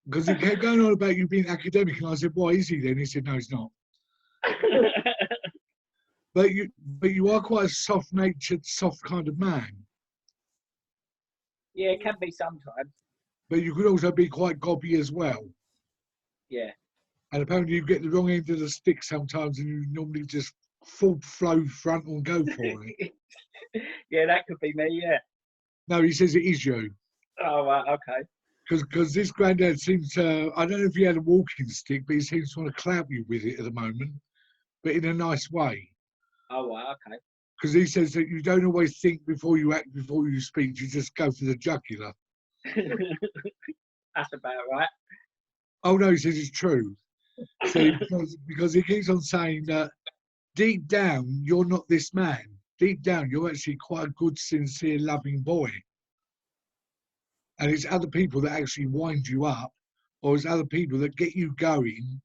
Because he kept going on about you being academic, and I said, "Why is he then?" He said, "No, he's not." But you are quite a soft-natured, soft kind of man. Yeah, it can be sometimes. But you could also be quite gobby as well. Yeah. And apparently you get the wrong end of the stick sometimes, and you normally just full flow frontal and go for it. Yeah, that could be me, yeah. No, he says it is you. Oh, right, okay. Because this granddad seems to, I don't know if he had a walking stick, but he seems to want to clout you with it at the moment, but in a nice way. Oh, right, okay. Because he says that you don't always think before you act, before you speak, you just go for the jugular. That's about right. Oh no, he says it's true. So because he keeps on saying that deep down, you're not this man. Deep down, you're actually quite a good, sincere, loving boy. And it's other people that actually wind you up, or it's other people that get you going,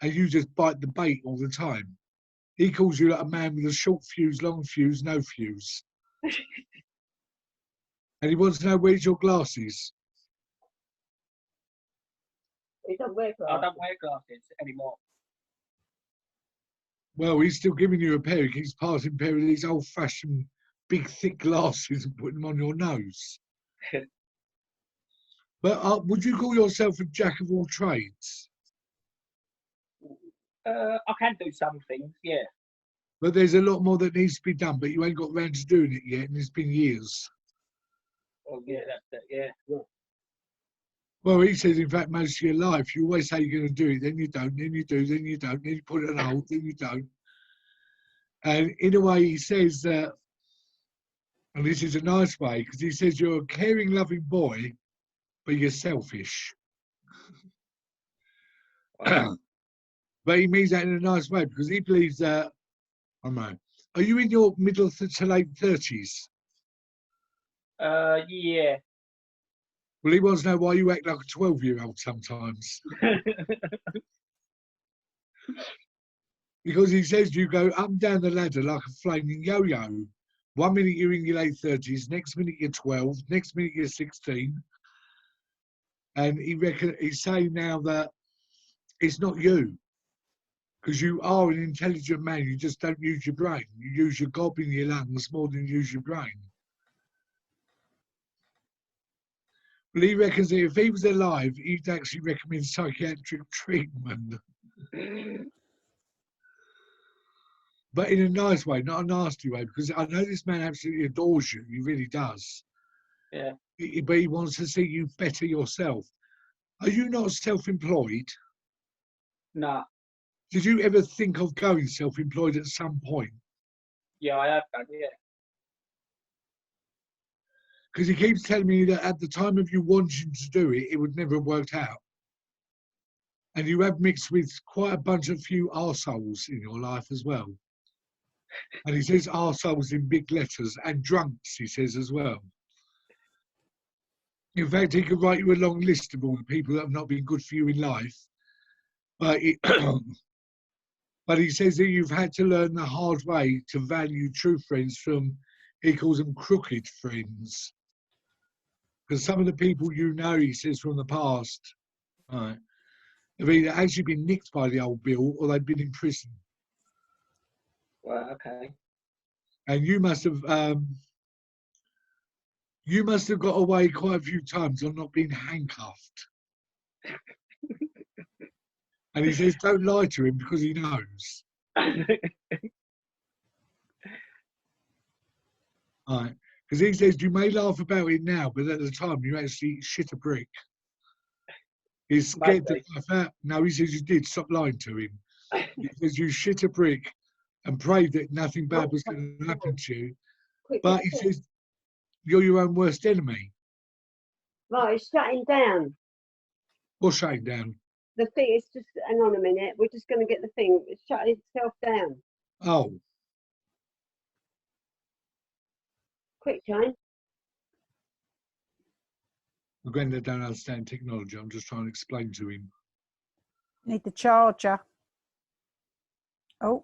and you just bite the bait all the time. He calls you like a man with a short fuse, long fuse, no fuse. And he wants to know, where's your glasses? He doesn't wear glasses. I don't wear glasses anymore. Well, he's still giving you a pair. He keeps passing a pair of these old-fashioned, big, thick glasses and putting them on your nose. But would you call yourself a jack of all trades? I can do some things, yeah. But there's a lot more that needs to be done, but you ain't got round to doing it yet, and it's been years. Oh, yeah, that's it, yeah. Well, he says, in fact, most of your life, you always say you're going to do it, then you don't, then you do, then you don't, then you put it on hold, then you don't. And in a way, he says that, and this is a nice way, because he says you're a caring, loving boy, but you're selfish. But he means that in a nice way, because he believes that, I don't know, are you in your middle to late 30s? Yeah. Well, he wants to know why you act like a 12-year-old sometimes. Because he says you go up and down the ladder like a flaming yo-yo. 1 minute you're in your late 30s, next minute you're 12, next minute you're 16. And he's saying now that it's not you. Because you are an intelligent man, you just don't use your brain. You use your gob in your lungs more than you use your brain. Well, he reckons that if he was alive, he'd actually recommend psychiatric treatment. But in a nice way, not a nasty way, because I know this man absolutely adores you. He really does. Yeah. But he wants to see you better yourself. Are you not self-employed? No. Did you ever think of going self-employed at some point? Yeah, I have done, yeah. Because he keeps telling me that at the time of you wanting to do it, it would never have worked out. And you have mixed with quite a bunch of few arseholes in your life as well. And he says arseholes in big letters, and drunks, he says as well. In fact, he could write you a long list of all the people that have not been good for you in life. But he says that you've had to learn the hard way to value true friends from, he calls them crooked friends. Because some of the people you know, he says, from the past, right, have either actually been nicked by the old bill or they've been in prison. Well, okay. And you must have got away quite a few times on not being handcuffed. And he says, don't lie to him because he knows. Right. Because he says, you may laugh about it now, but at the time you actually shit a brick. He's scared to laugh out. No, he says you did. Stop lying to him. He says you shit a brick and prayed that nothing bad was going to happen to you. But he says, you're your own worst enemy. Right, it's shutting down. What's shutting down? The thing is just, hang on a minute, we're just going to get the thing. It's shutting itself down. Oh. Quick, Jane. My granddad don't understand technology. I'm just trying to explain to him. Need the charger. Oh.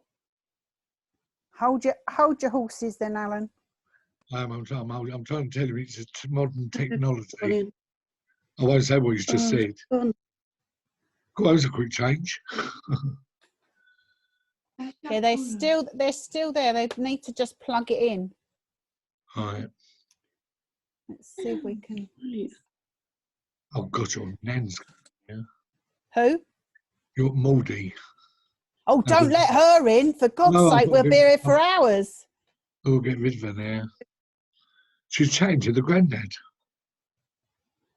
Hold your horses then, Alan. I'm trying to tell him it's modern technology. I won't say what he's just said. That was a quick change. Yeah, they're still there. They need to just plug it in. Right. Let's see if we can. Oh God, your nan's. Yeah. Who? You're Maudie. Oh, don't let her in, for God's sake. We'll be here for hours. We'll get rid of her now. She's chatting to the granddad.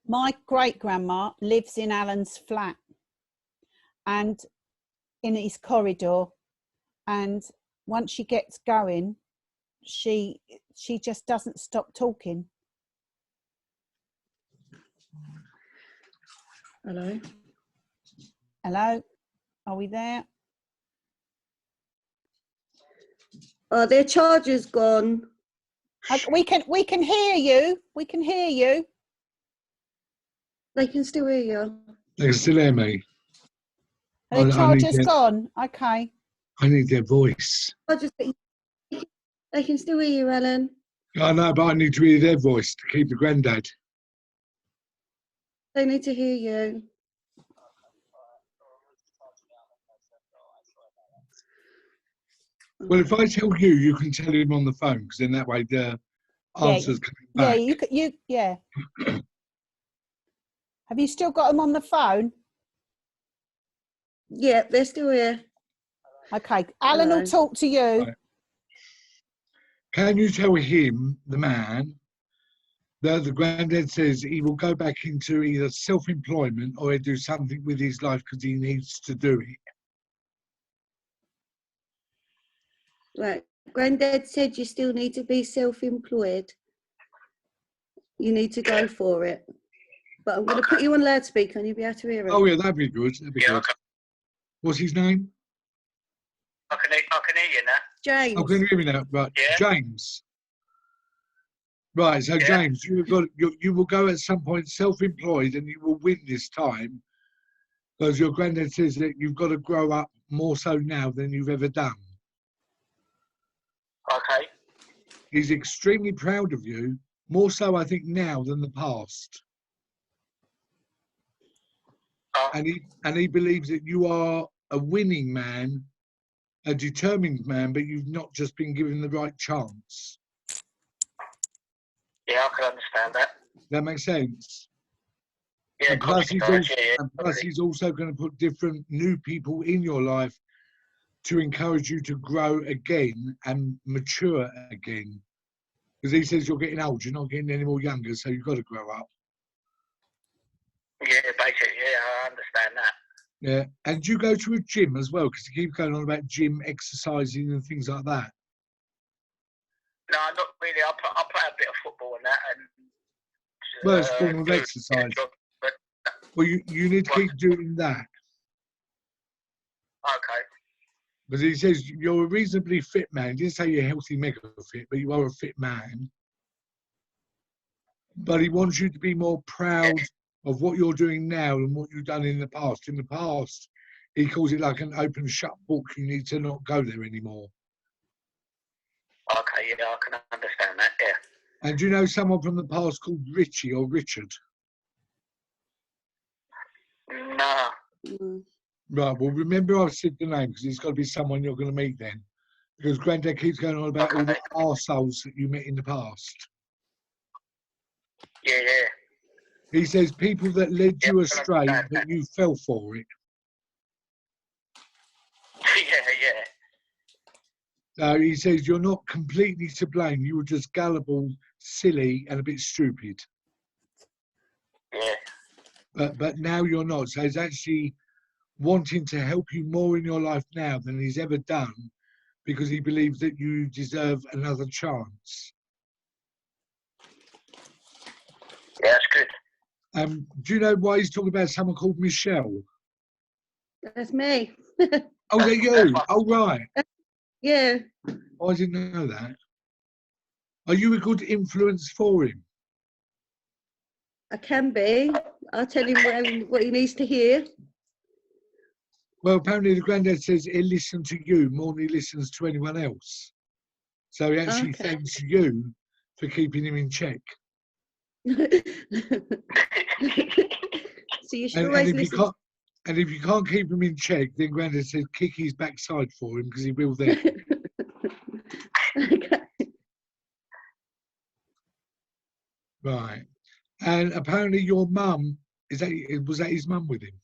My great-grandma lives in Alan's flat and in his corridor, and once she gets going, she just doesn't stop talking. Hello? Hello? Are we there? Their charger's gone. We can hear you. We can hear you. They can still hear you. They can still hear me. The charger's gone. Okay. I need their voice. They can still hear you, Ellen. I know, but I need to hear their voice to keep the granddad. They need to hear you. Well, if I tell you, you can tell him on the phone, because then that way the answer's coming back. Yeah. Have you still got them on the phone? Yeah, they're still here. Okay, Alan will talk to you. Right. Can you tell him, the man, that the granddad says he will go back into either self-employment or he'll do something with his life because he needs to do it? Right. Granddad said you still need to be self-employed. You need to go for it. But I'm going to put you on loudspeaker and you'll be able to hear it. Oh, yeah, that'd be good. That'd be good. Okay. What's his name? I can hear you now. James. Oh, can you hear me now? Right, yeah. James. Right, so James, you will go at some point self-employed and you will win this time, because your granddad says that you've got to grow up more so now than you've ever done. Okay. He's extremely proud of you, more so I think now than the past. And he believes that you are a winning man, a determined man, but you've not just been given the right chance. Yeah, I can understand that. That makes sense. Yeah, and plus he's also going to put different new people in your life to encourage you to grow again and mature again. Because he says you're getting old, you're not getting any more younger, so you've got to grow up. Yeah, basically, yeah, I understand that. Yeah, and you go to a gym as well, because you keep going on about gym, exercising and things like that. No, not really. I play a bit of football and that. And, well, it's form of exercise. But, well, you need to keep doing that. Okay. Because he says you're a reasonably fit man. He didn't say you're healthy, mega fit, but you are a fit man. But he wants you to be more proud of what you're doing now and what you've done in the past. In the past, he calls it like an open shut book. You need to not go there anymore. Okay, yeah, I can understand that, yeah. And do you know someone from the past called Richie or Richard? No. Right, well, remember I said the name because it's got to be someone you're going to meet then. Because Grandad keeps going on about all the arseholes that you met in the past. Yeah, yeah. He says people that led you astray, but you fell for it. Yeah, yeah. So he says you're not completely to blame. You were just gullible, silly, and a bit stupid. Yeah. But now you're not. So he's actually wanting to help you more in your life now than he's ever done because he believes that you deserve another chance. Yeah, that's good. Do you know why he's talking about someone called Michelle? That's me. Oh, is that you? Oh, right. Yeah. Oh, I didn't know that. Are you a good influence for him? I can be. I'll tell him what he needs to hear. Well, apparently the granddad says he'll listen to you more than he listens to anyone else. So he actually thanks you for keeping him in check. So you should always listen. And if you can't keep him in check, then Grandad says kick his backside for him because he will then. Okay. Right. And apparently your mum, was that his mum with him?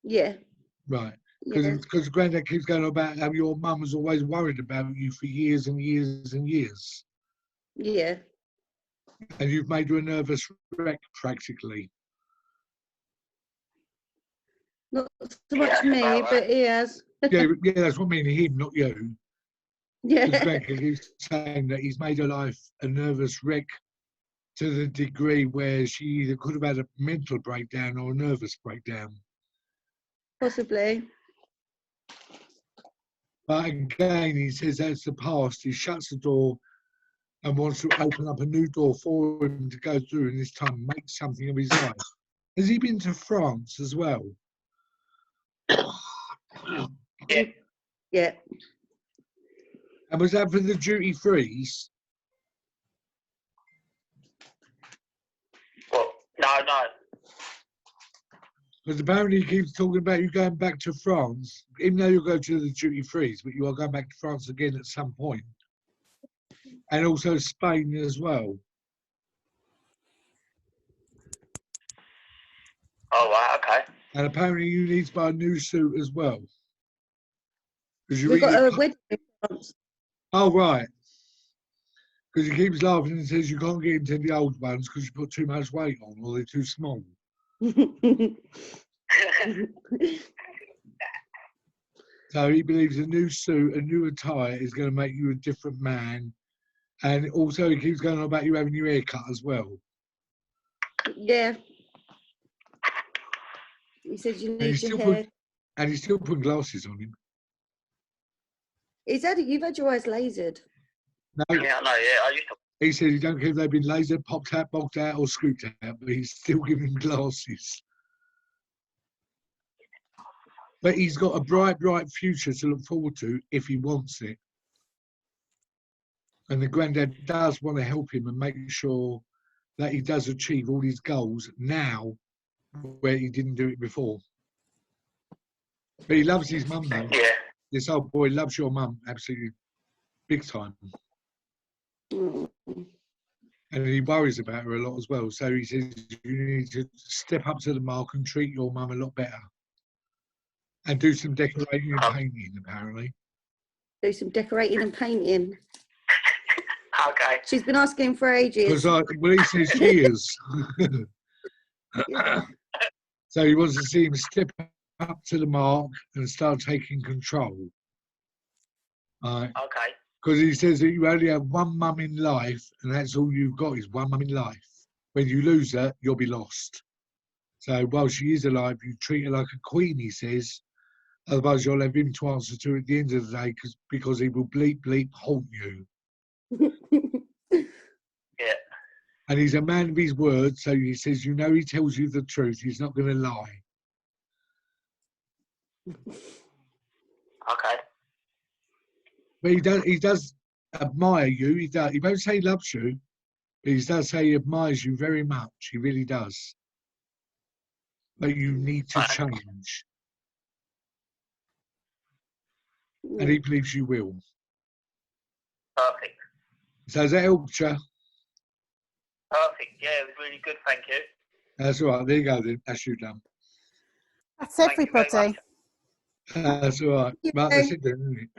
Yeah. Right. Because Grandad keeps going on about how your mum was always worried about you for years and years and years. Yeah. And you've made her a nervous wreck practically. Not so much me, but he has. yeah, that's what I mean, him, not you. Yeah. Because Grandad keeps saying that he's made her life a nervous wreck to the degree where she either could have had a mental breakdown or a nervous breakdown. Possibly. But again, he says that's the past. He shuts the door and wants to open up a new door for him to go through and this time make something of his life. Has he been to France as well? Yeah. Yeah. And was that for the duty frees? Well, no. Because apparently he keeps talking about you going back to France, even though you'll go to the duty frees, but you are going back to France again at some point. And also Spain as well. Oh, right, okay. And apparently you need to buy a new suit as well. We've got a wedding in France. Oh, right. Because he keeps laughing and says you can't get into the old ones because you put too much weight on or they're too small. So he believes a new suit, a new attire is going to make you a different man. And also he keeps going on about you having your hair cut as well. Yeah. He says you need your hair. And he's still putting glasses on him. You've had your eyes lasered. No. Yeah, I know, yeah. I used to. He said he don't care if they've been lasered, popped out, bogged out or scooped out, but he's still giving him glasses. But he's got a bright future to look forward to if he wants it. And the granddad does want to help him and make sure that he does achieve all his goals now where he didn't do it before. But he loves his mum though. Yeah. This old boy loves your mum, absolutely big time. And he worries about her a lot as well. So he says you need to step up to the mark and treat your mum a lot better. And do some decorating and painting, apparently. Do some decorating and painting. Okay. She's been asking for ages. Well, he says she is. So he wants to see him step up to the mark and start taking control. Okay. Because he says that you only have one mum in life, and that's all you've got is one mum in life. When you lose her, you'll be lost. So while she is alive, you treat her like a queen, he says, Otherwise, you'll have him to answer to at the end of the day because he will bleep, bleep, haunt you. Yeah. And he's a man of his word, so he says, you know, he tells you the truth. He's not going to lie. Okay. But he does admire you. He won't say he loves you, but he does say he admires you very much. He really does. But you need to change. And he believes you will. Perfect. So has that helped you? Perfect. Yeah, it was really good. Thank you. That's all right. There you go then. That's you done. That's everybody. That's all right. But that's it then, isn't it?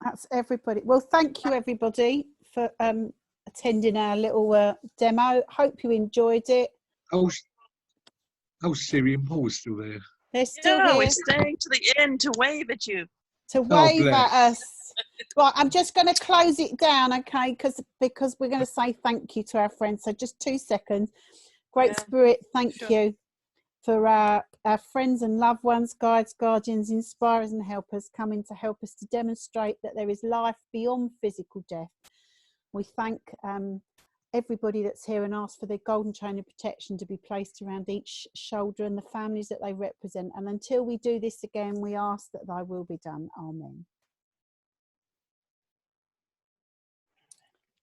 That's everybody. Well, thank you everybody for attending our little demo. Hope you enjoyed it. Oh, Siri and Paul's still there. They're still Yeah, here. we're staying to the end to wave at you. To wave at bless. us. Right, I'm just going to close it down, okay? Because we're going to say thank you to our friends. So just 2 seconds. Great Spirit, thank you for our friends and loved ones, guides, guardians, inspirers and helpers coming to help us to demonstrate that there is life beyond physical death. We thank everybody that's here and ask for their golden chain of protection to be placed around each shoulder and the families that they represent. And until we do this again, we ask that thy will be done. Amen.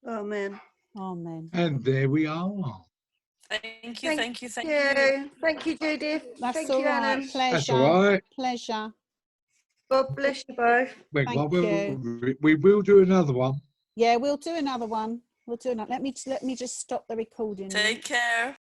Amen. Amen. And there we are. Thank you. Thank you, Judith. That's Thank all you, right. Alan. Pleasure. That's all right. Pleasure. God bless you both. Thank you. We will do another one. Yeah, we'll do another one. We'll do another. Let me just stop the recording. Take care.